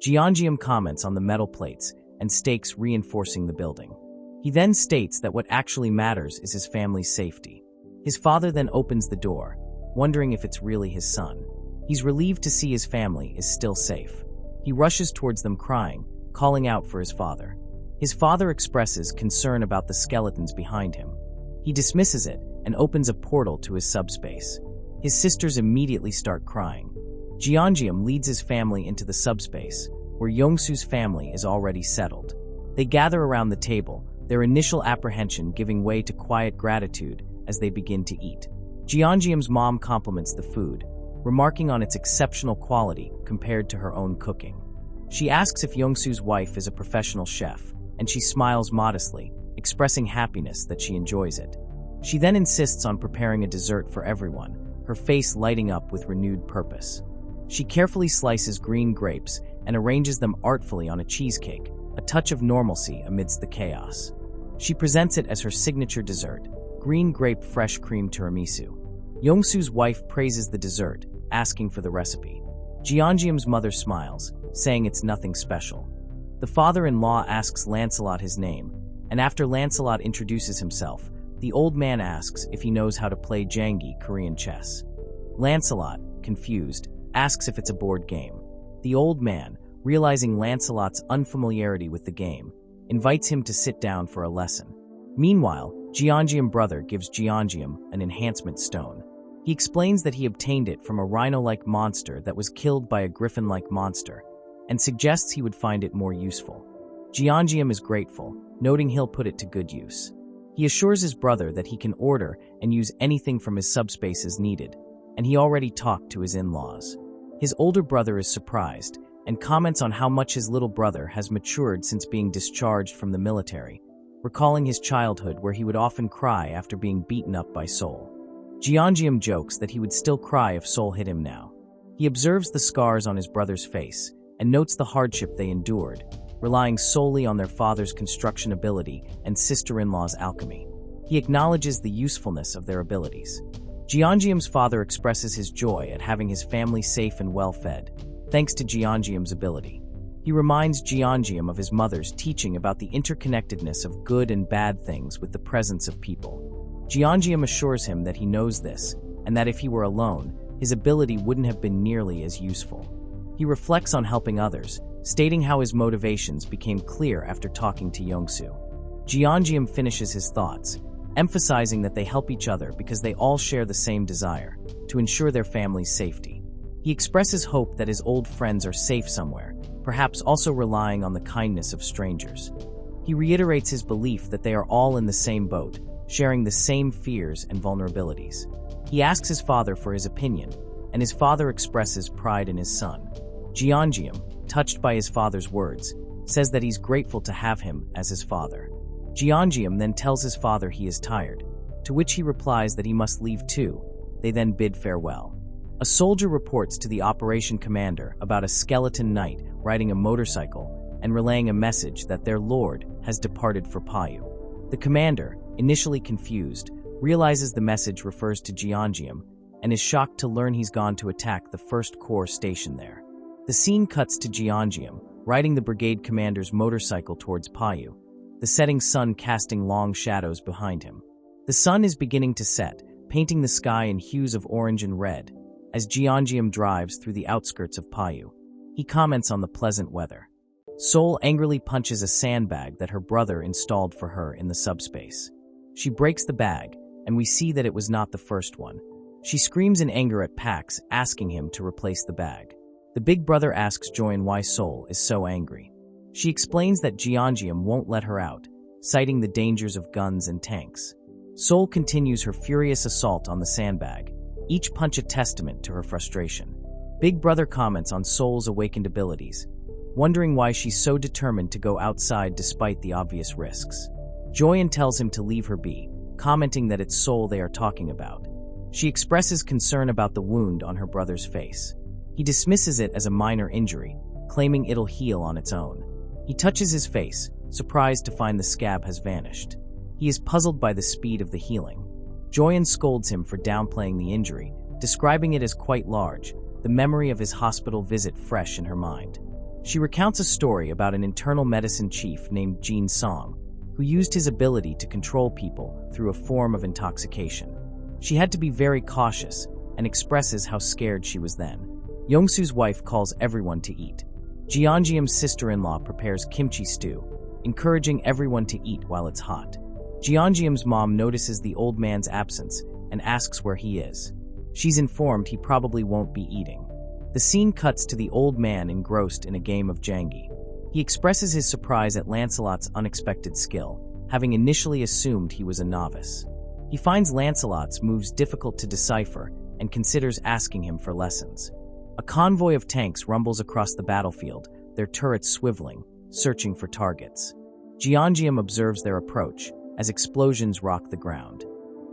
Jeongeum comments on the metal plates and stakes reinforcing the building. He then states that what actually matters is his family's safety. His father then opens the door, wondering if it's really his son. He's relieved to see his family is still safe. He rushes towards them crying, calling out for his father. His father expresses concern about the skeletons behind him. He dismisses it and opens a portal to his subspace. His sisters immediately start crying. Jeongeum leads his family into the subspace, where Yongsu's family is already settled. They gather around the table, their initial apprehension giving way to quiet gratitude as they begin to eat. Jeongeum's mom compliments the food, remarking on its exceptional quality compared to her own cooking. She asks if Yongsu's wife is a professional chef, and she smiles modestly, expressing happiness that she enjoys it. She then insists on preparing a dessert for everyone, her face lighting up with renewed purpose. She carefully slices green grapes and arranges them artfully on a cheesecake, a touch of normalcy amidst the chaos. She presents it as her signature dessert, green grape fresh cream tiramisu. Yongsu's wife praises the dessert, asking for the recipe. Jeongeum's mother smiles, saying it's nothing special. The father-in-law asks Lancelot his name, and after Lancelot introduces himself, the old man asks if he knows how to play Jangi Korean chess. Lancelot, confused, asks if it's a board game. The old man, realizing Lancelot's unfamiliarity with the game, invites him to sit down for a lesson. Meanwhile, Jeongeum brother gives Jeongeum an enhancement stone. He explains that he obtained it from a rhino-like monster that was killed by a griffin-like monster, and suggests he would find it more useful. Jeongeum is grateful, noting he'll put it to good use. He assures his brother that he can order and use anything from his subspace as needed, and he already talked to his in-laws. His older brother is surprised, and comments on how much his little brother has matured since being discharged from the military, recalling his childhood where he would often cry after being beaten up by Sol. Jeongeum jokes that he would still cry if Sol hit him now. He observes the scars on his brother's face and notes the hardship they endured, relying solely on their father's construction ability and sister-in-law's alchemy. He acknowledges the usefulness of their abilities. Jeongeum's father expresses his joy at having his family safe and well-fed, thanks to Jeongeum's ability. He reminds Jeongeum of his mother's teaching about the interconnectedness of good and bad things with the presence of people. Jeongeum assures him that he knows this, and that if he were alone, his ability wouldn't have been nearly as useful. He reflects on helping others, stating how his motivations became clear after talking to Yongsu. Jeongeum finishes his thoughts, emphasizing that they help each other because they all share the same desire, to ensure their family's safety. He expresses hope that his old friends are safe somewhere, perhaps also relying on the kindness of strangers. He reiterates his belief that they are all in the same boat, sharing the same fears and vulnerabilities. He asks his father for his opinion, and his father expresses pride in his son. Jeongeum, touched by his father's words, says that he's grateful to have him as his father. Jeongeum then tells his father he is tired, to which he replies that he must leave too. They then bid farewell. A soldier reports to the operation commander about a skeleton knight riding a motorcycle and relaying a message that their lord has departed for Payu. The commander, initially confused, realizes the message refers to Jeongeum and is shocked to learn he's gone to attack the First Corps station there. The scene cuts to Jeongeum, riding the brigade commander's motorcycle towards Payu, the setting sun casting long shadows behind him. The sun is beginning to set, painting the sky in hues of orange and red, as Jeongeum drives through the outskirts of Payu. He comments on the pleasant weather. Sol angrily punches a sandbag that her brother installed for her in the subspace. She breaks the bag, and we see that it was not the first one. She screams in anger at Pax, asking him to replace the bag. The big brother asks Joyen why Sol is so angry. She explains that Jeongeum won't let her out, citing the dangers of guns and tanks. Sol continues her furious assault on the sandbag, each punch a testament to her frustration. Big brother comments on Sol's awakened abilities, wondering why she's so determined to go outside despite the obvious risks. Joyen tells him to leave her be, commenting that it's Soul they are talking about. She expresses concern about the wound on her brother's face. He dismisses it as a minor injury, claiming it'll heal on its own. He touches his face, surprised to find the scab has vanished. He is puzzled by the speed of the healing. Joyen scolds him for downplaying the injury, describing it as quite large, the memory of his hospital visit fresh in her mind. She recounts a story about an internal medicine chief named Jin Song, who used his ability to control people through a form of intoxication. She had to be very cautious and expresses how scared she was then. Yongsu's wife calls everyone to eat. Jeongeum's sister-in-law prepares kimchi stew, encouraging everyone to eat while it's hot. Jeongeum's mom notices the old man's absence and asks where he is. She's informed he probably won't be eating. The scene cuts to the old man engrossed in a game of Jengi. He expresses his surprise at Lancelot's unexpected skill, having initially assumed he was a novice. He finds Lancelot's moves difficult to decipher and considers asking him for lessons. A convoy of tanks rumbles across the battlefield, their turrets swiveling, searching for targets. Jeongeum observes their approach as explosions rock the ground.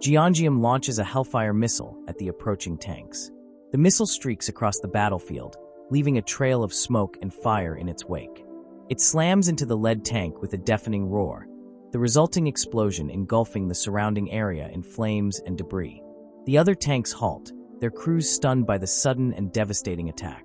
Jeongeum launches a Hellfire missile at the approaching tanks. The missile streaks across the battlefield, leaving a trail of smoke and fire in its wake. It slams into the lead tank with a deafening roar, the resulting explosion engulfing the surrounding area in flames and debris. The other tanks halt, their crews stunned by the sudden and devastating attack.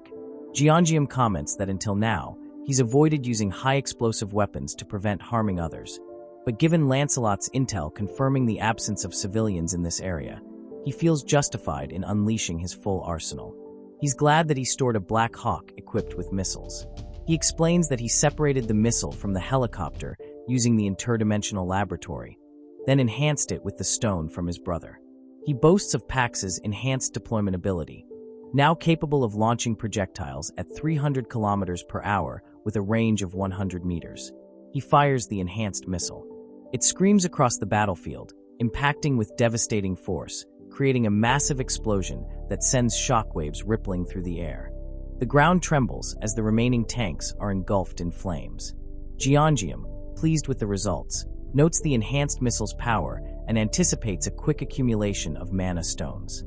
Jeongeum comments that until now, he's avoided using high-explosive weapons to prevent harming others. But given Lancelot's intel confirming the absence of civilians in this area, he feels justified in unleashing his full arsenal. He's glad that he stored a Black Hawk equipped with missiles. He explains that he separated the missile from the helicopter using the interdimensional laboratory, then enhanced it with the stone from his brother. He boasts of Pax's enhanced deployment ability, now capable of launching projectiles at 300 kilometers per hour with a range of 100 meters. He fires the enhanced missile. It screams across the battlefield, impacting with devastating force, creating a massive explosion that sends shockwaves rippling through the air. The ground trembles as the remaining tanks are engulfed in flames. Jeongeum, pleased with the results, notes the enhanced missile's power and anticipates a quick accumulation of mana stones.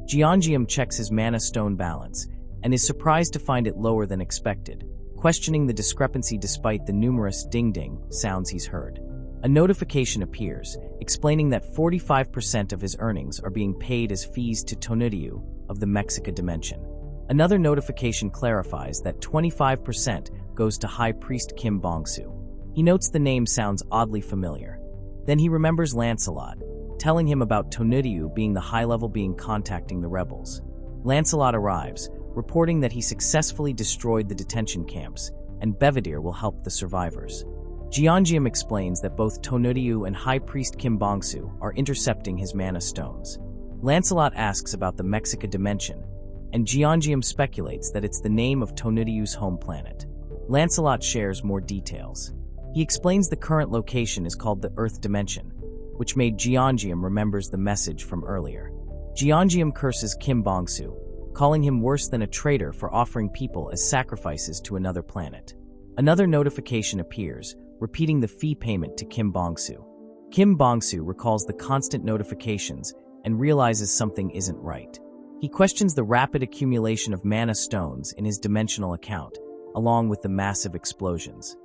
Jeongeum checks his mana stone balance and is surprised to find it lower than expected, questioning the discrepancy despite the numerous ding-ding sounds he's heard. A notification appears, explaining that 45% of his earnings are being paid as fees to Tonuryu of the Mexica dimension. Another notification clarifies that 25% goes to High Priest Kim Bongsu. He notes the name sounds oddly familiar. Then he remembers Lancelot, telling him about Tonuryu being the high-level being contacting the rebels. Lancelot arrives, reporting that he successfully destroyed the detention camps, and Belvedere will help the survivors. Jeongeum explains that both Tonuryu and High Priest Kim Bongsu are intercepting his mana stones. Lancelot asks about the Mexica dimension, and Jeongeum speculates that it's the name of Tonuryu's home planet. Lancelot shares more details. He explains the current location is called the Earth Dimension, which made Jeongeum remembers the message from earlier. Jeongeum curses Kim Bongsu, calling him worse than a traitor for offering people as sacrifices to another planet. Another notification appears, repeating the fee payment to Kim Bongsu. Kim Bongsu recalls the constant notifications and realizes something isn't right. He questions the rapid accumulation of mana stones in his dimensional account, along with the massive explosions.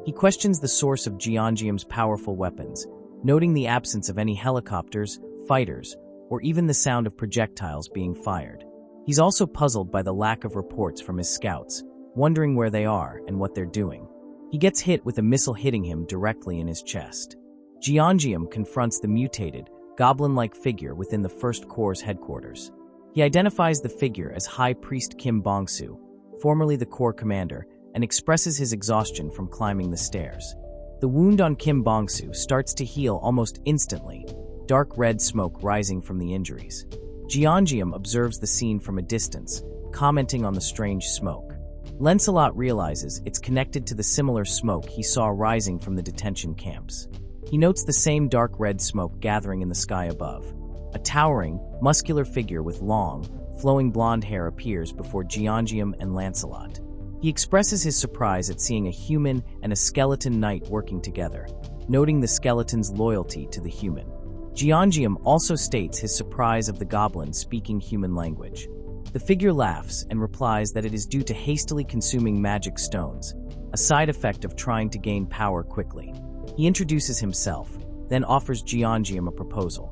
He questions the source of Jeongeum's powerful weapons, noting the absence of any helicopters, fighters, or even the sound of projectiles being fired. He's also puzzled by the lack of reports from his scouts, wondering where they are and what they're doing. He gets hit with a missile hitting him directly in his chest. Jeongeum confronts the mutated, goblin-like figure within the First Corps' headquarters. He identifies the figure as High Priest Kim Bongsu, formerly the Corps commander, and expresses his exhaustion from climbing the stairs. The wound on Kim Bongsu starts to heal almost instantly, dark red smoke rising from the injuries. Jeongeum observes the scene from a distance, commenting on the strange smoke. Lancelot realizes it's connected to the similar smoke he saw rising from the detention camps. He notes the same dark red smoke gathering in the sky above. A towering, muscular figure with long, flowing blonde hair appears before Jeongeum and Lancelot. He expresses his surprise at seeing a human and a skeleton knight working together. noting the skeleton's loyalty to the human. Jeongeum also states his surprise of the goblin speaking human language. The figure laughs and replies that it is due to hastily consuming magic stones, a side effect of trying to gain power quickly. He introduces himself, then offers Jeongeum a proposal.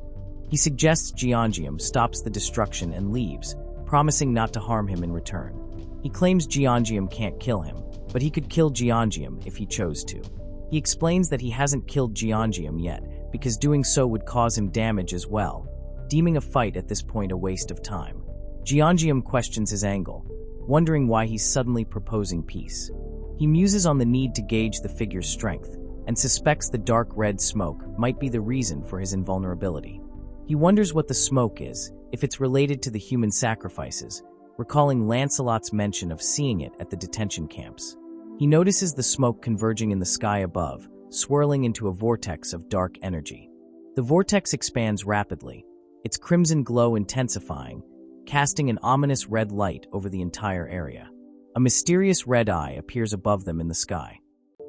He suggests Jeongeum stops the destruction and leaves, promising not to harm him in return. He claims Jeongeum can't kill him, but he could kill Jeongeum if he chose to. He explains that he hasn't killed Jeongeum yet, because doing so would cause him damage as well, deeming a fight at this point a waste of time. Jeongeum questions his angle, wondering why he's suddenly proposing peace. He muses on the need to gauge the figure's strength, and suspects the dark red smoke might be the reason for his invulnerability. He wonders what the smoke is, if it's related to the human sacrifices, recalling Lancelot's mention of seeing it at the detention camps. He notices the smoke converging in the sky above, swirling into a vortex of dark energy. The vortex expands rapidly, its crimson glow intensifying, casting an ominous red light over the entire area. A mysterious red eye appears above them in the sky.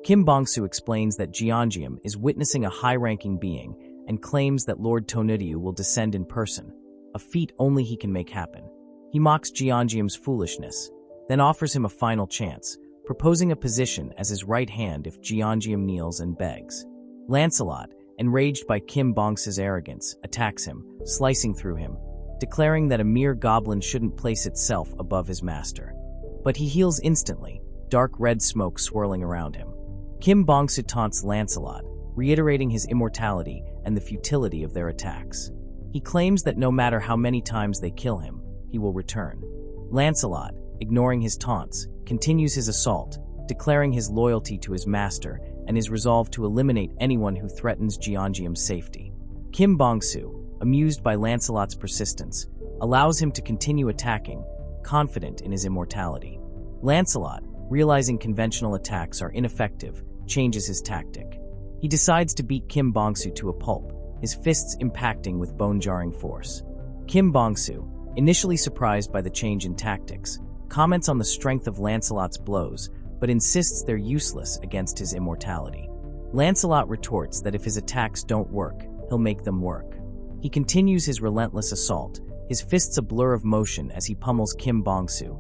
Kim Bongsu explains that Jeongeum is witnessing a high-ranking being and claims that Lord Tonutiu will descend in person, a feat only he can make happen. He mocks Jeongeum's foolishness, then offers him a final chance, proposing a position as his right hand if Jeongeum kneels and begs. Lancelot, enraged by Kim Bongsu's arrogance, attacks him, slicing through him, declaring that a mere goblin shouldn't place itself above his master. But he heals instantly, dark red smoke swirling around him. Kim Bongsu taunts Lancelot, reiterating his immortality and the futility of their attacks. He claims that no matter how many times they kill him, he will return. Lancelot, ignoring his taunts, continues his assault, declaring his loyalty to his master and his resolve to eliminate anyone who threatens Jeongeum's safety. Kim Bongsu, amused by Lancelot's persistence, allows him to continue attacking, confident in his immortality. Lancelot, realizing conventional attacks are ineffective, changes his tactic. He decides to beat Kim Bongsu to a pulp, his fists impacting with bone-jarring force. Kim Bongsu, initially surprised by the change in tactics, comments on the strength of Lancelot's blows, but insists they're useless against his immortality. Lancelot retorts that if his attacks don't work, he'll make them work. He continues his relentless assault, his fists a blur of motion as he pummels Kim Bongsu,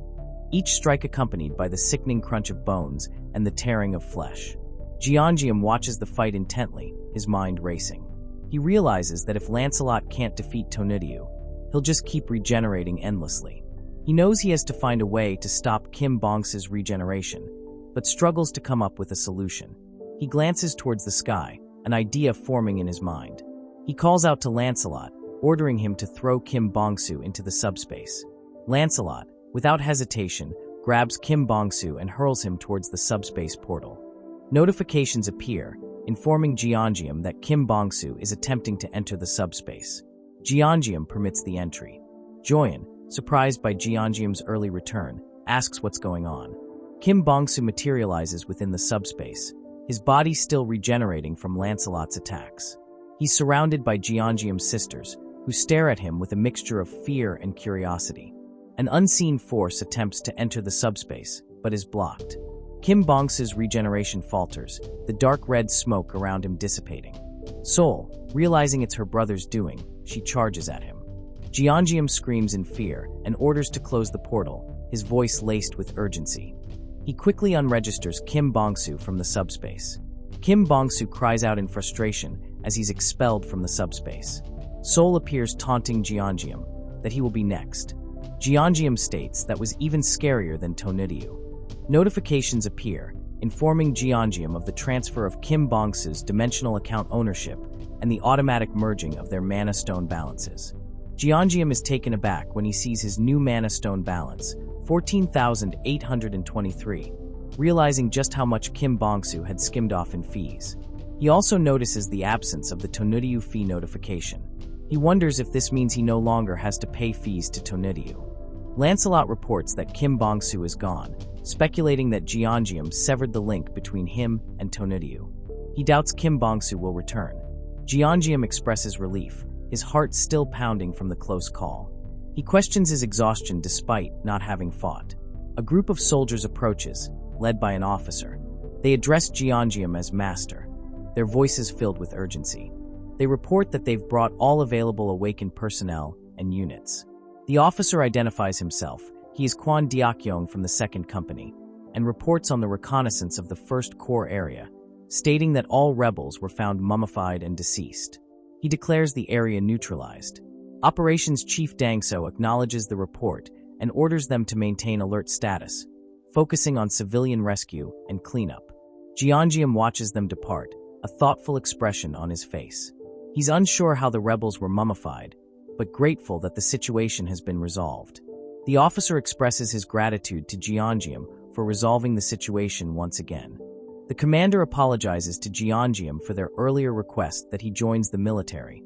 each strike accompanied by the sickening crunch of bones and the tearing of flesh. Jeongeum watches the fight intently, his mind racing. He realizes that if Lancelot can't defeat Tonutiu, he'll just keep regenerating endlessly. He knows he has to find a way to stop Kim Bongsu's regeneration, but struggles to come up with a solution. He glances towards the sky, an idea forming in his mind. He calls out to Lancelot, ordering him to throw Kim Bongsu into the subspace. Lancelot, without hesitation, grabs Kim Bongsu and hurls him towards the subspace portal. Notifications appear, informing Jeongeum that Kim Bongsu is attempting to enter the subspace. Jeongeum permits the entry. Joyen, surprised by Jeongeum's early return, asks what's going on. Kim Bongsu materializes within the subspace, his body still regenerating from Lancelot's attacks. He's surrounded by Jeongeum's sisters, who stare at him with a mixture of fear and curiosity. An unseen force attempts to enter the subspace, but is blocked. Kim Bongsu's regeneration falters, the dark red smoke around him dissipating. Sol, realizing it's her brother's doing, she charges at him. Jeongeum screams in fear and orders to close the portal, his voice laced with urgency. He quickly unregisters Kim Bongsu from the subspace. Kim Bongsu cries out in frustration as he's expelled from the subspace. Sol appears taunting Jeongeum that he will be next. Jeongeum states that was even scarier than Tonutiu. Notifications appear, informing Jeongeum of the transfer of Kim Bongsu's dimensional account ownership and the automatic merging of their mana stone balances. Jeongeum is taken aback when he sees his new mana stone balance, 14,823, realizing just how much Kim Bongsu had skimmed off in fees. He also notices the absence of the Tonutiu fee notification. He wonders if this means he no longer has to pay fees to Tonutiu. Lancelot reports that Kim Bongsu is gone, speculating that Jeongeum severed the link between him and Tonutiu. He doubts Kim Bongsu will return. Jeongeum expresses relief, his heart still pounding from the close call. He questions his exhaustion despite not having fought. A group of soldiers approaches, led by an officer. They address Jeongeum as master. their voices filled with urgency. They report that they've brought all available awakened personnel and units. The officer identifies himself. He is Kwan Diakyong from the 2nd Company, and reports on the reconnaissance of the 1st Corps area, stating that all rebels were found mummified and deceased. He declares the area neutralized. Operations Chief Dangso acknowledges the report and orders them to maintain alert status, focusing on civilian rescue and cleanup. Jeongeum watches them depart, a thoughtful expression on his face. He's unsure how the rebels were mummified, but grateful that the situation has been resolved. The officer expresses his gratitude to Jeongeum for resolving the situation once again. The commander apologizes to Jeongeum for their earlier request that he joins the military,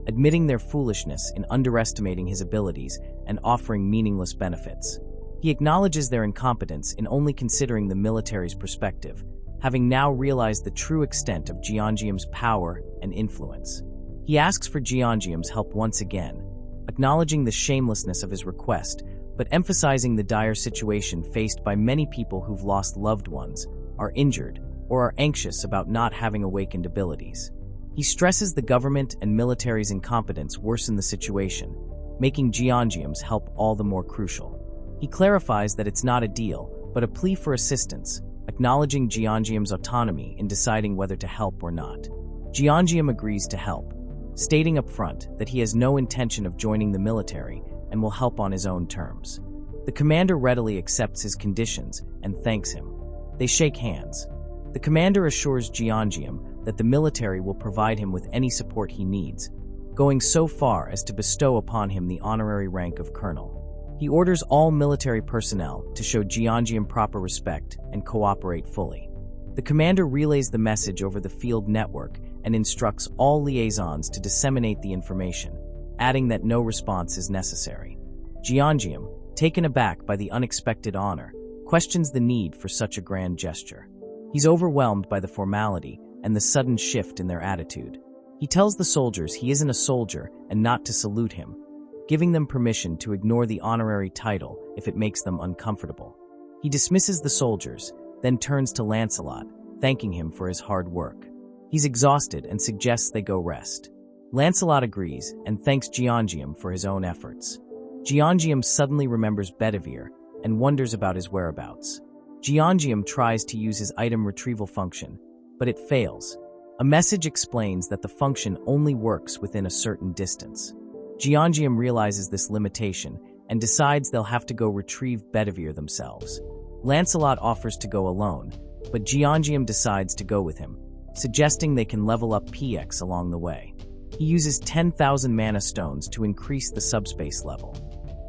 admitting their foolishness in underestimating his abilities and offering meaningless benefits. He acknowledges their incompetence in only considering the military's perspective, having now realized the true extent of Jeongeum's power and influence. He asks for Jeongeum's help once again, acknowledging the shamelessness of his request, but emphasizing the dire situation faced by many people who've lost loved ones, are injured, or are anxious about not having awakened abilities. He stresses the government and military's incompetence worsen the situation, making Jeongeum's help all the more crucial. He clarifies that it's not a deal, but a plea for assistance, acknowledging Jeongeum's autonomy in deciding whether to help or not. Jeongeum agrees to help, stating up front that he has no intention of joining the military and will help on his own terms. The commander readily accepts his conditions and thanks him. They shake hands. The commander assures Jeongeum that the military will provide him with any support he needs, going so far as to bestow upon him the honorary rank of colonel. He orders all military personnel to show Jeongeum proper respect and cooperate fully. The commander relays the message over the field network and instructs all liaisons to disseminate the information, adding that no response is necessary. Jeongeum, taken aback by the unexpected honor, questions the need for such a grand gesture. He's overwhelmed by the formality and the sudden shift in their attitude. He tells the soldiers he isn't a soldier and not to salute him, giving them permission to ignore the honorary title if it makes them uncomfortable. He dismisses the soldiers, then turns to Lancelot, thanking him for his hard work. He's exhausted and suggests they go rest. Lancelot agrees and thanks Jeongeum for his own efforts. Jeongeum suddenly remembers Bedivere and wonders about his whereabouts. Jeongeum tries to use his item retrieval function, but it fails. A message explains that the function only works within a certain distance. Jeongeum realizes this limitation and decides they'll have to go retrieve Bedivere themselves. Lancelot offers to go alone, but Jeongeum decides to go with him, suggesting they can level up PX along the way. He uses 10,000 mana stones to increase the subspace level.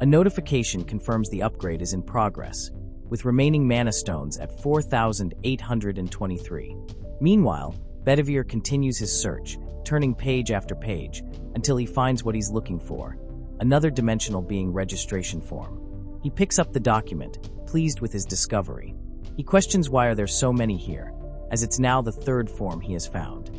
A notification confirms the upgrade is in progress, with remaining mana stones at 4,823. Meanwhile, Bedivere continues his search, turning page after page, until he finds what he's looking for, another dimensional being registration form. He picks up the document, pleased with his discovery. He questions why are there so many here, as it's now the 3rd form he has found.